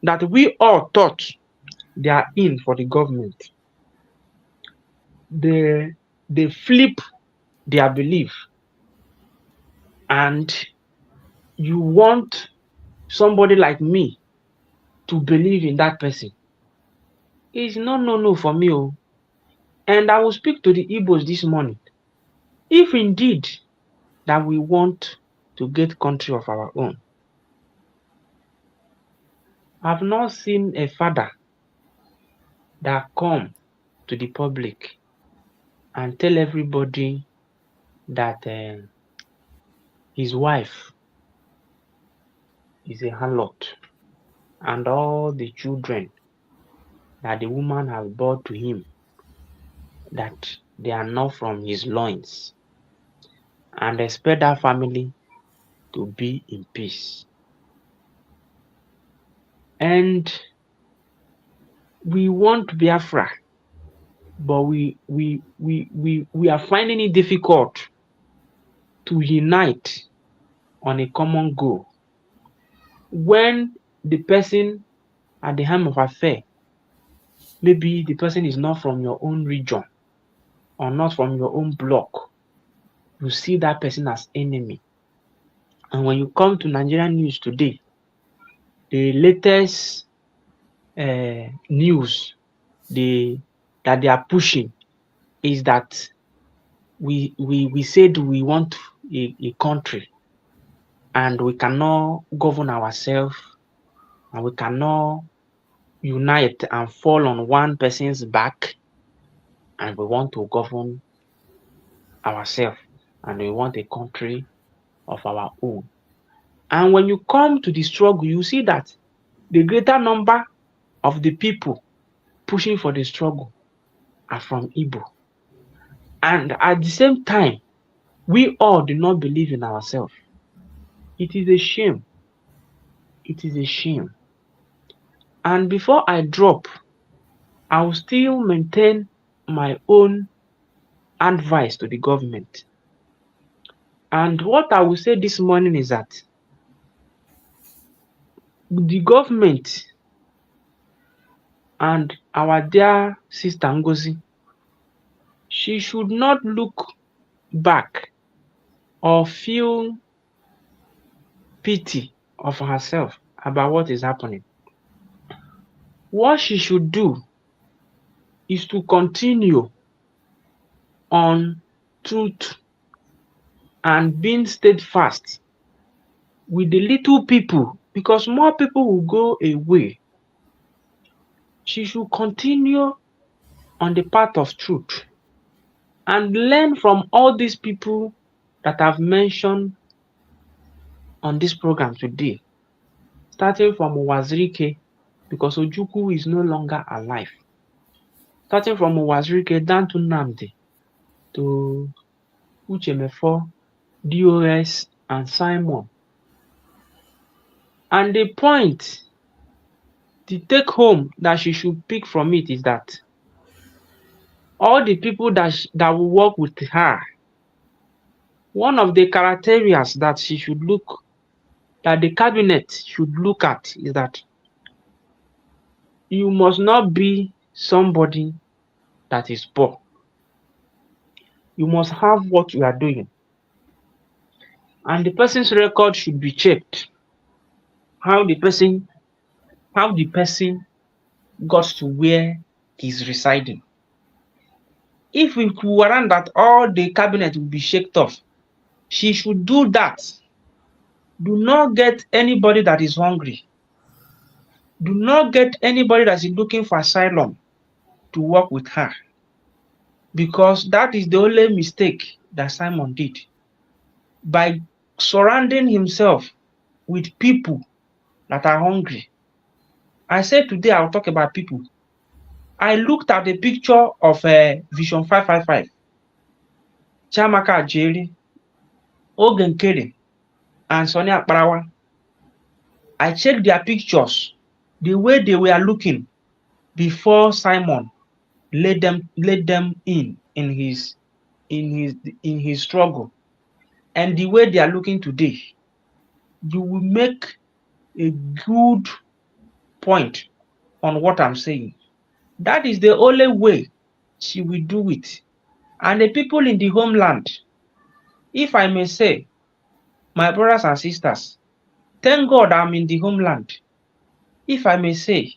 that we all thought they are in for the government, they flip their belief, and you want somebody like me to believe in that person. It's no for me. And I will speak to the Igbos this morning. If indeed that we want to get country of our own, I've not seen a father that come to the public and tell everybody that his wife is a harlot, and all the children that the woman has brought to him, that they are not from his loins, and expect that family to be in peace. And we want Biafra, but we are finding it difficult to unite on a common goal when the person at the helm of affair, maybe the person is not from your own region or not from your own block. You see that person as enemy. And when you come to Nigerian news today, the latest news that they are pushing is that we said we want a country, and we cannot govern ourselves, and we cannot unite and fall on one person's back, and we want to govern ourselves, and we want a country of our own. And when you come to the struggle, you see that the greater number of the people pushing for the struggle are from Igbo. And at the same time, we all do not believe in ourselves. It is a shame. It is a shame. And before I drop, I will still maintain my own advice to the government. And what I will say this morning is that the government and our dear sister Ngozi, she should not look back or feel pity of herself about what is happening. What she should do is to continue on truth and being steadfast with the little people, because more people will go away. She should continue on the path of truth and learn from all these people that I've mentioned on this program today, starting from Wazirike, because Ojukwu is no longer alive, starting from Wazirike down to Nnamdi, to Uchemefo, DOS, and Simon. And the point, the take home that she should pick from it is that all the people that will work with her, one of the criteria that she should look, that the cabinet should look at, is that you must not be somebody that is poor. You must have what you are doing. And the person's record should be checked. How the person got to where he's residing. If we warrant that all the cabinet will be shaked off, she should do that. Do not get anybody that is hungry. Do not get anybody that is looking for asylum to work with her, because that is the only mistake that Simon did. By surrounding himself with people that are hungry. I said today I'll talk about people. I looked at the picture of Vision 555, Chamaka Ajeri, Ogen Kere, and Sonia Akparawa. I checked their pictures, the way they were looking before Simon let them in his struggle, and the way they are looking today. You will make a good point on what I'm saying. That is the only way she will do it. And the people in the homeland, if I may say, my brothers and sisters, thank God I'm in the homeland. If I may say,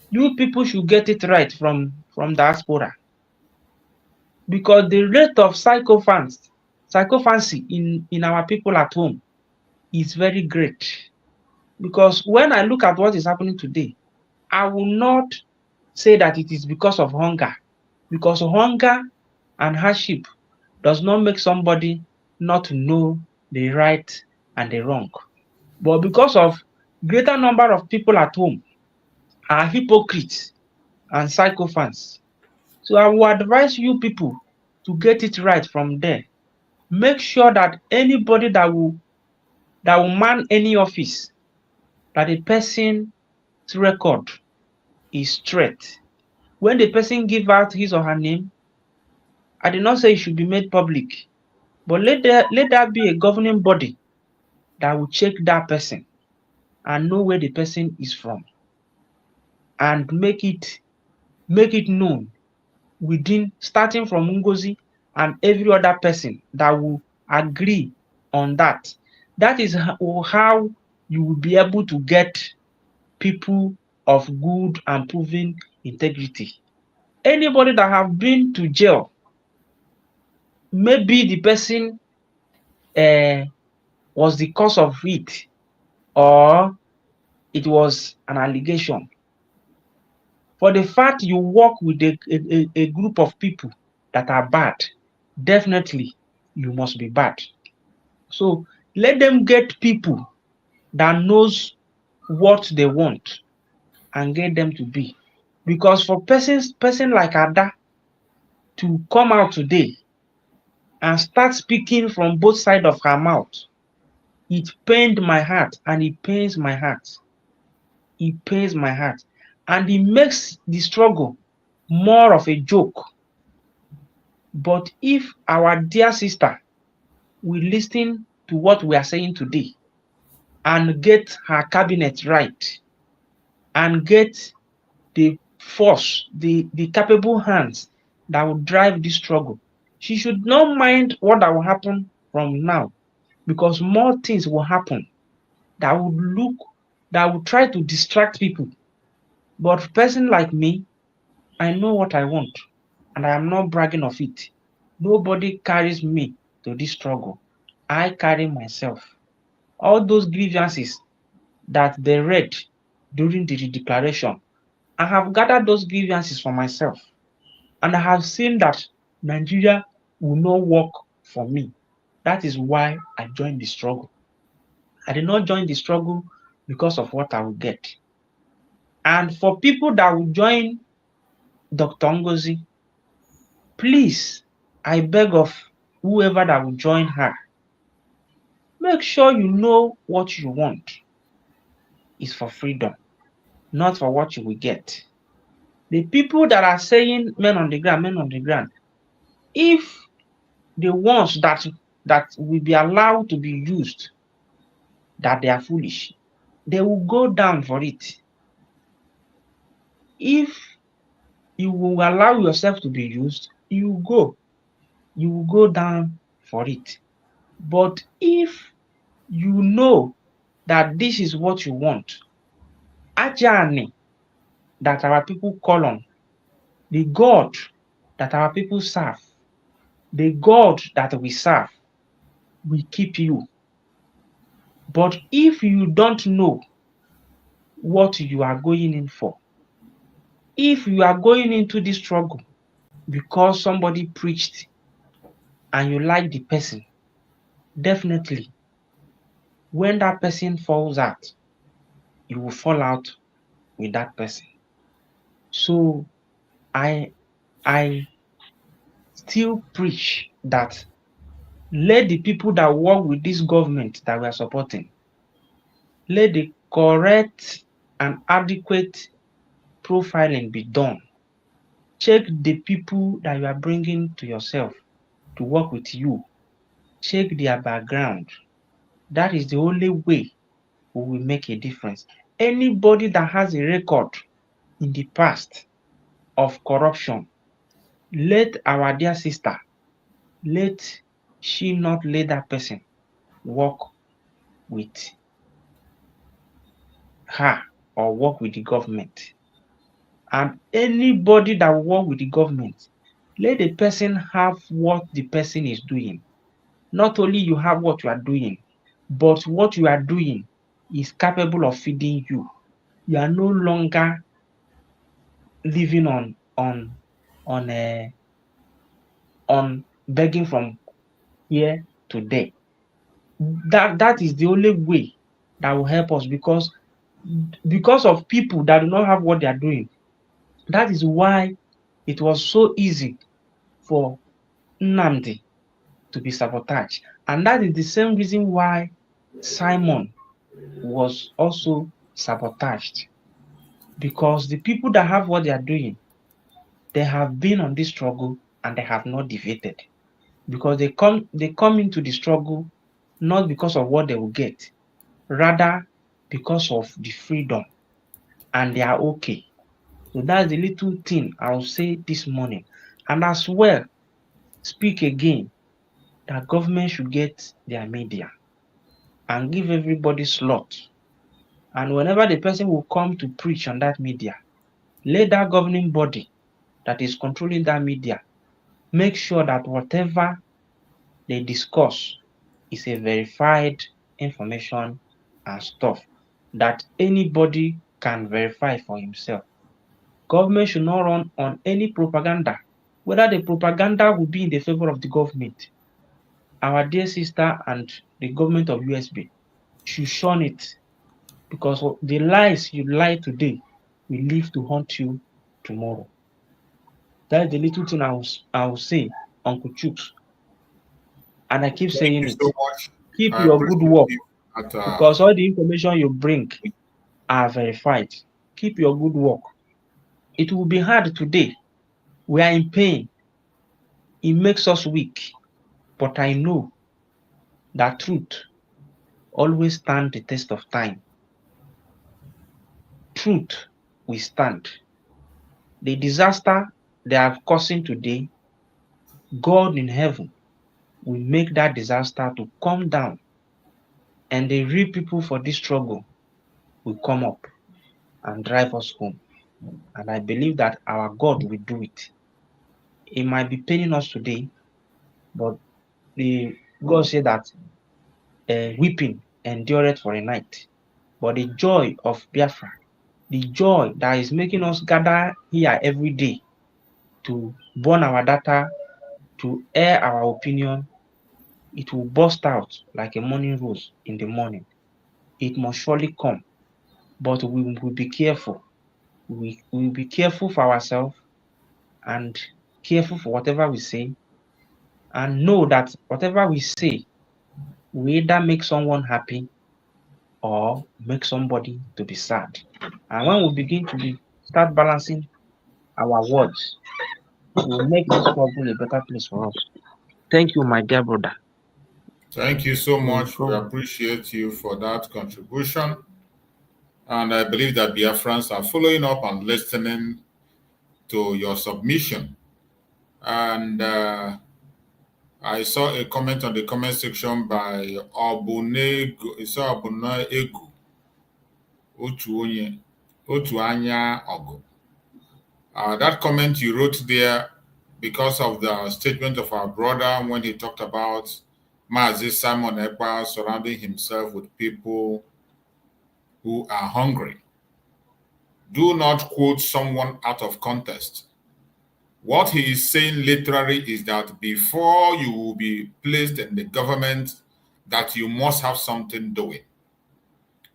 you people should get it right from diaspora. Because the rate of psychophancy in our people at home is very great. Because when I look at what is happening today, I will not say that it is because of hunger. Because hunger and hardship does not make somebody not to know the right and the wrong. But because of greater number of people at home are hypocrites and psychophants. So I will advise you people to get it right from there. Make sure that anybody that will man any office, that the person's record is straight. When the person give out his or her name, I did not say it should be made public, but let that be a governing body that will check that person and know where the person is from, and make it known within, starting from Ngozi and every other person that will agree on that. That is how you will be able to get people of good and proven integrity. Anybody that have been to jail, maybe the person was the cause of it, or it was an allegation. For the fact you work with a group of people that are bad, definitely you must be bad. So let them get people that knows what they want and get them to be. Because for person like Ada to come out today and start speaking from both sides of her mouth, it pained my heart, and it pains my heart. It pains my heart, and it makes the struggle more of a joke. But if our dear sister will listen to what we are saying today and get her cabinet right and get the force, the capable hands that will drive this struggle, she should not mind what that will happen from now, because more things will happen that will try to distract people. But a person like me, I know what I want, and I am not bragging of it. Nobody carries me to this struggle. I carry myself. All those grievances that they read during the declaration, I have gathered those grievances for myself, and I have seen that Nigeria will not work for me. That is why I joined the struggle. I did not join the struggle because of what I will get. And for people that will join Dr. Ngozi, please, I beg of whoever that will join her, make sure you know what you want is for freedom, not for what you will get. The people that are saying men on the ground, if the ones that will be allowed to be used, that they are foolish, they will go down for it. If you will allow yourself to be used, you will go down for it. But if you know that this is what you want, Ajani that our people call on, the God that our people serve, the God that we serve, will keep you. But if you don't know what you are going in for, if you are going into this struggle because somebody preached and you like the person, definitely when that person falls out, you will fall out with that person. So I still preach that let the people that work with this government that we are supporting, let the correct and adequate profiling be done. Check the people that you are bringing to yourself to work with you. Check their background. That is the only way we will make a difference. Anybody that has a record in the past of corruption, let our dear sister, let she not let that person work with her or work with the government. And anybody that work with the government, let the person have what the person is doing. Not only you have what you are doing, but what you are doing is capable of feeding you. You are no longer living on on begging from here to there. That is the only way that will help us, because of people that do not have what they are doing. That is why it was so easy for Nnamdi to be sabotaged. And that is the same reason why Simon was also sabotaged. Because the people that have what they are doing, they have been on this struggle and they have not defeated. Because they come into the struggle not because of what they will get, rather because of the freedom, and they are okay. So that's the little thing I will say this morning. And as well, speak again that government should get their media and give everybody slot. And whenever the person will come to preach on that media, let that governing body that is controlling that media make sure that whatever they discuss is a verified information and stuff that anybody can verify for himself. Government should not run on any propaganda, whether the propaganda will be in the favor of the government. Our dear sister and the government of USB should shun it, because the lies you lie today will live to haunt you tomorrow. That's the little thing I will say, Uncle Chooks. And I keep saying it. So much. Keep your good work, because all the information you bring are verified. Keep your good work. It will be hard today. We are in pain. It makes us weak. But I know that truth always stands the test of time. Truth will stand. The disaster they are causing today, God in heaven will make that disaster to come down, and the real people for this struggle will come up and drive us home. And I believe that our God will do it. It might be paining us today, but God said that weeping endureth for a night. But the joy of Biafra, the joy that is making us gather here every day to burn our data, to air our opinion, it will burst out like a morning rose in the morning. It must surely come, but we will be careful. We will be careful for ourselves and careful for whatever we say, and know that whatever we say will either make someone happy or make somebody to be sad. And when we begin to start balancing our words, it will make this struggle a better place for us. Thank you, my dear brother. Thank you so much. We appreciate you for that contribution. And I believe that Biafrans are following up and listening to your submission. And I saw a comment on the comment section by Obunego. It's Obunego. Otuanya Ogo. That comment you wrote there because of the statement of our brother when he talked about Mazi Simon Ekpa surrounding himself with people who are hungry. Do not quote someone out of context. What he is saying literally is that before you will be placed in the government, that you must have something doing.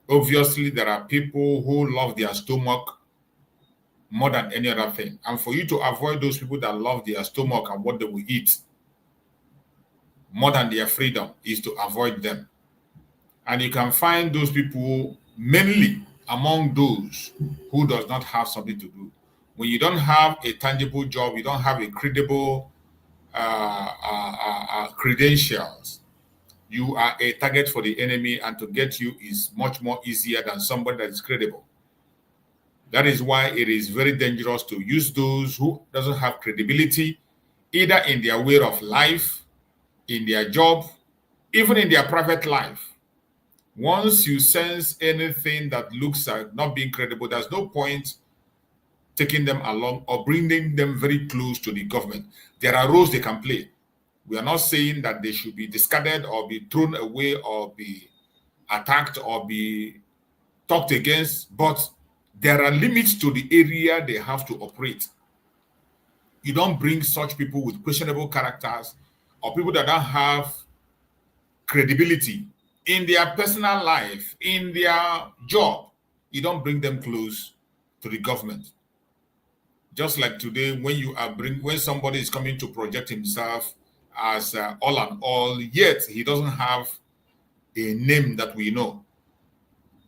Obviously, there are people who love their stomach more than any other thing. And for you to avoid those people that love their stomach and what they will eat more than their freedom is to avoid them. And you can find those people mainly among those who does not have something to do. When you don't have a tangible job, you don't have a credible credentials, you are a target for the enemy, and to get you is much more easier than somebody that is credible. That is why it is very dangerous to use those who doesn't have credibility, either in their way of life, in their job, even in their private life. Once you sense anything that looks like not being credible, there's no point taking them along or bringing them very close to the government. There are roles they can play. We are not saying that they should be discarded or be thrown away or be attacked or be talked against, but there are limits to the area they have to operate. You don't bring such people with questionable characters or people that don't have credibility in their personal life, in their job. You don't bring them close to the government. Just like today, when somebody is coming to project himself as all and all, yet he doesn't have a name that we know.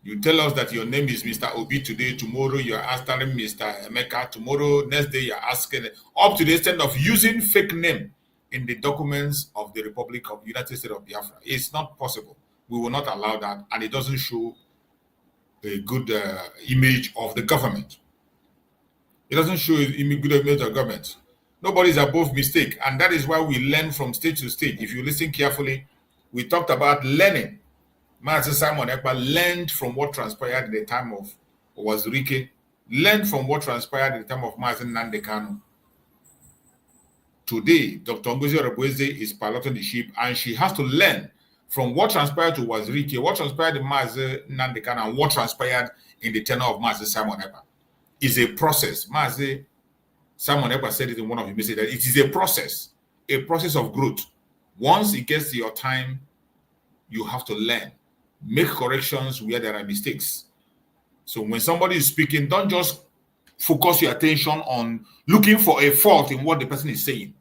You tell us that your name is Mr. Obi today, tomorrow you're asking Mr. Emeka, tomorrow, next day you're asking, up to the extent of using fake name in the documents of the Republic of the United States of Biafra. It's not possible. We will not allow that, and it doesn't show a good image of the government. It doesn't show a good image of government. Nobody is above mistake, and that is why we learn from state to state. If you listen carefully, we talked about learning. Master Simon Ekpa learned from what transpired in the time of Wazirike, learned from what transpired in the time of Mazen Nandekano. Today, Dr. NgoziOrabueze is piloting the ship, and she has to learn from what transpired to Wazirike, what transpired in Mazen Nandekano, and what transpired in the tenure of Master Simon Ekpa. It's a process. Master Simon Ekpa said it in one of his messages, that it is a process of growth. Once it gets to your time, you have to learn. Make corrections where there are mistakes. So when somebody is speaking, don't just focus your attention on looking for a fault in what the person is saying.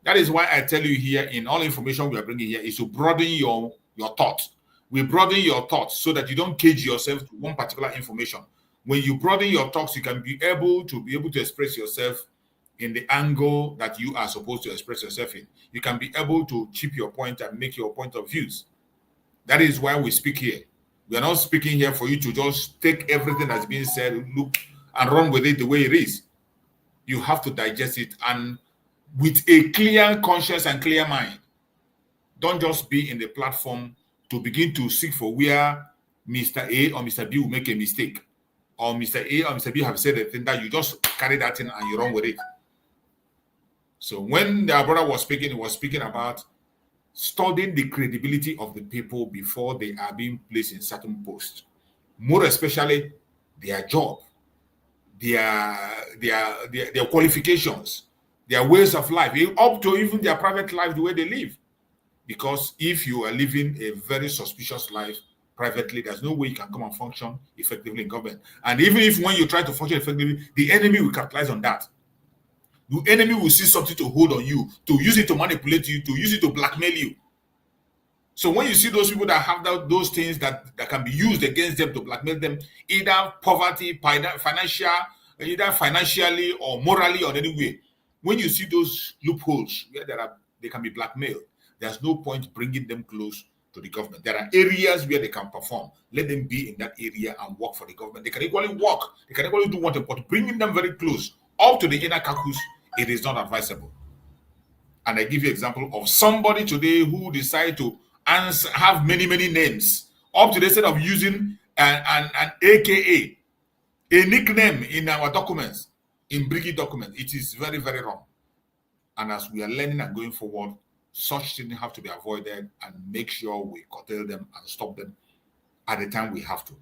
That is why I tell you here, in all information we are bringing here, is to broaden your thoughts. We broaden your thoughts so that you don't cage yourself to one particular information. When you broaden your thoughts, you can be able to express yourself in the angle that you are supposed to express yourself in. You can be able to chip your point and make your point of views. That is why we speak here. We are not speaking here for you to just take everything that's being said, look, and run with it the way it is. You have to digest it, and with a clear conscience and clear mind. Don't just be in the platform to begin to seek for where Mr. A or Mr. B will make a mistake, or Mr. A or Mr. B have said a thing that you just carry that in and you run with it. So when the brother was speaking, he was speaking about studying the credibility of the people before they are being placed in certain posts. More especially their job, their qualifications, their ways of life, up to even their private life, the way they live. Because if you are living a very suspicious life privately, there's no way you can come and function effectively in government. And even if when you try to function effectively, the enemy will capitalize on that. The enemy will see something to hold on you, to use it to manipulate you, to use it to blackmail you. So when you see those people that have those things that can be used against them to blackmail them, either poverty, either financially or morally or any way, when you see those loopholes where they can be blackmailed, there's no point bringing them close to the government. There are areas where they can perform. Let them be in that area and work for the government. They can equally work. They can equally do what, but bringing them very close up to the inner caucus, it is not advisable. And I give you an example of somebody today who decided to have many names, up to the state of using an AKA, a nickname in our documents, in bringing documents. It is very wrong. And as we are learning and going forward, such things have to be avoided, and make sure we curtail them and stop them at the time we have to.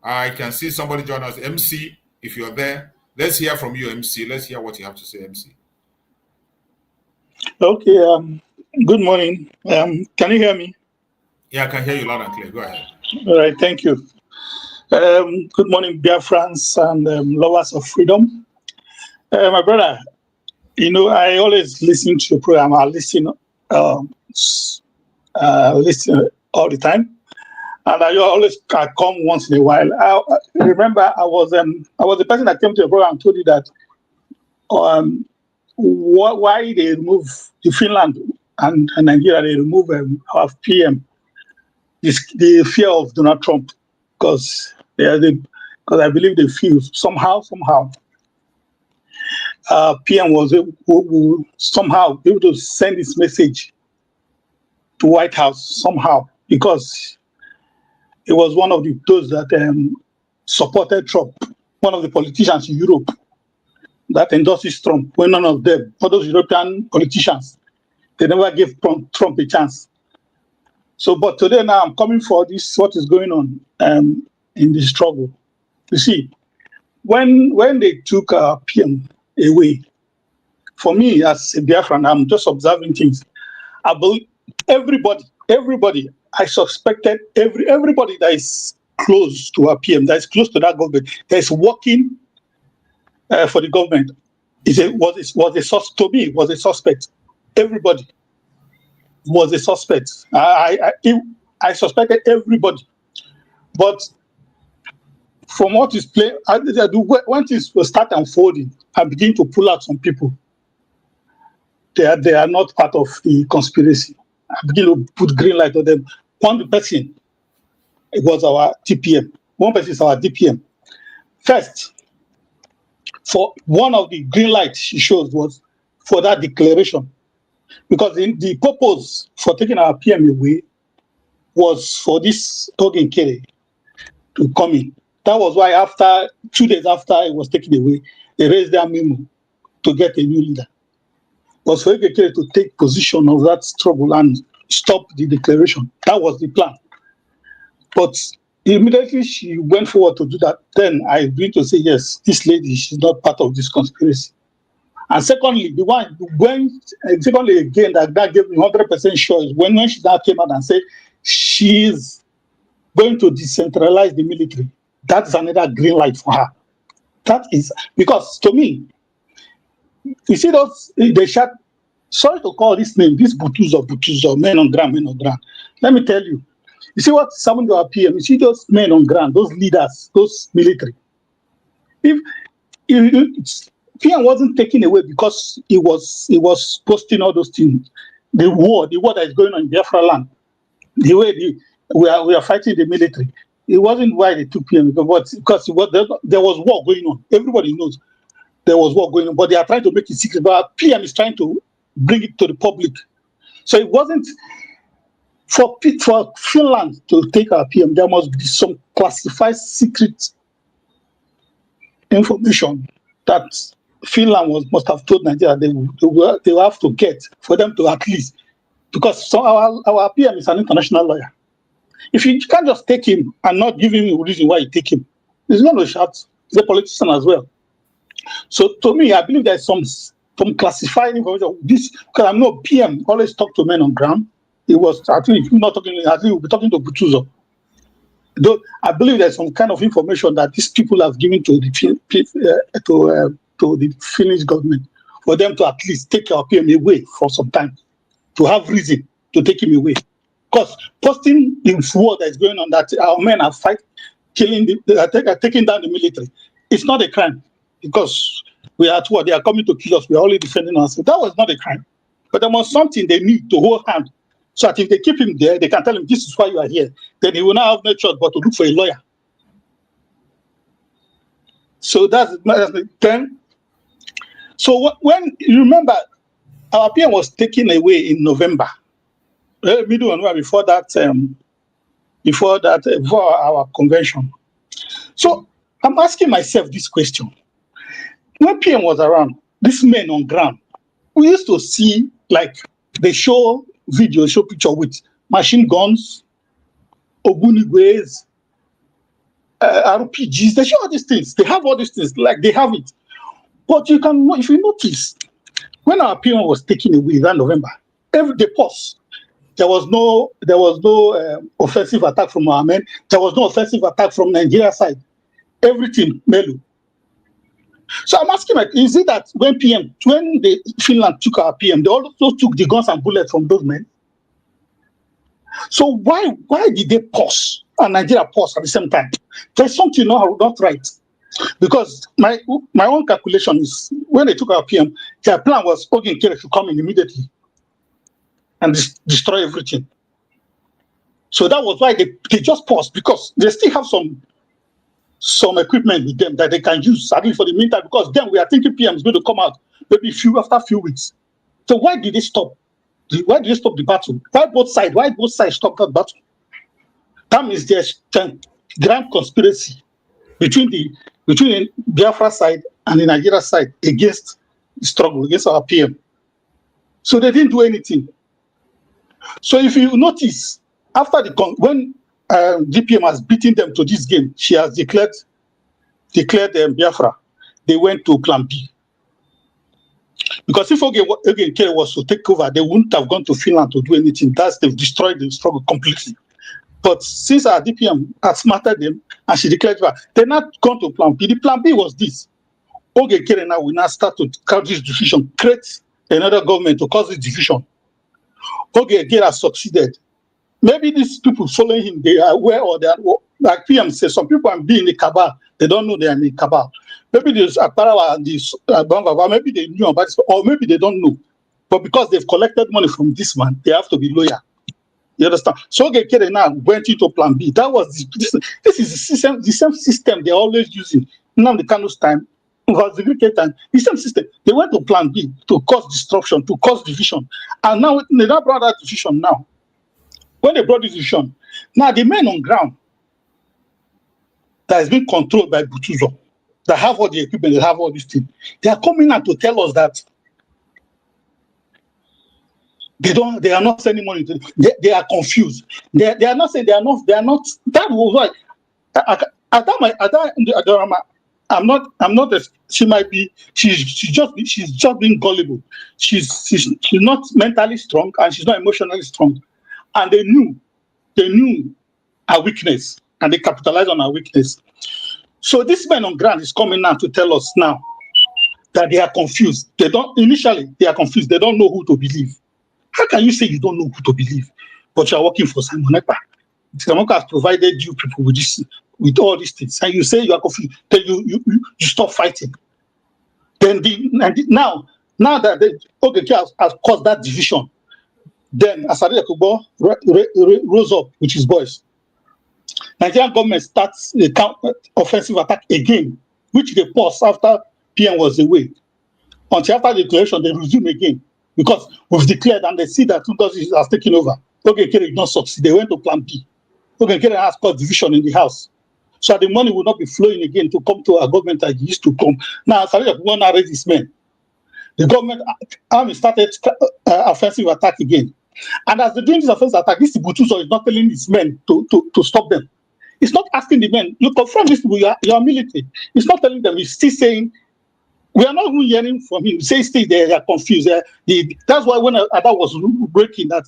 I can see somebody join us. MC, if you're there, let's hear from you, MC. Let's hear what you have to say, MC. Okay, good morning. Can you hear me? Yeah, I can hear you loud and clear. Go ahead. All right, thank you. Good morning, Biafrans and lovers of freedom. My brother, you know, I always listen to your program. I listen all the time, and I always come once in a while. I remember I was the person that came to your program and told you that why they remove the Finland and Nigeria, they remove our PM, the fear of Donald Trump, because I believe they feel somehow PM was somehow able to send this message to White House somehow, because it was one of those that supported Trump, one of the politicians in Europe that endorses Trump. When none of them, all those European politicians, they never gave Trump a chance. So, but today now I'm coming for this, what is going on in the struggle. You see, when they took PM away, for me as a Biafran, I'm just observing things. I believe everybody, I suspected everybody that is close to our PM, that is close to that government, that is working for the government, to me, was a suspect. Everybody was a suspect. I suspected everybody. But from what is playing, when things will start unfolding, I begin to pull out some people. They are not part of the conspiracy. I begin to put green light on them. One person, it was our DPM. One person is our DPM. First, for one of the green lights she shows was for that declaration. Because the purpose for taking our PM away was for this Ogen Kere to come in. That was why 2 days after it was taken away, they raised their memo to get a new leader. It was for Ogen Kere to take position of that struggle and stop the declaration. That was the plan. But immediately she went forward to do that. Then I agreed to say, yes, this lady, she's not part of this conspiracy. And secondly, secondly again, that gave me 100% sure is when she now came out and said she is going to decentralize the military. That's another green light for her. That is because to me, you see those they shot. Sorry to call this name, this Butuzo, men on ground. Let me tell you. You see what's happened to our PM? You see those men on ground, those leaders, those military. If PM wasn't taken away because he was posting all those things. The war that is going on in Biafra land, the way we are fighting the military. It wasn't why they took PM because there was war going on. Everybody knows there was war going on, but they are trying to make it secret. But PM is trying to bring it to the public. So it wasn't for Finland to take our PM. There must be some classified secret information that Finland must have told Nigeria they will have to get for them to at least, because our PM is an international lawyer. If you can't just take him and not give him a reason why you take him, he's going to shout. He's a politician as well. So to me, I believe there's some classified information. This because I'm not PM always talk to men on ground. It was actually if you're not talking, I think we'll be talking to Butuzo. Though I believe there's some kind of information that these people have given to the Finnish government for them to at least take our PM away for some time, to have reason to take him away. Because posting the war that is going on that our men are taking down the military, it's not a crime because we are at war. They are coming to kill us. We are only defending ourselves. That was not a crime. But there was something they need to hold hand. So that if they keep him there, they can tell him this is why you are here. Then he will not have no choice but to look for a lawyer. So that's then. So when you remember, our PM was taken away in November, middle and before our convention. So I'm asking myself this question: when PM was around, these men on ground, we used to see like they show picture with machine guns, ogunigwes, RPGs. They show all these things. They have all these things, like they have it. But you can, if you notice, when our PM was taken away that November, every day pause. There was no offensive attack from our men. There was no offensive attack from Nigeria side. Everything Melu. So I'm asking, is it that when Finland took our PM, they also took the guns and bullets from those men? So why did they pause and Nigeria pause at the same time? There's something not right. Because my own calculation is when they took our PM, their plan was Ogen Kere to come in immediately and destroy everything. So that was why they just paused, because they still have some equipment with them that they can use, at least for the meantime, because then we are thinking PM is going to come out maybe after a few weeks. So why did they stop? Why did they stop the battle? Why both sides stopped that battle? That means there's a grand conspiracy between the Biafra side and the Nigeria side against the struggle, against our PM. So they didn't do anything. So if you notice, after when DPM has beaten them to this game, she has declared Biafra, they went to Plan B. Because if Ogenkere was to take over, they wouldn't have gone to Finland to do anything. They've destroyed the struggle completely. But since our DPM outsmarted them and she declared war, they're not going to plan B. The plan B was this. Ogenkere now will now start to cause this division, create another government to cause this division. Ogenkere has succeeded. Maybe these people following him, they are aware or they are, like PM says, some people are being in the cabal. They don't know they are in the cabal. Maybe there's Akbarawa and this Bangava, maybe they knew about this, or maybe they don't know. But because they've collected money from this man, they have to be loyal. You understand? So Ogenkere now went into plan B. That was this is the same system they're always using. Now the Kanu's time was the Greek time. The same system. They went to plan B to cause destruction, to cause division. And now they now brought that division now. When they brought this division, now the men on ground that has been controlled by Butuzo, that have all the equipment, they have all these things, they are coming out to tell us that they are not sending money to them. They are confused. They are not saying they are not that was why I'm not she might be she's just being gullible. She's not mentally strong and she's not emotionally strong. And they knew our weakness and they capitalized on our weakness. So this man on ground is coming now to tell us now that they are confused. They are confused. They don't know who to believe. How can you say you don't know who to believe, but you are working for Simon Ekpa? Simon Ekpa has provided you people with all these things, and you say you are confused. Then you stop fighting. Then now that Ogenkere has caused that division, then Asari Yakubo rose up with his boys. Nigerian government starts the offensive attack again, which they paused after PM was away. Until after the declaration, they resume again. Because we've declared and they see that Ngozi has taken over. Ogenkere did not succeed. They went to plan B. Ogenkere has caused division in the house. So the money will not be flowing again to come to our government as it used to come. Now, Asari Yakubo now raise his men. The government army started offensive attack again. And as they're doing this offensive attack, this Butuzo is not telling his men to stop them. It's not asking the men, you confront these people, you are military. It's not telling them, it's still saying, we are not even hearing from him. Say still they are confused. That's why when Ada was breaking that,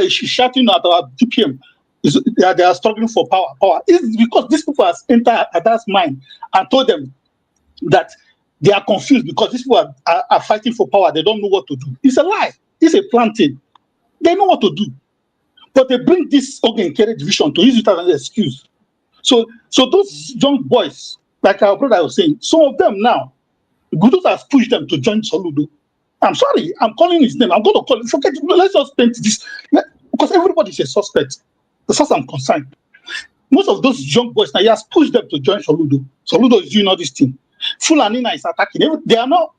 she's shouting at our DPM, they are struggling for power. It's because these people have entered Ada's mind and told them that they are confused because these people are fighting for power. They don't know what to do. It's a lie. It's a planting. They know what to do. But they bring this Ogenkere division to use it as an excuse. So those young boys, like our brother was saying, some of them now, Gudus has pushed them to join Soludo. I'm sorry, I'm calling his name. I'm going to call it. Forget it. Let's just paint this. Because everybody is a suspect. As far as I'm concerned. Most of those young boys now, he has pushed them to join Soludo. Soludo is doing all this thing. Fulanina is attacking. We are not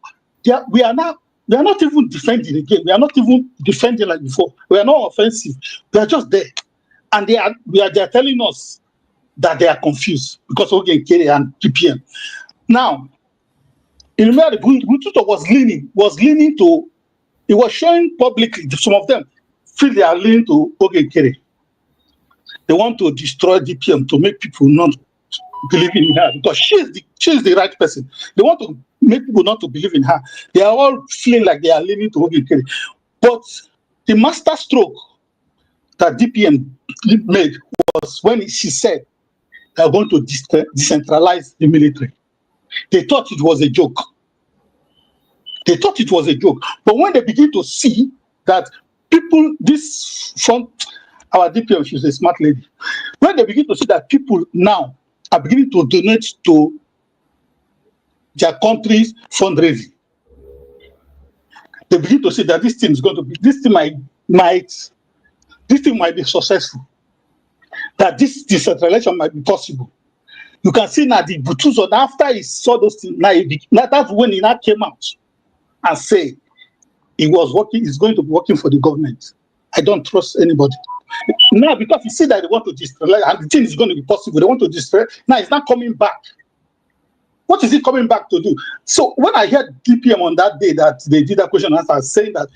even defending again. We are not even defending like before. We are not offensive. We are just there. And they are telling us that they are confused because Ogenkere and DPM. Now, in America, Butuzo was leaning to, he was showing publicly, some of them feel they are leaning to Ogenkere. They want to destroy DPM to make people not believe in her because she's the right person. They want to make people not to believe in her. They are all feeling like they are leaning to Ogenkere. But the master stroke that DPM made was when she said they are going to decentralize the military. They thought it was a joke. But when they begin to see that people, our DPM, she's a smart lady. When they begin to see that people now are beginning to donate to their country's fundraising, they begin to see that this thing might be successful. That this decentralization might be possible. You can see now the Butuzo, after he saw those things, that's when he now came out and say he's going to be working for the government. I don't trust anybody. Now, because you see that they want to destroy, and the thing is going to be possible, they want to destroy. Now it's not coming back. What is he coming back to do? So when I heard DPM on that day that they did that question and answer, saying that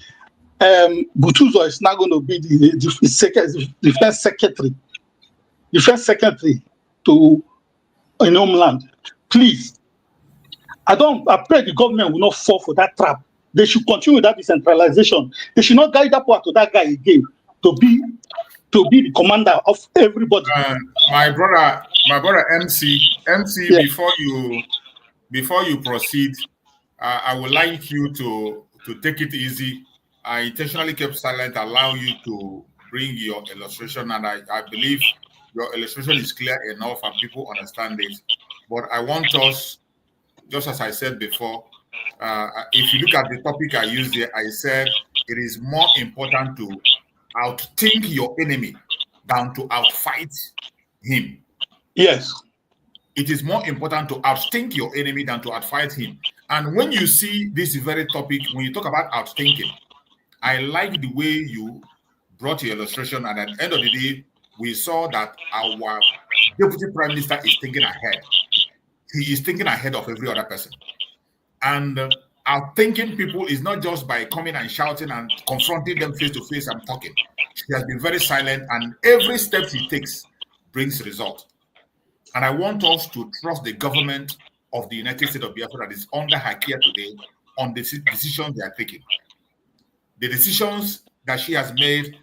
Butuzo is now going to be the defense secretary to homeland. Please, I pray the government will not fall for that trap They should continue with that decentralization. They should not guide that power to that guy again to be the commander of everybody. My brother MC, Yeah. before you proceed, I would like you to take it easy. I intentionally kept silent, allow you to bring your illustration, and I believe your illustration is clear enough and people understand it. But I want us, just as I said before, if you look at the topic I used here, I said it is more important to outthink your enemy than to outfight him. Yes. It is more important to outthink your enemy than to outfight him. And when you see this very topic, when you talk about outthinking, I like the way you brought your illustration, and at the end of the day, we saw that our Deputy Prime Minister is thinking ahead. He is thinking ahead of every other person. And outthinking people is not just by coming and shouting and confronting them face to face and talking. She has been very silent, and every step she takes brings result. And I want us to trust the government of the United States of Biafra that is under her care today on the decisions they are taking. The decisions that she has made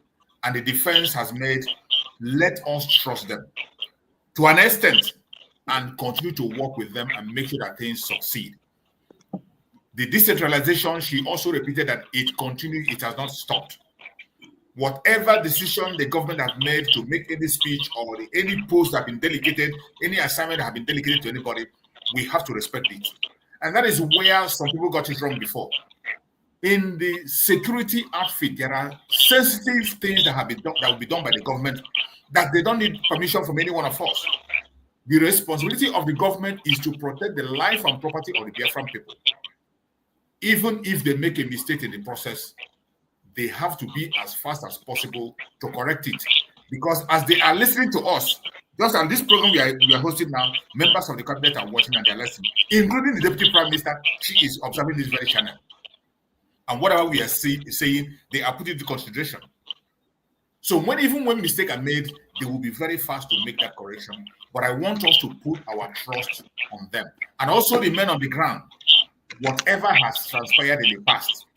and the defense has made, let us trust them to an extent and continue to work with them and make sure that things succeed. The decentralization, she also repeated that it continues, it has not stopped. Whatever decision the government has made to make any speech or any post that have been delegated, any assignment that have been delegated to anybody, we have to respect it. And that is where some people got it wrong before. In the security outfit, there are sensitive things that have been done, that will be done by the government that they don't need permission from any one of us. The responsibility of the government is to protect the life and property of the Biafran people. Even if they make a mistake in the process, they have to be as fast as possible to correct it. Because as they are listening to us, just on this program we are hosting now, members of the cabinet are watching and they're listening, including the Deputy Prime Minister. She is observing this very channel. And whatever we are saying, they are putting into consideration. So even when mistakes are made, they will be very fast to make that correction. But I want us to put our trust on them. And also the men on the ground, whatever has transpired in the past,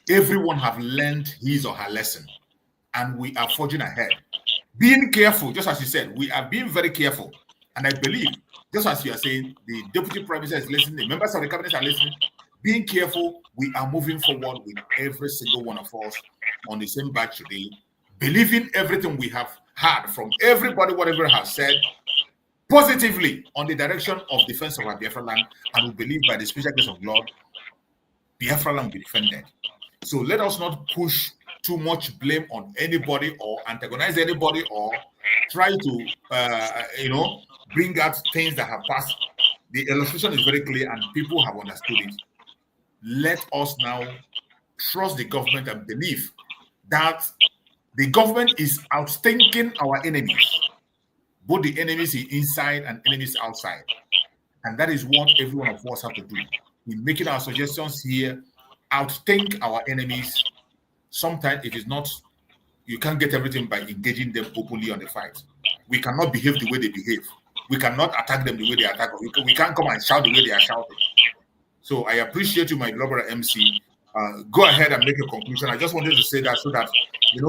everyone have learned his or her lesson. And we are forging ahead. Being careful, just as you said, we are being very careful. And I believe, just as you are saying, the Deputy Prime Minister is listening, the members of the cabinet are listening. Being careful, we are moving forward with every single one of us on the same batch today, believing everything we have heard from everybody, whatever has said, positively on the direction of defense of our Biafra land, and we believe by the special grace of God, Biafra land will be defended. So let us not push too much blame on anybody or antagonize anybody or try to, bring out things that have passed. The illustration is very clear and people have understood it. Let us now trust the government and believe that the government is outthinking our enemies, both the enemies inside and enemies outside. And that is what every one of us have to do. In making our suggestions here, outthink our enemies. Sometimes it is not, you can't get everything by engaging them openly on the fight. We cannot behave the way they behave. We cannot attack them the way they attack us. We can't come and shout the way they are shouting. So I appreciate you, my beloved MC. Go ahead and make a conclusion. I just wanted to say that so that,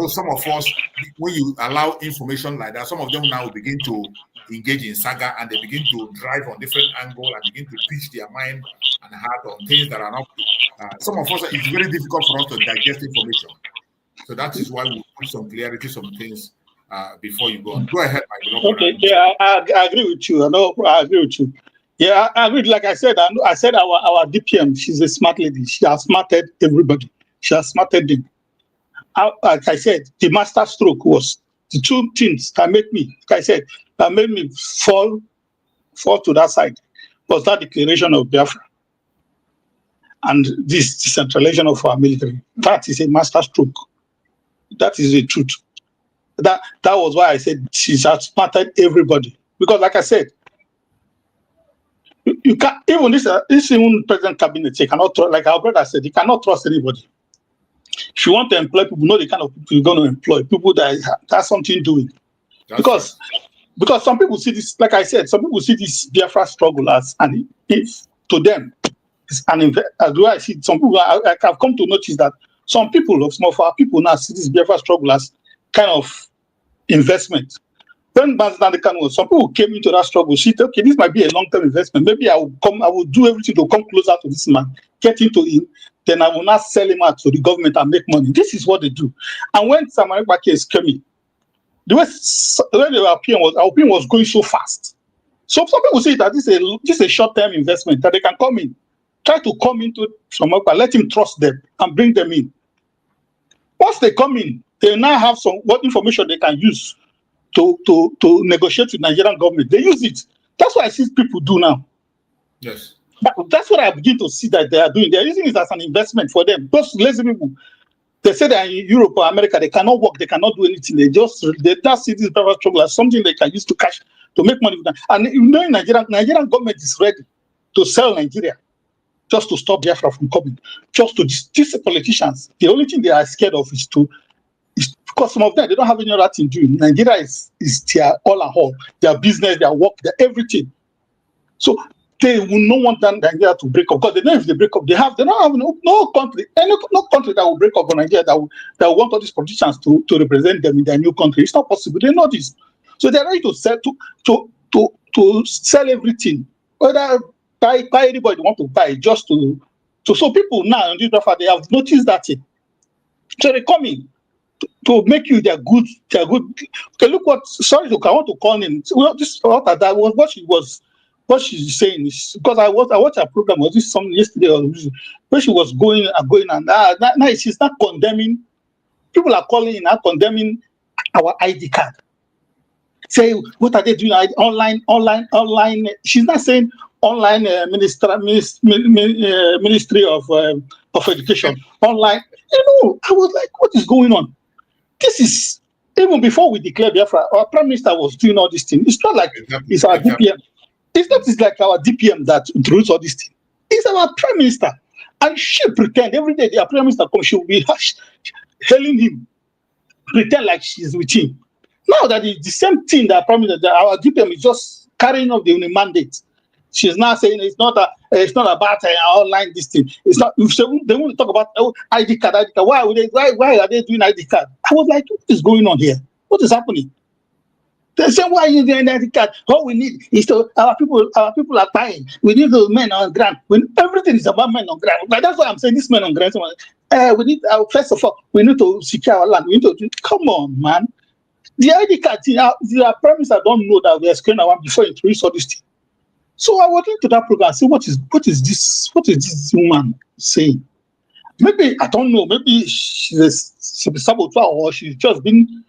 some of us, when you allow information like that, some of them now begin to engage in saga and they begin to drive on different angles and begin to pitch their mind and heart on things that are not. Some of us, it's very difficult for us to digest information. So that is why we put some clarity, some things before you go on. Go ahead, my beloved. Okay, yeah, I agree with you. I agree with you. Yeah, I agree. Like I said, our DPM, she's a smart lady. She has smarted everybody. She has smarted them. Like I said, the master stroke was the two things that made me, like I said, that made me fall to that side, was that declaration of Biafra and this decentralization of our military. That is a master stroke. That is the truth. That was why I said she has smarted everybody. Because like I said, you can't, even this even president cabinet, you cannot trust, like our brother said, you cannot trust anybody. If you want to employ people, know the kind of people you're going to employ, people that have something doing. Because some people see this, like I said, some people see this Biafra struggle as, and if to them, do I see some people? I have come to notice that some people, some of our people now see this Biafra struggle as kind of investment. When some people came into that struggle, she said, okay, this might be a long-term investment. Maybe I will do everything to come closer to this man, get into him, then I will not sell him out to the government and make money. This is what they do. And when Samari case came in, the way our opinion was going so fast. So some people say that this is a short-term investment, that they can come in, try to come into Samari, let him trust them and bring them in. Once they come in, they now have what information they can use to negotiate with Nigerian government. They use it. That's what I see people do now. Yes. But that's what I begin to see that they are doing. They're using it as an investment for them. Those lazy people, they say that in Europe or America, they cannot work, they cannot do anything. They just see this private struggle as something they can use to cash, to make money with them. And you know, in Nigerian government is ready to sell Nigeria just to stop Biafra from coming. Just to these politicians, the only thing they are scared of is because some of them, they don't have any other thing doing. Nigeria is their all and all, their business, their work, their everything. So they will not want Nigeria to break up, because they know if they break up, they don't have no country that will break up on Nigeria that will want all these politicians to represent them in their new country. It's not possible. They know this. So they're ready to sell to sell everything, whether buy anybody want to buy, just to so people now in this Biafra, they have noticed that thing. So they come in to make you their good. Okay, look what. Sorry, look, I want to call in. Well, this what she's saying is, because I watched her program. Was this something yesterday or where she was going and now she's not condemning. People are calling in, not condemning our ID card. Say, what are they doing? Online. She's not saying online Ministry of Education. Online. You know, I was like, what is going on? This is, even before we declared Biafra, our Prime Minister was doing all these things. It's not like it's our DPM. It's like our DPM that introduced all these things. It's our Prime Minister. And she pretend every day the Prime Minister comes, she will be hailing him, pretend like she's with him. Now that it's the same thing that Prime Minister, our DPM is just carrying out the mandate. She's now saying it's not about online this thing. It's not. They want to talk about ID card. Why are they doing ID card? I was like, what is going on here? What is happening? They say, why are you doing ID card? All we need is our people are dying. We need the men on ground. When everything is about men on ground. Like, that's why I'm saying this men on ground. We need first of all, we need to secure our land. We need to come on, man. The ID card thing, the Prime Minister don't know that we are scaring our before introduce all this thing. So I went into that program and said, what is this woman saying? Maybe, I don't know, maybe she's a saboteur or she's just been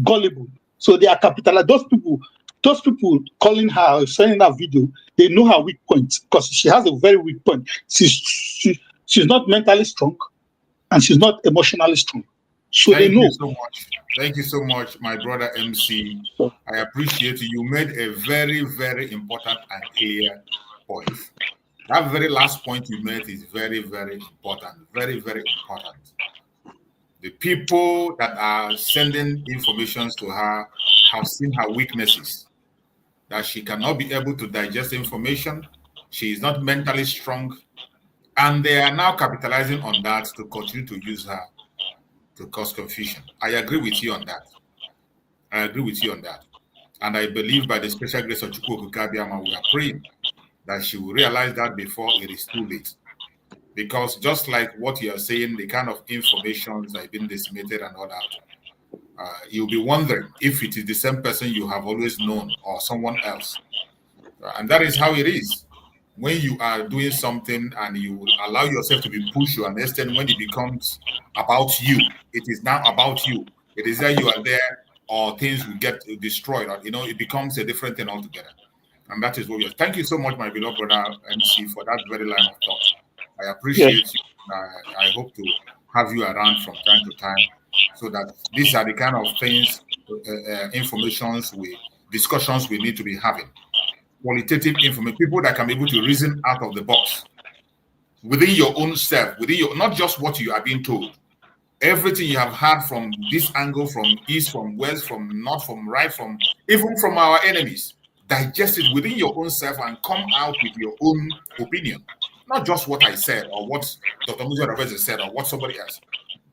gullible. So they are capitalized. Those people calling her, sending her video, they know her weak point, because she has a very weak point. She's not mentally strong and she's not emotionally strong. So they know. Thank you so much. Thank you so much, my brother MC. I appreciate you. You made a very, very important and clear point. That very last point you made is very, very important. Very, very important. The people that are sending information to her have seen her weaknesses, that she cannot be able to digest information. She is not mentally strong. And they are now capitalizing on that to continue to use her to cause confusion. I agree with you on that. And I believe by the special grace of Chukwu Kabiama, we are praying that she will realize that before it is too late. Because just like what you are saying, the kind of information that have been disseminated and all that, you'll be wondering if it is the same person you have always known or someone else. And that is how it is. When you are doing something and you allow yourself to be pushed to an extent, when it becomes about you, it is now about you. It is that you are there or things will get destroyed. Or, it becomes a different thing altogether. And that is what we are. Thank you so much, my beloved brother MC, for that very line of thought. I appreciate you. I hope to have you around from time to time so that these are the kind of things, discussions we need to be having. Qualitative information, people that can be able to reason out of the box within your own self, not just what you are being told. Everything you have heard from this angle, from east, from west, from north, from right, even from our enemies, digest it within your own self and come out with your own opinion. not just what I said or what Dr. NgoziOrabueze said or what somebody else.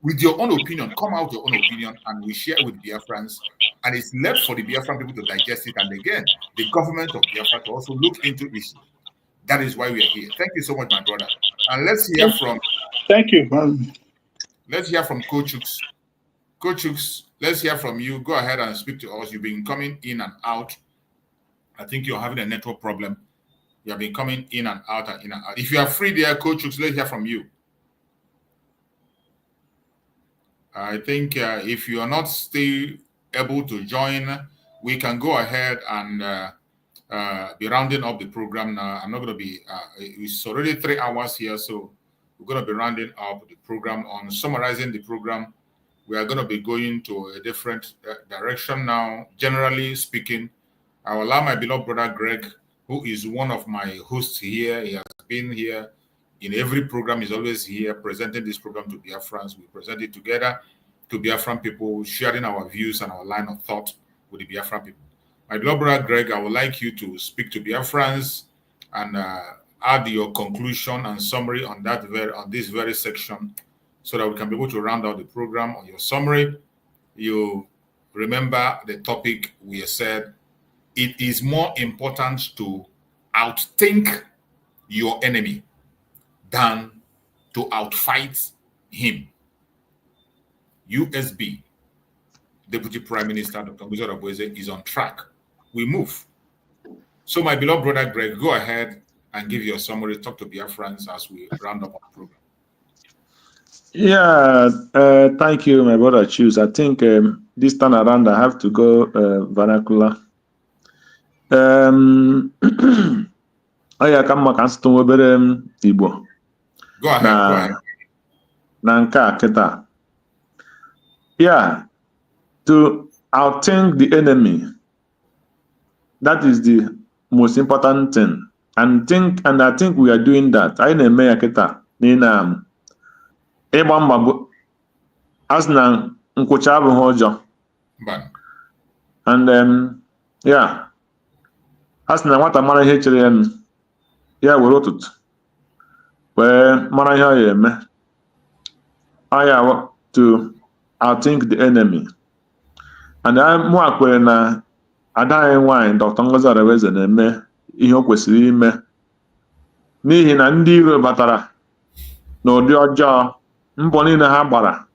With your own opinion, come out your own opinion, and we share with Biafrans. And it's left for the Biafran people to digest it. And again, the government of Biafra to also look into issues. That is why we are here. Thank you so much, my brother. And let's hear from. Thank you. Let's hear from Coach Hooks. Coach Hooks, let's hear from you. Go ahead and speak to us. You've been coming in and out. I think you're having a network problem. You have been coming in and out and in and out. If you are free there, Coach Hooks, let's hear from you. I think if you are not still able to join, we can go ahead and be rounding up the program now. I'm not going to be, it's already 3 hours here, so we're going to be rounding up the program on summarizing the program. We are going to be going to a different direction now. Generally speaking, I will allow my beloved brother Greg, who is one of my hosts here. He has been here in every program. He's always here presenting this program to Biafrans. We present it together to Biafran people, sharing our views and our line of thought with the Biafran people. My beloved brother Greg, I would like you to speak to Biafrans and add your conclusion and summary on that on this very section, so that we can be able to round out the program. On your summary, you remember the topic we said. It is more important to outthink your enemy than to outfight him. USB, Deputy Prime Minister Dr. NgoziOrabueze is on track. We move. So my beloved brother Greg, go ahead and give your summary. Talk to Biafrans as we round up our program. Yeah, thank you, my brother Choose. I think this time around I have to go vernacular. I come back and Igbo. Go ahead. Nanka Keta. Yeah, to outthink the enemy. That is the most important thing. And I think we are doing that. I know Meya Keta. Nina Ebamba Asna Nkochabu Hojo. And yeah. Asna what a man here. Yeah, we wrote it. Where Maraya I have to outthink the enemy. And I'm more when I die wine, Dr. NgoziOrabueze na-eme ihe o kwesịrị ime. N'ihi na ndị iro batara n'ụdị ọjọọ mbọ niile ha gbara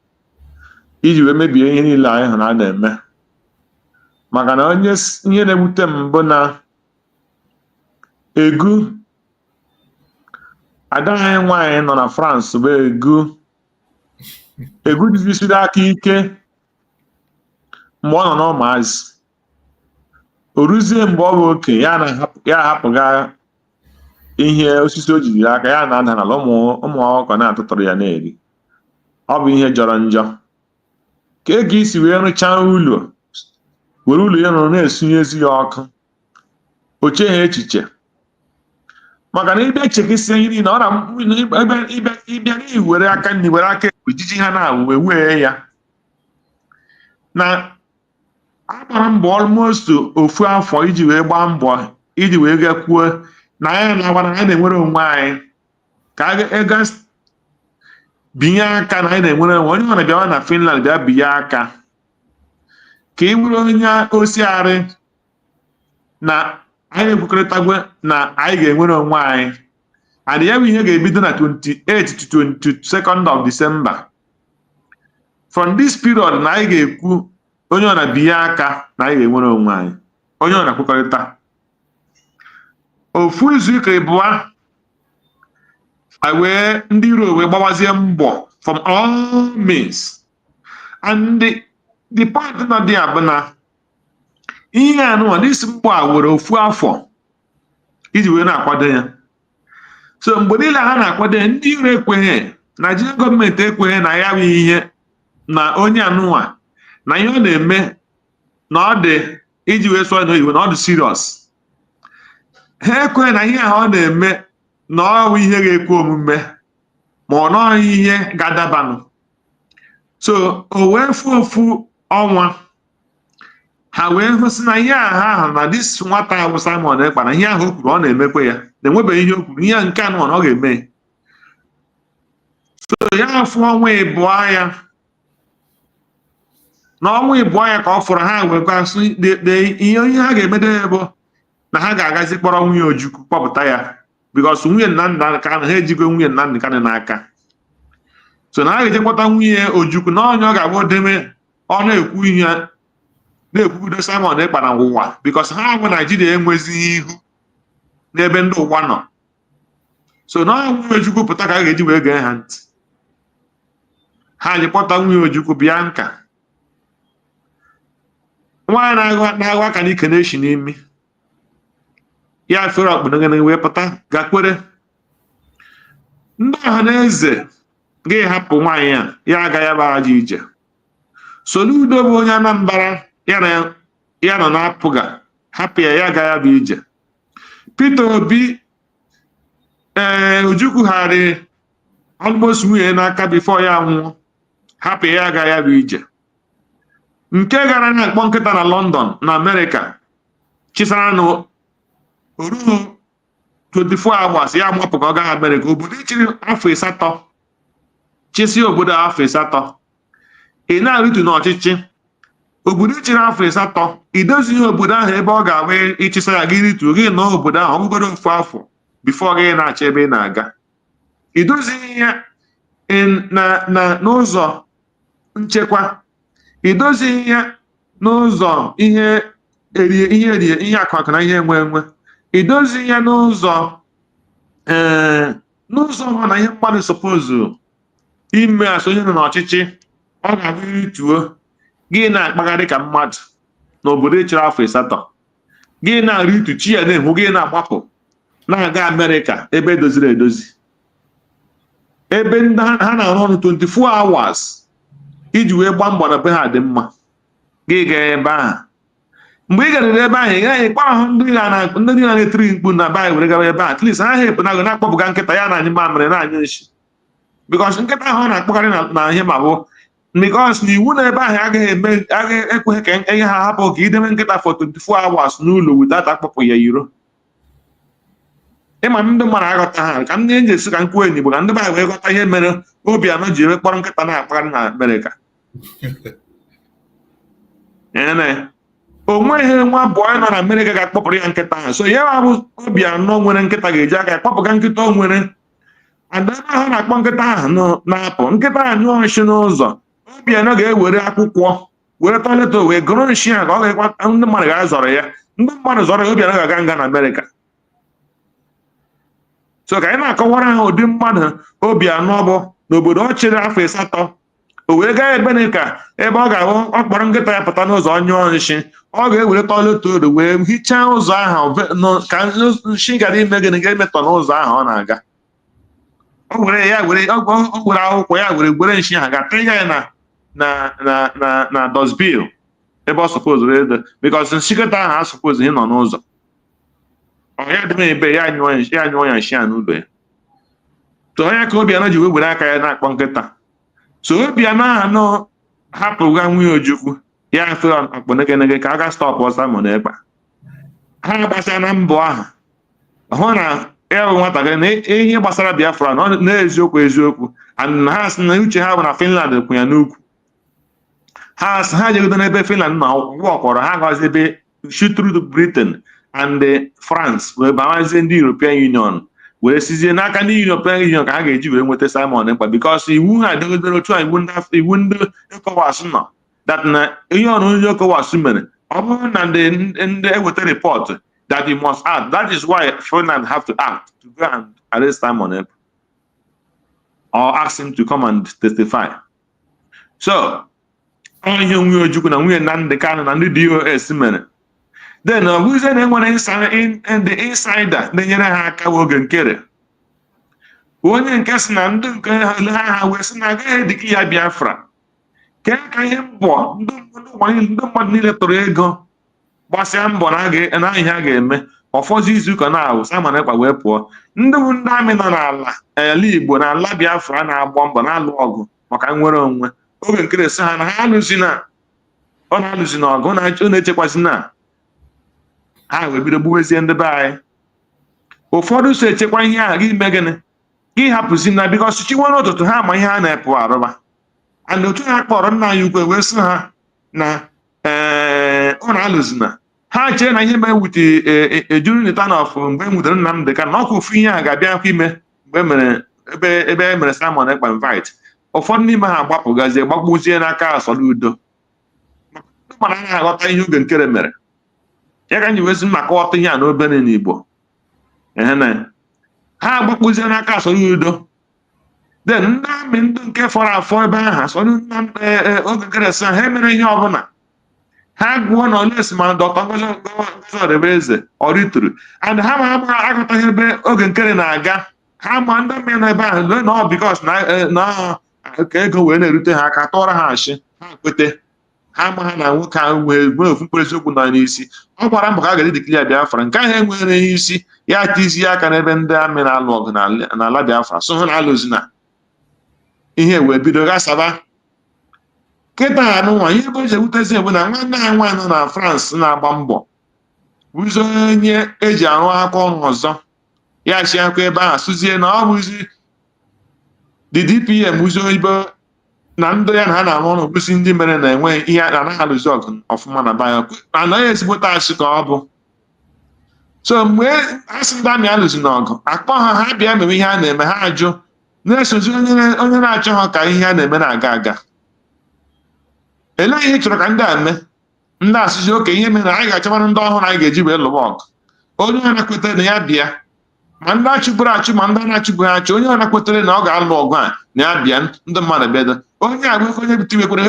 iji wee mebie ihe niile anyị hụrụ a na-eme. Maka na onye ihe na-ewute m bụ na egu adaghị nwaanyị nọ na France bụ egu jisiri aka ike mgbe ọ nọ n'ụmụazị. O ruzie mgbe ọ bụ okenye ya hapụga ihe osisi o jiri aka ya na-ada n'ala ụmụ ọkụkọ na-atụtụrụ ya na-eri. Ọ bụ ihe jọrọ njọ. Ka ego isi wee rụchaa ụlọ, were ụlọ ya nọ na-esunyezi ya ọkụ, o cheghị echiche. Maka na ịbịa chekisia ihe niile, ịbịa n'ihi were aka nri were aka ejiji ha na-awụ wee ya. Na agbara mbọ almost ofu afọ iji wee gbaa mbọ iji wee gakwuo na anyị na-agwara anyị na-enwere onwe anyị, ka ego binye aka na anyị na-enwere onwe. Onye ọbụla bịawa na Finland bịa binye aka ka ị bụrụ onye osiarị na anyị ekwekọrịtagwe na anyị ga-enwere onwe anyị. And ya bụ ihe ga-ebido na 28 to 22nd of December. From this period na anyị ga-ekwu onye ọ na-binye aka na anyị ga-enwere onwe anyị. Onye ọ na-akwekọrịta. Ofu izu ike ịbụa wee ndị iro wee gbawazie mbọ from all means. And the point nọ dị a bụ na ihe anụwa n'isi mgbọ a were ofu afọ iji wee na-akwado ya. So mgbe niile ha na-akwado ya, ndị iro ekweghị, Nigerian gọọmenti ekweghị na ya bụ ihe na onye anụwa na ihe ọ na-eme na ọ dị iji wee sụọ n'oyibo na ọ dị serious. Ha ekweghị na ihe ahụ ọ na-eme na ọ bụ ihe ga-ekwe omume ma ọ nọghị ihe ga-adabanụ. So o wee ofu ọnwa ha wee hụsị na ihe ahụ na dis nwata ahụ Simon Ekpa na ihe ahụ o kwuru ọ na-emekwe ya, na enwebeghị ihe o kwuru, ihe nke anụ ọ ga-eme. so ya afọ ọnwa ịbụọ ya na ọnwa ịbụọ ya ka ọ fọrọ ha wekwa ihe onye ha ga-emede bụ na ha ga-agazi kpọrọ nwunye Ojukwu kpọpụta ya because nwunye Nnamdi Kanu ha ejigo nwunye Nnamdi Kanu n'aka, so na ha ga-eje kpọta nwunye Ojukwu na onye ọ ga-abụ deme ọ na-ekwu ihe na-ekwubido Simon Ekpa na ụwa because ha bụ Naijiria enwezighị ihu n'ebe ndị ụwa nọ, so na nwunye Ojukwu pụta ka a ga-eji wee gee ha ntị. Ha ji kpọta nwunye Ojukwu Bianca, nwaanyị na-agụ aka n'ike na-eshi n'imi ya fere ọkpụnegene wee pụta gakwere ndị ọha na eze ga-ehapụ nwaanyị a ya agaghị agbaghaji ije. Soludo bụ onye Anambra ya nọ na-apụga hapụ ya agaghị abụ ije. Peter Obi Ojukwu ghara almost nwunye n'aka bifo ya nwụọ hapụ ya agaghị abụ ije. Nke gara na-akpọ nkịta na London na Amerịka chisara na oruhu 24 hours ya mapụ ka ọ gaghị Amerịka. Obodo chịrị afọ 8 chịsị obodo afọ 8 ị na-arịtu n'ọchịchị, obodo chịrị afọ 8 idozighị obodo ahụ ebe ọ ga-abụ ịchịsa ya gị ritu gị nọ obodo ahụ ọgụgoro ofu afọ bifo gị na-achọ ebe ị na-aga. Idozighị ya n'ụzọ nchekwa, idozighị ya n'ụzọ ihe akụ na ihe enwe, idozighị ya n'ụzọ ọ na ihe mmadụ suppose ime asụ onye nọ n'ọchịchị ọ ga-abụ rituo gị na-akpagharị ka mmadụ n'obodo chịrị afọ 8 gị na-arịtu chi ya na-enwu gị na-agbapụ na-aga Amerịka ebe edoziri edozi, ebe ndị ha na-arụ ọrụ 24 hours iji wee gbaa mbọ na be ha dị mma. Gị gaa ebe ahụ, mgbe ị garịrị ebe ahụ ị gaghị kpọrọ ahụ ndị niile na-etiri mkpu na be anyị were gaba ebe ahụ at least ha hepụnago na-akpọpụga nkịta ya na anyị mamịrị na-anyụ nshi because nkịta ahụ ọ na-akpọkarị na ihe ma bụ because na iwu na ebe ahụ agaghị ekweghị ka enye ha hapụ ka idebe nkịta for 24 hours n'ụlọ without akpọpụ ya iro. Ịma ndị mmadụ aghọta ha ka ndị enyi esi ka nkwuo enyi bụ ka ndị be anyị wee ghọta ihe mere Obianọ ji ebe kpọrọ nkịta na-akpagharị na Amerịka. O nweghị nwa bọị nọ na Amerịka ga-akpọpụrụ ya nkịta ahụ, so ya bụ Obianọ nwere nkịta ga-eji aka akpọpụga nkịta o nwere ada ebe ahụ na-akpọ nkịta ahụ na-apụ nkịta ahụ nyụọ nshi n'ụzọ. Obianọ ga-ewere akwụkwọ were tọleta wee gụrụ nshi ahụ ka ọ ga-ekwa ndị mmadụ ga-azọrọ ya, ndị mmadụ zọrọ ya Obianọ ga-aga nga na Amerịka. So ka anyị na-akọwara ha ụdị mmadụ Obianọ bụ n'obodo ọ chịrị afọ 8 o wee gaa Amerịka ebe ọ ga-ahụ ọ kpọrọ nkịta ya pụta n'ụzọ ọnyụọ nshi ọ ga-ewere tọleta odo wee hichaa ụzọ ahụ ka nshi gara ime gịnị ga-emetọ n'ụzọ ahụ ọ na-aga. O were akwụkwọ ya were nshi ahụ ga-atịga ya na dosbil ebe ọ suppose ede because nshikọta ahụ a suppose ị nọ n'ụzọ ọ ya dị ebe ya nyụọ ya nshi a n'ụlọ ya. So onye ka Obianọ ji were aka ya na-akpọ nkịta. So Obianọ ahụ hapụga nwunye Ojukwu ya fe akpọnegenege ka a ga stọpụ Simon Ekpa. Ha gbasara na mbọ ahụ hụ na ya bụ nwatakịrị na ihe gbasara Biafra n'eziokwu and ha sị na uche ha bụ na Finland kwụ ya n'ukwu. Ha jegodo n'ebe Finland na ụgwọ ọkpọrọ ha gazi ebe shoot through Britain and France wee bawazie ndị European Union were sizie n'aka ndị European Union ka ha ga-eji wee nweta Simon Ekpa because iwu ha degodoro otu iwu ndị ECOWAS nọ that na ihe ọrụ ndị ECOWAS mere ọ bụrụ na ndị eweta report that he must act. That is why Finland have to act to go and arrest Simon Ekpa or ask him to come and testify. So ihe nwunye Ojukwu na nwunye Nnamdi Kanu na ndị DOS mere. Then ọ bụzie na enwere ndị insider na-enyere ha aka oge nkere onye nke si na ndị nke ha wee sị na agaghị edike ya Biafra kee ka ihe mbọ ndị mmadụ niile tụrụ ego gbasịa mbọ na ihe a ga-eme ọfọdụ izuụka na-awụ Simon Ekpa wee pụọ. Ndị bụ ndị amị nọ n'ala Igbo na ala Biafra na-agba mbọ na-alụ ọgụ maka nwere onwe oge nkere si ha na ha ọ na-alụzi na ọgụ ọ na-echekwasị na ha wee bido gbuwezie ndị be anyị. Ụfọdụ so echekwa ihe ahụ gị ime gịnị gị hapụzi na bikos chiwe n'ụtụtụ ha ma ihe a na-epụ arụba and otu ha kpọrọ nna anyị ukwe wee sị ha na ọ na-alụzina ha chee na ihe mere wute ejuru neta na ọfụ mgbe e nwutere Nnamdị Kanụ na ọkụ ofu ihe a ga-abịa akwa ime mgbe ebe e mere Simon Ekpa invite ụfọdụ n'ime ha agbapụgazie gbagbuzie n'aka Soludo mana anaghị aghọta ihe oge nkere mere ya ka anyị wezi maka ọta ihe a n'obere n'Igbo ha agbakpụzie n'aka Soludo then ndị amị ndị nke fọrọ afọ ebe ahụ oge nkere si ha emere ihe ọbụla ha gụọ na olesi ma Dr. NgoziOrabueze ọrituru and ha ma agbara agụtaghị ebe oge nkere na-aga ha ma ndị mmiri nọ ebe ahụ na ọ bikos na ka ego wee na-erute ha aka tụọrọ ha achị ha kwete ha ma ha na nwoke ahụ wee ofu mkpụrụ eziokwu nọ n'isi ọ gbara mbọ ka a ga-edikiri Biafra nke ahụ enwere ihe isi ya tizie aka n'ebe ndị amị na-alụ ọgụ n'ala Biafra so ha na-alụzina ihe wee bido gasaba kịta anụnwa ihe ebe o ji ewutezi bụ na nwanne ha nwaanyị nọ na France na-agba mbọ bụzi onye eji arụ aka ọrụ ọzọ ya chi akwa ebe ahụ sụzie na ọ bụzi the DPM ụzi oyibo na ndị ya na ha na-arụ ọrụ bụsi ndị mere na enweghị ihe anaghị alụzi ọgụ ọfụma na baya anaghị ezigbote achị ka ọ bụ so mgbe asị ndị amị alụzi n'ọgụ akpọ ha bịa mere ihe a na-eme ha ajụ na-esozi onye na-achọ ha ka ihe a na-eme na-aga aga elee ihe chọrọ ka ndị a mee ndị asụzi oke ihe mere anyị ga-achọbara ndị ọhụrụ anyị ga-eji wee lụwa ọgụ onye ọ na-ekwetere na ya bịa ma ndị achụburu achụ ma ndị na-achụburu achụ onye ọ na-ekwetere na ọ ga-alụ ọgụ a na ya bịa ndị mmadụ bịado onye agba onye bitiwekwere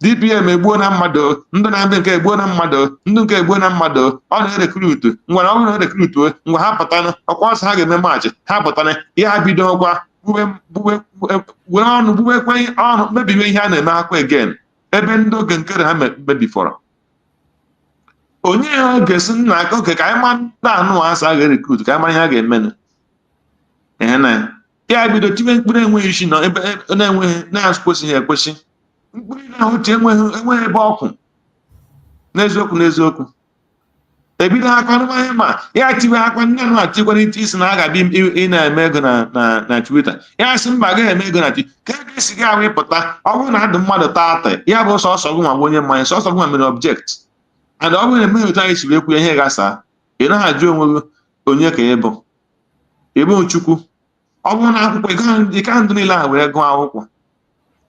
DPM egbuo na mmadụ ndị na-abịa nke egbuo na mmadụ ndị nke egbuo na mmadụ ọ na-erekrutu ngwara ọ bụrụ na erekrutuo ngwa ha pụtana ọkwa ọsọ ha ga-eme maachị ha pụtana ya ha bidokwa were ọnụ bubekwe ọnụ mebiwe ihe a na-eme akwa again ebe ndị oge nkere ha mebifọrọ onye ha ga-esi nna aka oke ka anyị ma ndị anụ asa ga-erekrutu ka anyị mara ihe a ga-emenụ ya bido tiwe mkpụrụ enweghị isi na ebe na-enweghị na-ekwesịghị ekwesị mkpụrụ ahụ otu enweghị ebe ọkwụ n'eziokwu ebido akwa anụmahịa ma ya tiwe akwa ndị anụ atikwara ite isi na a ga-abịa ị na-eme ego na Twitter ya sị mba agaghị eme ego na Twitter ka ego esi gị ahụ ịpụta ọ bụrụ na adụ mmadụ taata ya bụ sọsọ gụ nwa bụ onye mmanya sọsọ gụ nwa mere object and ọ bụrụ na emeghị otu anyị siri ekwu ihe gasa ị naghị ajụ onwe gị onye ka ịbụ Chukwu ọ bụrụ na akwụkwọ ịka ndụ niile ahụ were gụọ akwụkwọ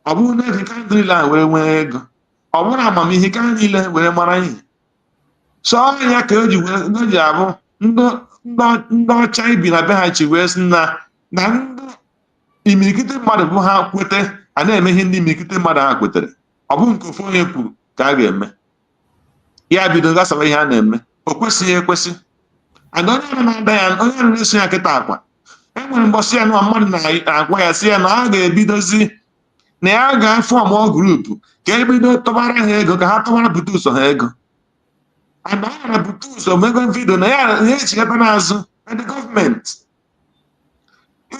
ọ bụrụ na ego ịka ndụ niile ahụ were nwee ego ọ bụrụ na amamihe ka niile were mara ihe sọọ ya ka o ji abụ ndị ọcha ibi na be ha chi wee sị na ndị imirikite mmadụ bụ ha kwete a na-eme ihe ndị imirikite mmadụ ha kwetere ọ bụ nke ofu onye kwuru ka a ga-eme ya bido gasaba ihe a na-eme o kwesịghị ekwesị and onye ọrụ na-ada ya onye ọrụ na-eso ya kịta akwa enwere mbọsị ya na mmadụ na-agwa ya sị ya na a ga-ebidozi na ya ga-afọmụ grupu ka ebido tọbara ha ego ka ha tọbara bute ụzọ ha ego and ọ na bute ụzọ mego vidio na ya echigata n'azụ ndị gọọmenti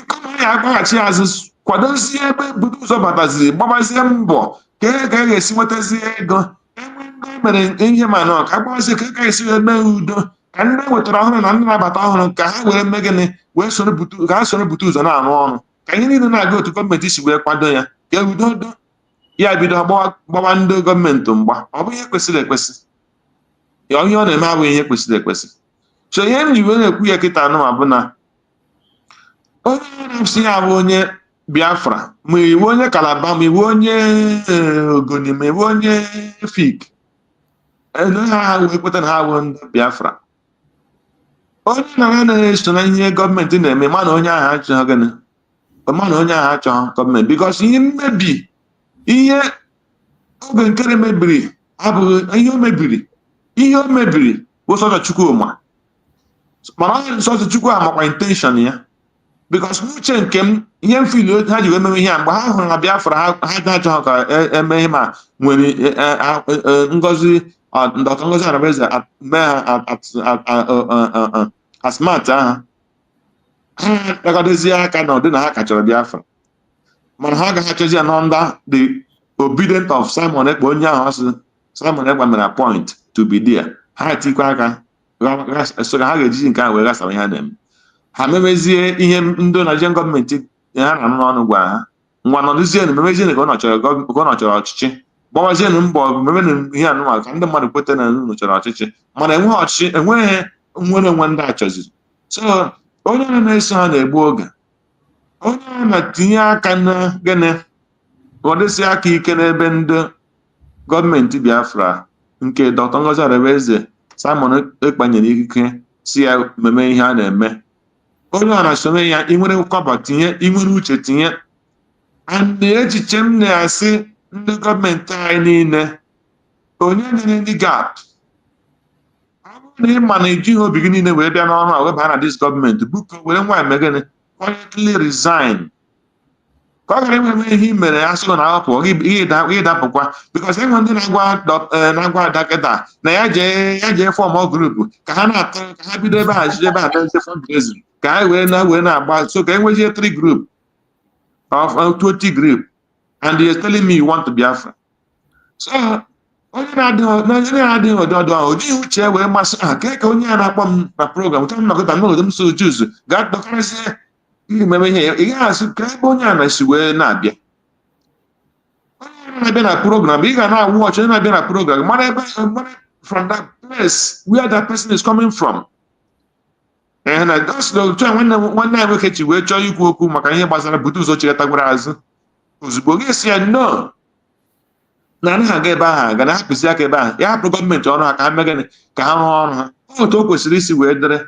kama ya agbaghachi azụ kwadozie ebe bute ụzọ bataziri gbabazie mbọ ka a ga-esi nwetazie ego enwe ndị mere ihe ma na ka agbabazie ka a ga-esi eme udo ka ndị wetara ọhụrụ na ndị na-abata ọhụrụ ka ha were mee gịnị ka ha soro bute ụzọ na-arụ ọrụ ka ihe niile na-aga otu gọọmenti si wee kwado ya ka udo ya bido gbawa ndị gọọmenti mgba ọ bụ ihe kwesịrị ekwesị ihe ọ na-eme abụghị ihe kwesịrị ekwesị so ihe m ji wee na-ekwu ya kịta anụma bụ na onye na-esi ya bụ onye Biafra ma iwu onye Kalaba ma iwu onye Ogoni ma iwu onye Fik ha wee kweta na ha bụ ndị Biafra onye na-eso na ihe gọọmenti na-eme mana onye ahụ achọghị gịnị mana onye ahụ achọghị gọọmenti bikos ihe mmebi ihe oge nkere mebiri abụghị ihe o mebiri bụ sọsọ Chukwuma mana onye sọsọ Chukwu amakwa intenshọn ya bikos n'uche nke m ihe mfili ha ji wee mewe ihe a mgbe ha hụrụ na Biafra ha achọghị ka eme ihe ma nwere Dr. NgoziOrabueze mee ha asmat aha ha agadozie aka na ụdị na ha kachọrọ Biafra mana ha agaghị achọzi ya nọnda the obedient of Simon Ekpa onye ahụ ọsị Simon Ekpa mere point to be there ha tikwa aka so ha ga-ejiji nke ahụ wee gasara ihe ha na-eme ha memezie ihe ndị Nigerian gọọmenti ha na n'ọnụ gwara ha ngwa nọdụzie na memezie ka ọ nọchọrọ ọchịchị gbawazienụ mbọ memenụ ihe anụmanụ ka ndị mmadụ kweta na nọchọrọ ọchịchị mana enweghị ọchịchị enweghị nwere onwe ndị a chọziri. So onye na-eso ha na-egbu oge, onye na-etinye aka na gịnị ọdịsị aka ike n'ebe ndị gọọmenti Biafra nke Dr. Ngozi Orabueze Simon ekpanyere ikike si ya meme ihe a na-eme. Onye ọ na-asome ya inwere nkọba tinye, inwere uche tinye. And echiche m na-asị ndị gọọmenti anyị niile, onye nyere ndị gap, ọ bụrụ na ị ma na ejighị obi gị niile wee bịa n'ọrụ a webaa na dis gọọmenti, buko were nwaanyị megịnị quietly resign ka ọ gara enwe ihe i mere asụrụ na ahapụ gị dapụkwa, because enwe ndị na-agwa dọkịta na ya jee fọm grupu ka ha na-atọ ka ha bido ebe a jide ebe a na fundraising ka ha wee na-agba, so ka enwezie 3 group of 20 group and you're telling me you want to Biafra. So onye na-adịghị ọdọdọ ahụ o jighị uche wee masị ha ka onye a na-akpọ m na program ka m nọkọta n'obodo m so juzu ga-adọkarịsị imeme ihe ị gaghị asị ka ebe onye a na-esi wee na-abịa. Onye na-abịa na program ị ga na-awụ ọchị onye na-abịa na program mara ebe from that place where that person is coming from. And that's the nwanne anyị nwoke chi wee chọọ ikwu okwu maka ihe gbasara bute ụzọ chighatagwara azụ ozugbo gị si ya no na anaghị aga ebe ahụ ga na-ahapụzi aka ebe ahụ ya hapụ gọọmenti ọrụ ha ka ha mee gịnị ka ha rụọ ọrụ ha otu o kwesịrị isi wee dịrị.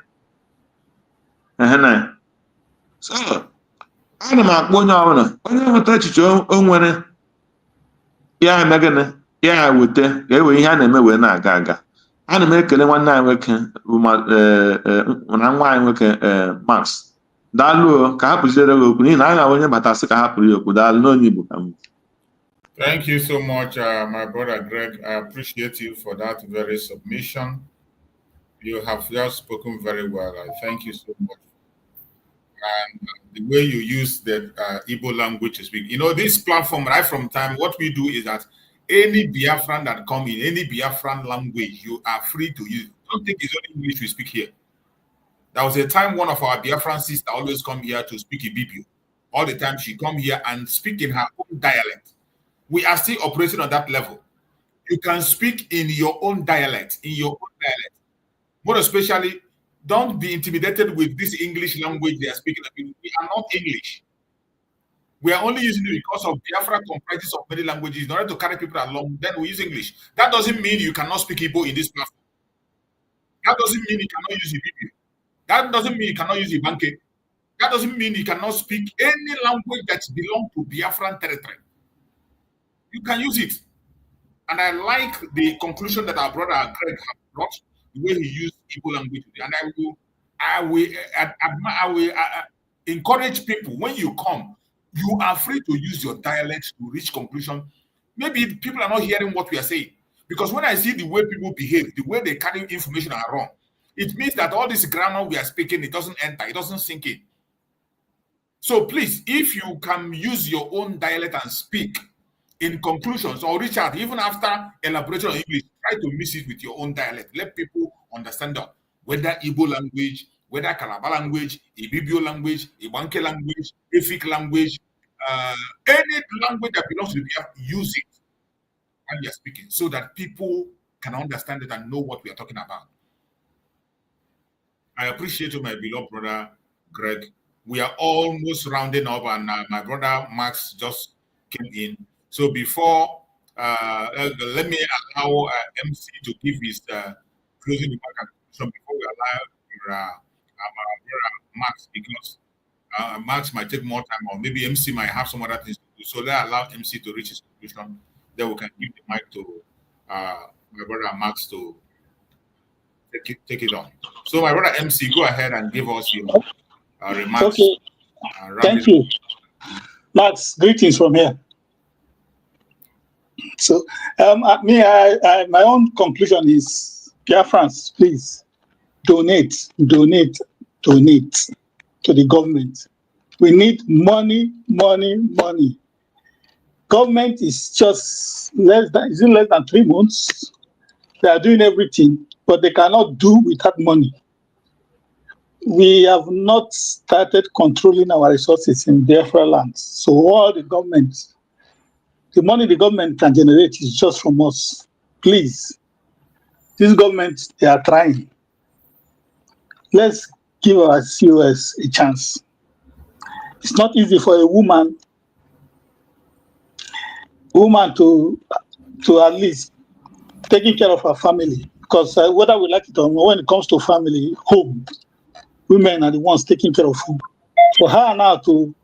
So ana m akpọ onye ọbụla onye nweta echiche o nwere ya eme gịnị ya weta ka e wee ihe a na-eme wee na-aga aga. Ana m ekele nwanne anyị nwoke na nwa anyị nwoke Max, daalụ ka ha pụziere gị okwu n'ihi na anyị onye batasị ka ha pụrụ ya okwu. Daalụ n'onye Igbo ka m. Thank you so much, my brother Greg. I appreciate you for that very submission. You have just spoken very well. I thank you so much. And the way you use the Igbo language to speak. You know, this platform, right from time, what we do is that any Biafran that come in, any Biafran language, you are free to use. Don't think it's only English we speak here. There was a time one of our Biafran sisters always come here to speak Ibibio. All the time she come here and speak in her own dialect. We are still operating on that level. You can speak in your own dialect, More especially, don't be intimidated with this English language they are speaking. We are not English. We are only using it because of Biafra comprises of many languages. In order to carry people along, then we use English. That doesn't mean you cannot speak Igbo in this platform. That doesn't mean you cannot use Ibibio. That doesn't mean you cannot use Ibanke. That doesn't mean you cannot speak any language that belongs to Biafran territory. You can use it. And I like the conclusion that our brother Greg has brought, the way he used Igbo language today. And I will encourage people, when you come, you are free to use your dialect to reach conclusion. Maybe people are not hearing what we are saying. Because when I see the way people behave, the way they carry information are wrong, it means that all this grammar we are speaking, it doesn't enter, it doesn't sink in. So please, if you can use your own dialect and speak in conclusions, or reach out, even after elaboration on English, try to mix it with your own dialect. Let people understand that, whether Igbo language, whether Calabar language, Ibibio language, Ibanke language, Efik language, any language that belongs to the Biafra, use it when you're speaking so that people can understand it and know what we are talking about. I appreciate you, my beloved brother Greg. We are almost rounding up, and my brother Max just came in. So before, let me allow MC to give his closing remark before we allow our brother Max, because Max might take more time, or maybe MC might have some other things to do. So let's allow MC to reach his conclusion. Then we can give the mic to my brother Max to take it on. So my brother MC, go ahead and give us your remarks. Okay. Thank you. Max, greetings from here. So my own conclusion is, Biafrans, please donate to the government. We need money. Government is just less than 3 months. They are doing everything, but they cannot do without money. we have not started controlling our resources in Biafra land. So all the government, the money the government can generate is just from us. Please, this government, they are trying. Let's give our COS a chance. It's not easy for a woman to at least taking care of her family, because whether we like it or not, when it comes to family, home, women are the ones taking care of home. For her now to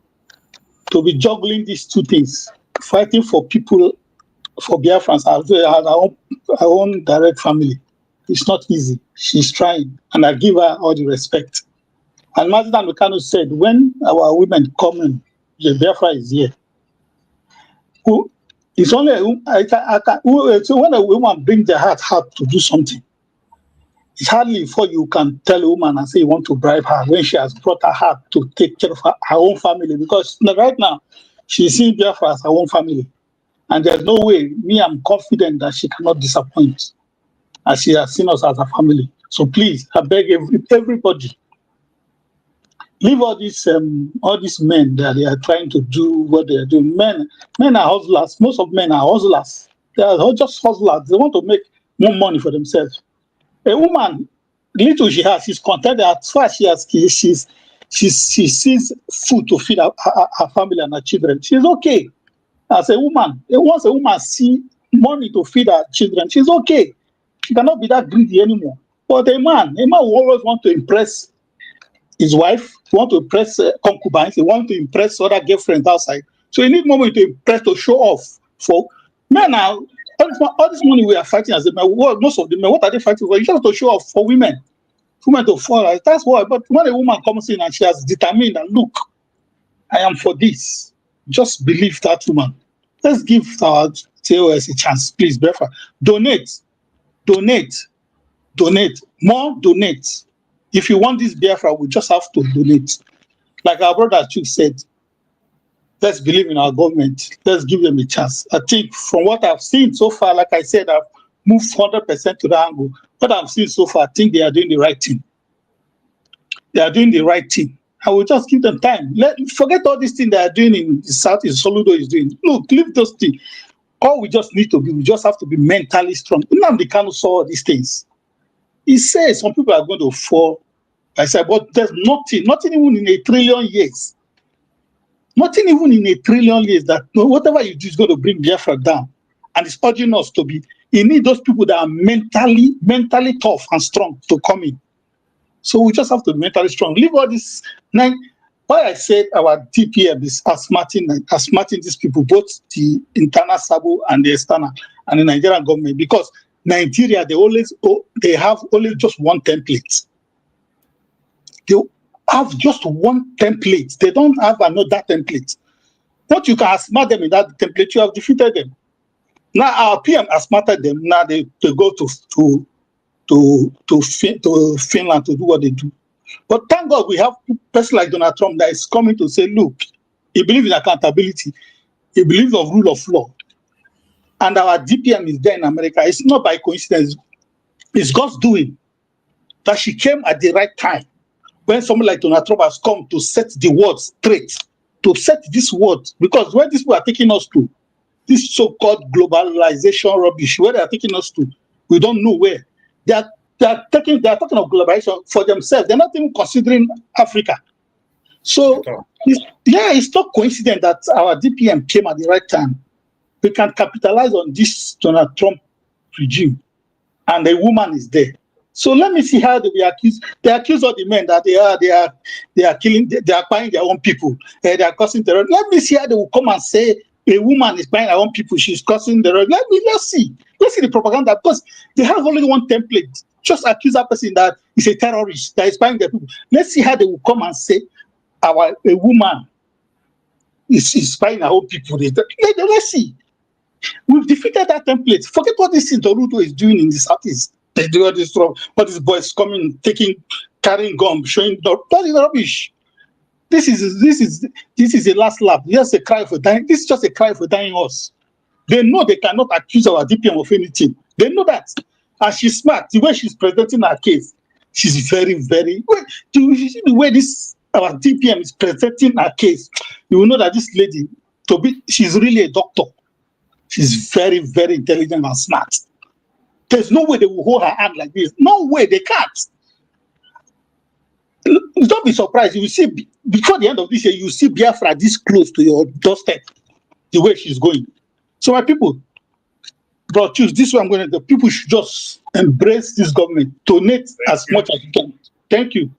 be juggling these two things, fighting for people, for Biafrans, her own direct family, it's not easy. She's trying, and I give her all the respect. And Master Mekano said, when our women come in, the Biafra is here. It's only so when a woman brings their heart to do something, it's hardly before you can tell a woman and say you want to bribe her when she has brought her heart to take care of her own family. Because right now, she's seeing Biafra as her own family. And there's no way, I'm confident that she cannot disappoint, as she has seen us as a family. So please, I beg everybody, leave all these men that they are trying to do what they are doing. Men are hustlers. Most of men are hustlers. They are just hustlers. They want to make more money for themselves. A woman, little she has, she's content. As far as she sees food to feed her family and her children, she's okay. As a woman, once a woman sees money to feed her children, she's okay. She cannot be that greedy anymore. But a man will always want to impress his wife, want to impress concubines, he want to impress other girlfriends outside. So he need money to impress, to show off. For men now, all this money we are fighting as a men, most of the men, what are they fighting for? You just have to show off for women. Women to follow. That's why. But when a woman comes in and she has determined and look, I am for this, just believe that woman. Let's give our TOS a chance, please, Biafra. Donate. More donate. If you want this Biafra, we just have to donate. Like our brother Chuk said, let's believe in our government. Let's give them a chance. I think from what I've seen so far, like I said, I've moved 100% to the angle. What I've seen so far, I think they are doing the right thing. They are doing the right thing. I will just give them time. Forget all these things they are doing in the South, in Soludo is doing. Look, leave those things. All we just need to be, we just have to be mentally strong. Nnamdi Kanu saw all these things. He says some people are going to fall. I said, but there's nothing even in 1 trillion years. Nothing even in 1 trillion years that whatever you do is going to bring Biafra down. And it's urging us to be, you need those people that are mentally tough and strong to come in. So we just have to be mentally strong. Leave all this. Why I said our DPM is asthmating these people, both the internal SABO and the external and the Nigerian government, because Nigeria, they have only just one template. They have just one template. They don't have another template. What you can asthmat them in that template, you have defeated them. Now our PM asthmated them. Now they go to Finland to do what they do. But thank God we have person like Donald Trump that is coming to say, look, he believes in accountability. He believes of rule of law. And our DPM is there in America. It's not by coincidence. It's God's doing that she came at the right time. When someone like Donald Trump has come to set the world straight, to set this world, because where these people are taking us to, this so-called globalization rubbish, where they are taking us to, we don't know where. They are talking of globalization for themselves. They're not even considering Africa. So, it's not coincident that our DPM came at the right time. We can capitalize on this Donald Trump regime, and the woman is there. So let me see how they accuse. They accuse all the men that they are killing, they are buying their own people, they are causing terror. Let me see how they will come and say a woman is buying her own people, she's causing terror. Let's see the propaganda, because they have only one template. Just accuse that person that is a terrorist that is buying their people. Let's see how they will come and say a woman is buying her own people. Let's see. We've defeated that template. Forget what this Dorudo is doing in the Southeast. They do all this wrong. But these boys coming, carrying gum, showing that is rubbish. This is a last lap. Just a cry for dying. This is just a cry for dying us. They know they cannot accuse our DPM of anything. They know that. And she's smart. The way she's presenting her case, She's very, very. Do you see the way this our DPM is presenting her case? You will know that this lady, she's really a doctor. She's very, very intelligent and smart. There's no way they will hold her hand like this. No way, they can't. Don't be surprised. You will see before the end of this year, you will see Biafra this close to your doorstep, the way she's going. So my people, bro, choose this way. I'm going to. The people should just embrace this government, donate as much as you can. Thank you.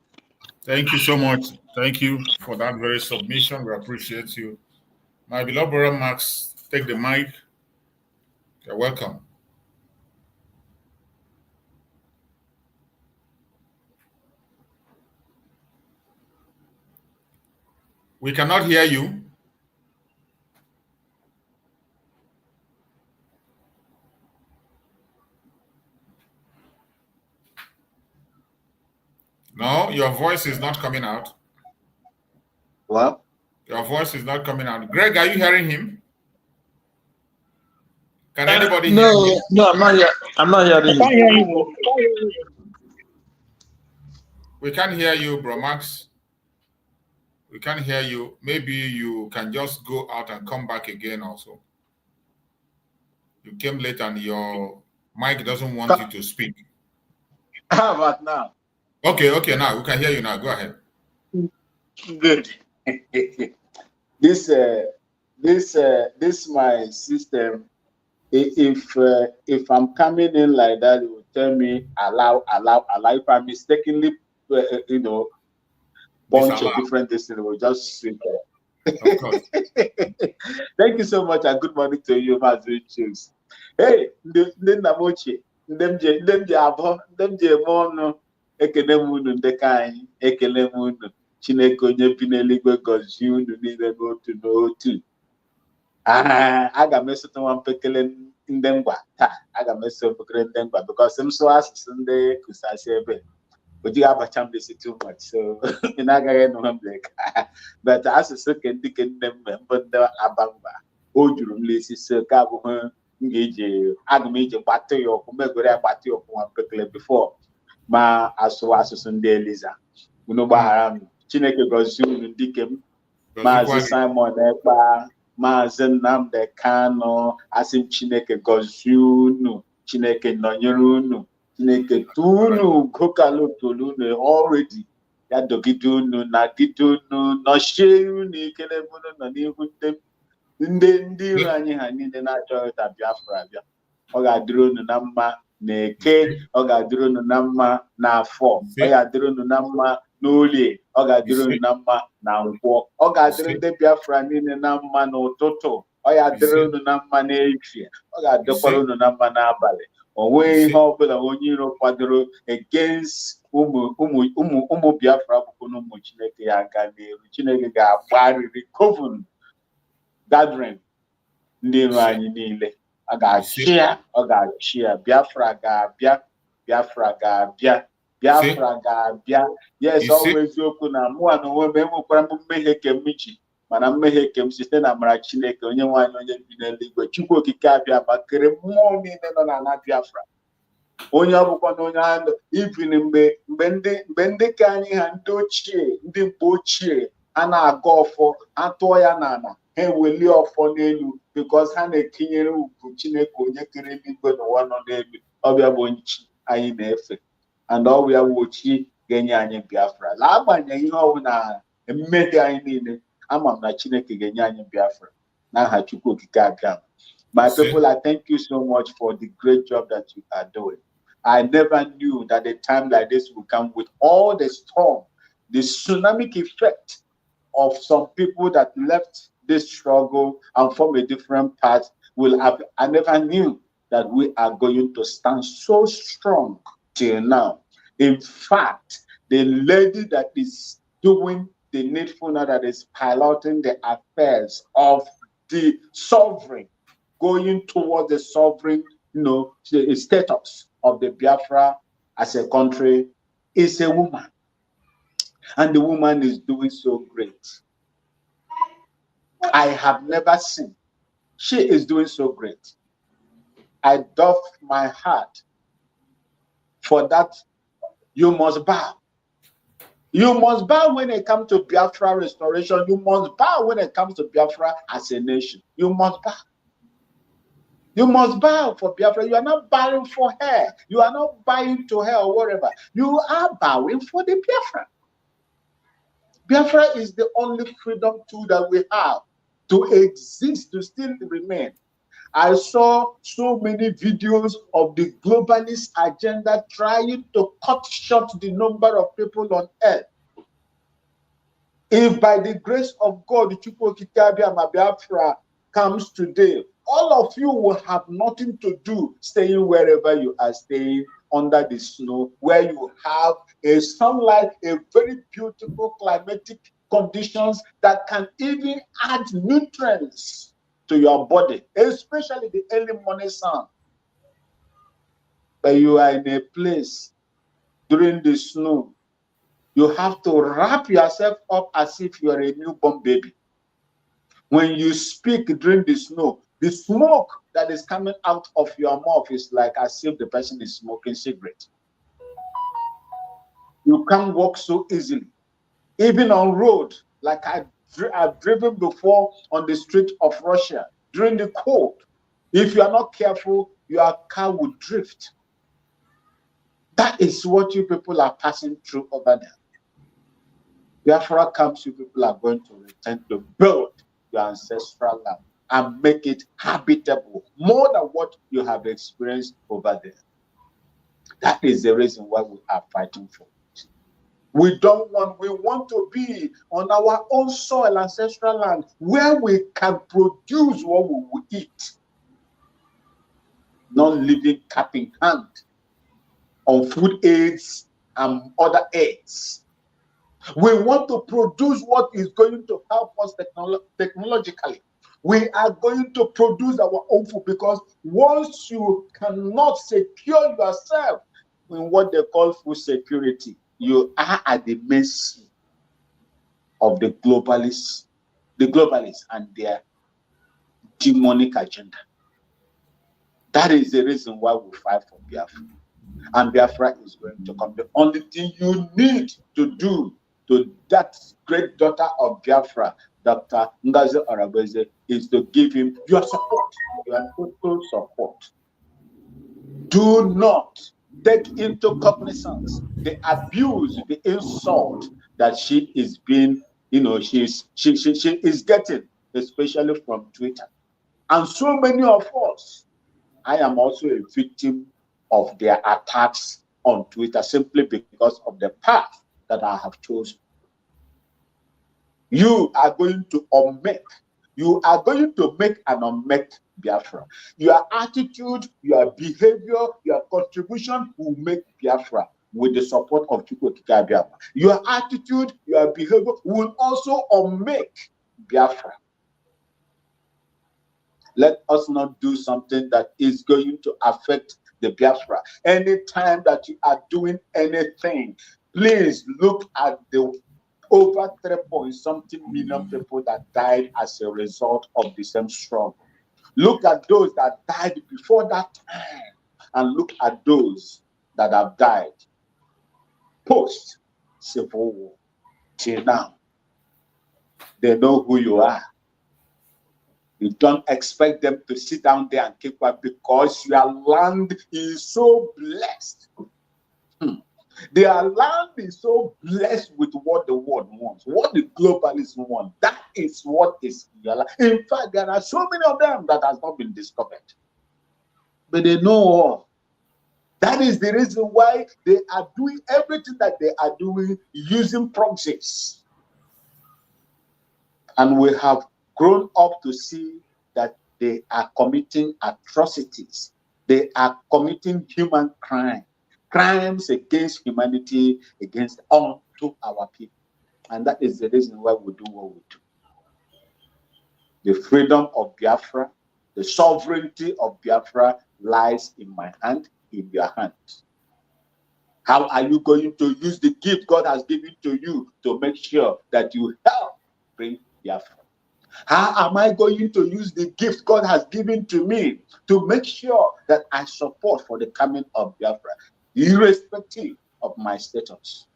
Thank you so much. Thank you for that very submission. We appreciate you. My beloved brother Max, take the mic. You're welcome. We cannot hear you. No, your voice is not coming out. What? Your voice is not coming out. Greg, are you hearing him? Can anybody hear him? No, I'm not here. I'm not hearing you. We can't hear you, bro Max. We can't hear you. Maybe you can just go out and come back again also. You came late and your mic doesn't want you to speak. How about now? Okay, now we can hear you now. Go ahead. Good. This my system. If I'm coming in like that, it will tell me allow. If I mistakenly, bunch of different things, it will just switch. Of course. Thank you so much and good morning to you, Master Chiefs. Hey, ekele m unu ndị ka anyị, ekele m unu. Chineke onye bi n'eluigwe gọzie unu niile n'otu n'otu. Aga m esote nwa mpekele ndị ngwa taa. Aga m eso mpekele ndị ngwa because m sụọ asụsụ ndị kusasi ebe. Oji abacha m desi too much, so ị na-agaghị enwe m leka. But asụsụ ke ndị ke nne m mbụ ndị abangba. O juru m lesi so ka abụghị aga m iji gbatụ ya ọkụ, megoro ya gbatụ ya ọkụ nwa mpekele before. Ma asụsụ ndị Eliza unu gbaghara m. Chineke gọzie unu ndị ke m. Maazị Simon Ekpa, Maazị Nnamdi Kanu, asị m Chineke gọzie unu, Chineke nọnyere unu, Chineke tunu gokalo tolu unu already ya dogide unu na gide unu nọchie unu ikele unu nọ n'ihu ndị iro anyị ha niile na-achọ ịta Biafra bịa. Ọ ga-adịrị unu na mma n'Eke, ọ ga-adịrị unu na mma n'Afọ, ọ ga-adịrị unu na mma n'Olie, ọ ga-adịrị unu na mma na Nkwọ, ọ ga-adịrị ndị Biafra niile na mma n'ụtụtụ, ọ ga-adịrị unu na mma n'ehihie, ọ ga-adịkwara unu na mma n'abalị. O nweghị ihe ọbụla onye iro kwadoro against ụmụ Biafra bụkwa na ụmụ Chineke ya aga n'elu. Chineke ga-agbarịrị coven gathering ndị iro anyị niile. Ọ ga-achị ya, ọ ga-achị ya. Biafra ga-abịa, Biafra ga-abịa, Biafra ga-abịa. Yes, ọ bụ eziokwu na mụa na onwe m enwekwara m mmehie ke m ji, mana mmehie ke m site na amara Chineke onye nwaanyị onye bi n'eluigwe. Chukwu okike abịa ma kere mmụọ niile nọ n'ala Biafra. Onye ọ bụkwa na onye ahụ ibin mgbe ndị ka anyị ha ndị ochie, ndị mgbe ochie a na-aga ọfọ, atụọ ya n'ala, ha eweli ọfọ n'elu because ha na-etinyere ugwu Chineke onye kere eluigwe n'ụwa nọ n'elu. Ọbịa bụ nchi anyị na-efe and ọbịa bụ ochi ga-enye anyị Biafra. N'agbanyeghị ihe ọbụla mmehie anyị niile, ama m na Chineke ga-enye anyị Biafra n'aha Chukwu okike abịa. My people, I thank you so much for the great job that you are doing. I never knew that a time like this would come with all the storm, the tsunamic effect of some people that left this struggle and from a different path will have. I never knew that we are going to stand so strong till now. In fact, the lady that is doing the needful now, that is piloting the affairs of the sovereign, going towards the sovereign, the status of the Biafra as a country, is a woman. And the woman is doing so great. I have never seen. She is doing so great. I doff my heart for that you must bow. You must bow when it comes to Biafra restoration. You must bow when it comes to Biafra as a nation. You must bow. You must bow for Biafra. You are not bowing for her. You are not bowing to her or whatever. You are bowing for the Biafra. Biafra is the only freedom tool that we have to exist, to still remain. I saw so many videos of the globalist agenda trying to cut short the number of people on earth. If by the grace of God, Biafra comes today, all of you will have nothing to do staying wherever you are staying under the snow, where you have a sunlight, a very beautiful climatic conditions that can even add nutrients to your body, especially the early morning sun. But you are in a place during the snow, you have to wrap yourself up as if you are a newborn baby. When you speak during the snow, the smoke that is coming out of your mouth is like as if the person is smoking cigarette. You can't walk so easily. Even on road, like I've driven before on the street of Russia during the cold. If you are not careful, your car will drift. That is what you people are passing through over there. Biafra comes, you people are going to return to build your ancestral land and make it habitable more than what you have experienced over there. That is the reason why we are fighting for it. We want to be on our own soil, ancestral land, where we can produce what we will eat, not living cap in hand on food aids and other aids. We want to produce what is going to help us technologically. We are going to produce our own food, because once you cannot secure yourself in what they call food security, you are at the mercy of the globalists and their demonic agenda. That is the reason why we fight for Biafra. And Biafra is going to come. The only thing you need to do to that great daughter of Biafra, Dr. DPMDrNgoziOrabueze, is to give him your support, your total support. Do not take into cognizance the abuse, the insult that she is being, she is getting, especially from Twitter. And so many of us, I am also a victim of their attacks on Twitter, simply because of the path that I have chosen. You are going to unmake. You are going to make an unmake Biafra. Your attitude, your behavior, your contribution will make Biafra with the support of Chukwuokike Biafra. Your attitude, your behavior will also unmake Biafra. Let us not do something that is going to affect the Biafra. Anytime that you are doing anything, please look at the over 3-point-something million people that died as a result of the same struggle. Look at those that died before that time, and look at those that have died post-Civil War till now. They know who you are. You don't expect them to sit down there and keep quiet, because your land is so blessed. Their land is so blessed with what the world wants, what the globalists want. That is what is your land. In fact, there are so many of them that has not been discovered. But they know all. That is the reason why they are doing everything that they are doing using proxies. And we have grown up to see that they are committing atrocities. They are committing human crime. Crimes against humanity, against unto our people. And that is the reason why we do what we do. The freedom of Biafra, the sovereignty of Biafra lies in my hand, in your hands. How are you going to use the gift God has given to you to make sure that you help bring Biafra? How am I going to use the gift God has given to me to make sure that I support for the coming of Biafra, irrespective of my status?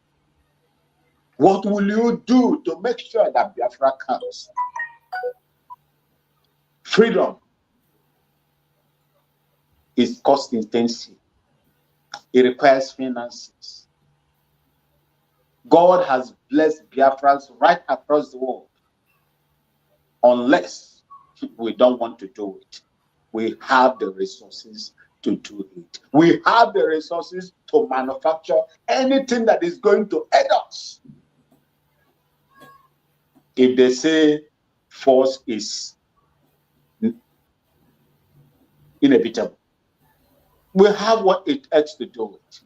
What will you do to make sure that Biafra comes? Freedom is cost intensive. It requires finances. God has blessed Biafrans right across the world. Unless we don't want to do it, we have the resources to do it. We have the resources to manufacture anything that is going to aid us. If they say force is inevitable, we have what it takes to do it.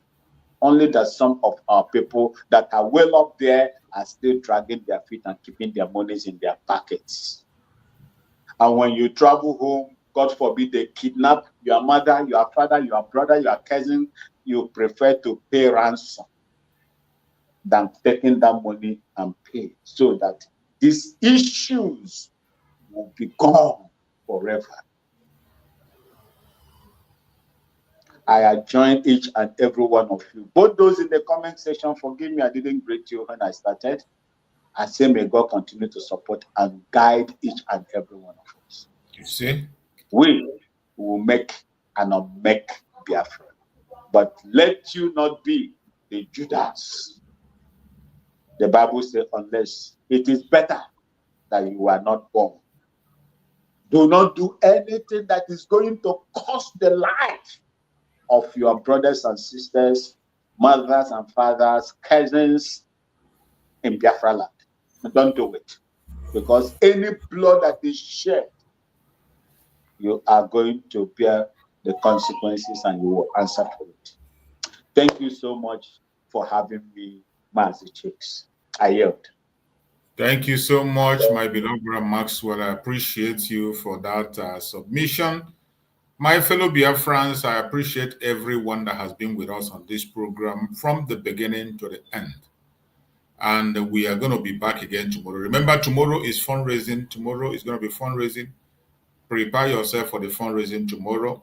Only that some of our people that are well up there are still dragging their feet and keeping their monies in their pockets. And when you travel home, God forbid they kidnap your mother, your father, your brother, your cousin, you prefer to pay ransom than taking that money and pay, so that these issues will be gone forever. I adjourn each and every one of you. Both those in the comment section, forgive me, I didn't greet you when I started. I say may God continue to support and guide each and every one of us. You see? We will make and unmake Biafra. But let you not be the Judas. The Bible says, unless it is better that you are not born. Do not do anything that is going to cost the life of your brothers and sisters, mothers and fathers, cousins in Biafra land. Don't do it. Because any blood that is shed, you are going to bear the consequences and you will answer for it. Thank you so much for having me, Mazi Chicks. I yield. Thank you so much, my beloved brother Maxwell. I appreciate you for that submission. My fellow Biafrans, I appreciate everyone that has been with us on this program from the beginning to the end. And we are going to be back again tomorrow. Remember, tomorrow is fundraising. Tomorrow is going to be fundraising. Prepare yourself for the fundraising tomorrow.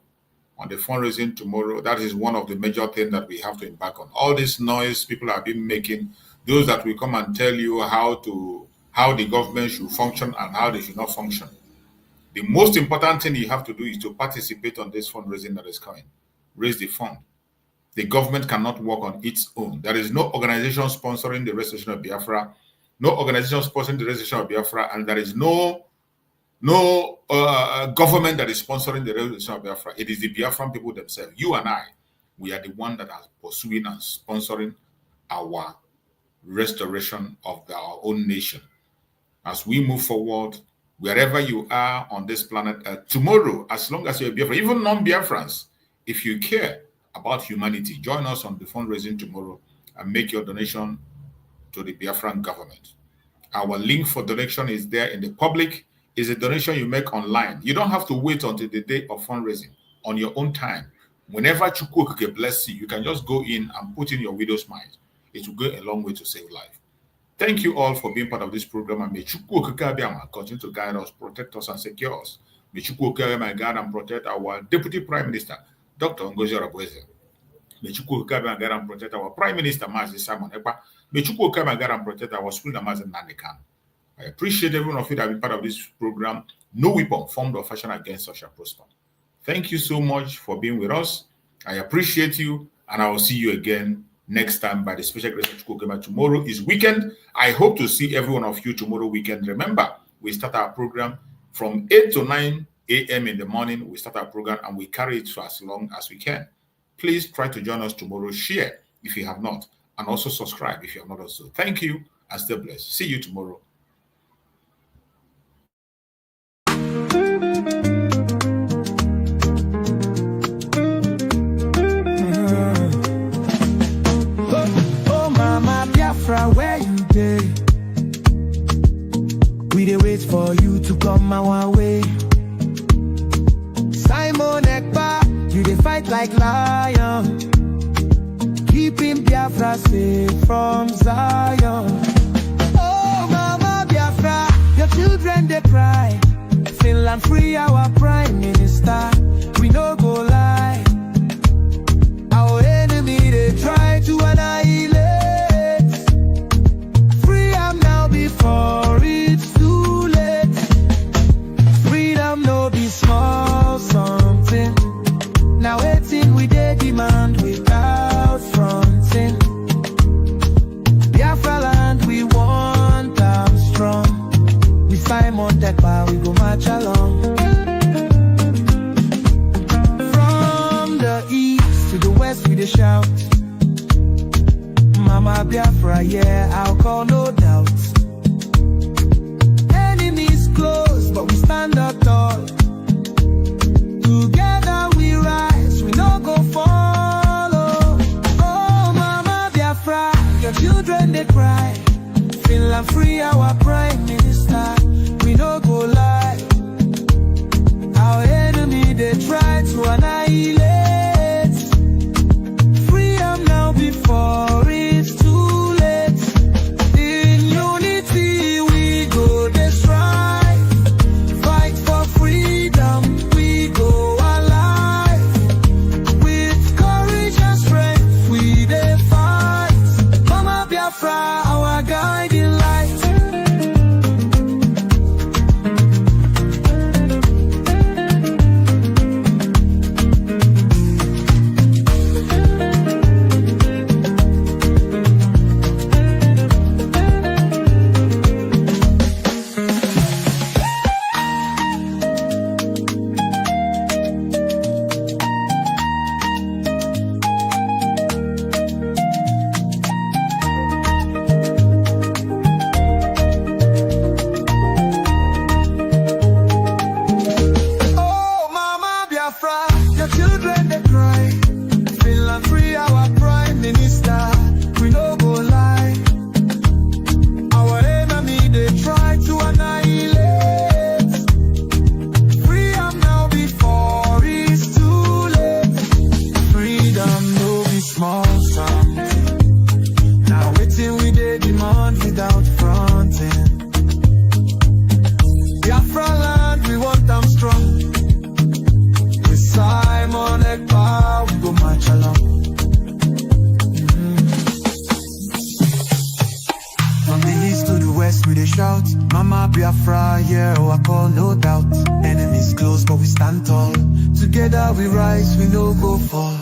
On the fundraising tomorrow, that is one of the major things that we have to embark on. All this noise people have been making, those that will come and tell you how the government should function and how they should not function. The most important thing you have to do is to participate on this fundraising that is coming. Raise the fund. The government cannot work on its own. There is no organization sponsoring the restoration of Biafra, no organization sponsoring the restoration of Biafra, and there is no government that is sponsoring the restoration of Biafra. It is the Biafran people themselves. You and I, we are the one that are pursuing and sponsoring our restoration of our own nation. As we move forward, wherever you are on this planet, tomorrow, as long as you're Biafra, even non-Biafrans, if you care about humanity, join us on the fundraising tomorrow and make your donation to the Biafran government. Our link for donation is there in the public. It's a donation you make online. You don't have to wait until the day of fundraising. On your own time, whenever Chukwu bless you, you can just go in and put in your widow's mite. It will go a long way to save life. Thank you all for being part of this program, and may Chukwu continue to guide us, protect us, and secure us. May Chukwu guide and protect our Deputy Prime Minister, Dr. NgoziOrabueze. May Chukwu guide and protect our Prime Minister, Mazi Simon Ekpa. May Chukwu guide and protect our Supreme Mazi Nanikan. I appreciate every one of you that have been part of this program. No weapon formed or fashioned against us shall prosper. Thank you so much for being with us. I appreciate you, and I will see you again next time by the special grace of Chukwu. Tomorrow is weekend. I hope to see every one of you tomorrow weekend. Remember, we start our program from 8 to 9 a.m. in the morning. We start our program and we carry it for as long as we can. Please try to join us tomorrow. Share if you have not, and also subscribe if you have not also. Thank you and stay blessed. See you tomorrow. Where you dey? We dey wait for you to come our way. Simon Ekpa, you dey fight like lion, keeping Biafra safe from Zion. Oh mama Biafra, your children they cry. Finland free our prime minister. We no go lie. Our enemy they try to annihilate. yeah, I'll call no doubt. Enemies close, but we stand up tall. Together we rise, we no go follow. Oh, Mama Biafra, your children they cry. Finland free, our Prime Minister, we no go lie. Our enemy they try to annihilate. Freedom now before it's too late. In unity we go they strive. Fight for freedom, we go alive. With courage and strength we they fight. Mama Biafra, our guiding light. Your children they cry. Finland free, our Prime Minister, we no go lie. Our enemy they try to annihilate. Freedom now before it's too late. Freedom no be small something. Now waiting we they demand without fronting. Biafra land, we want them strong. Simon Ekpa, we go march along. From the east to the west, we they shout. Mama Biafra, yeah, I call no doubt. Enemies close, but we stand tall. Together we rise, we no go fall.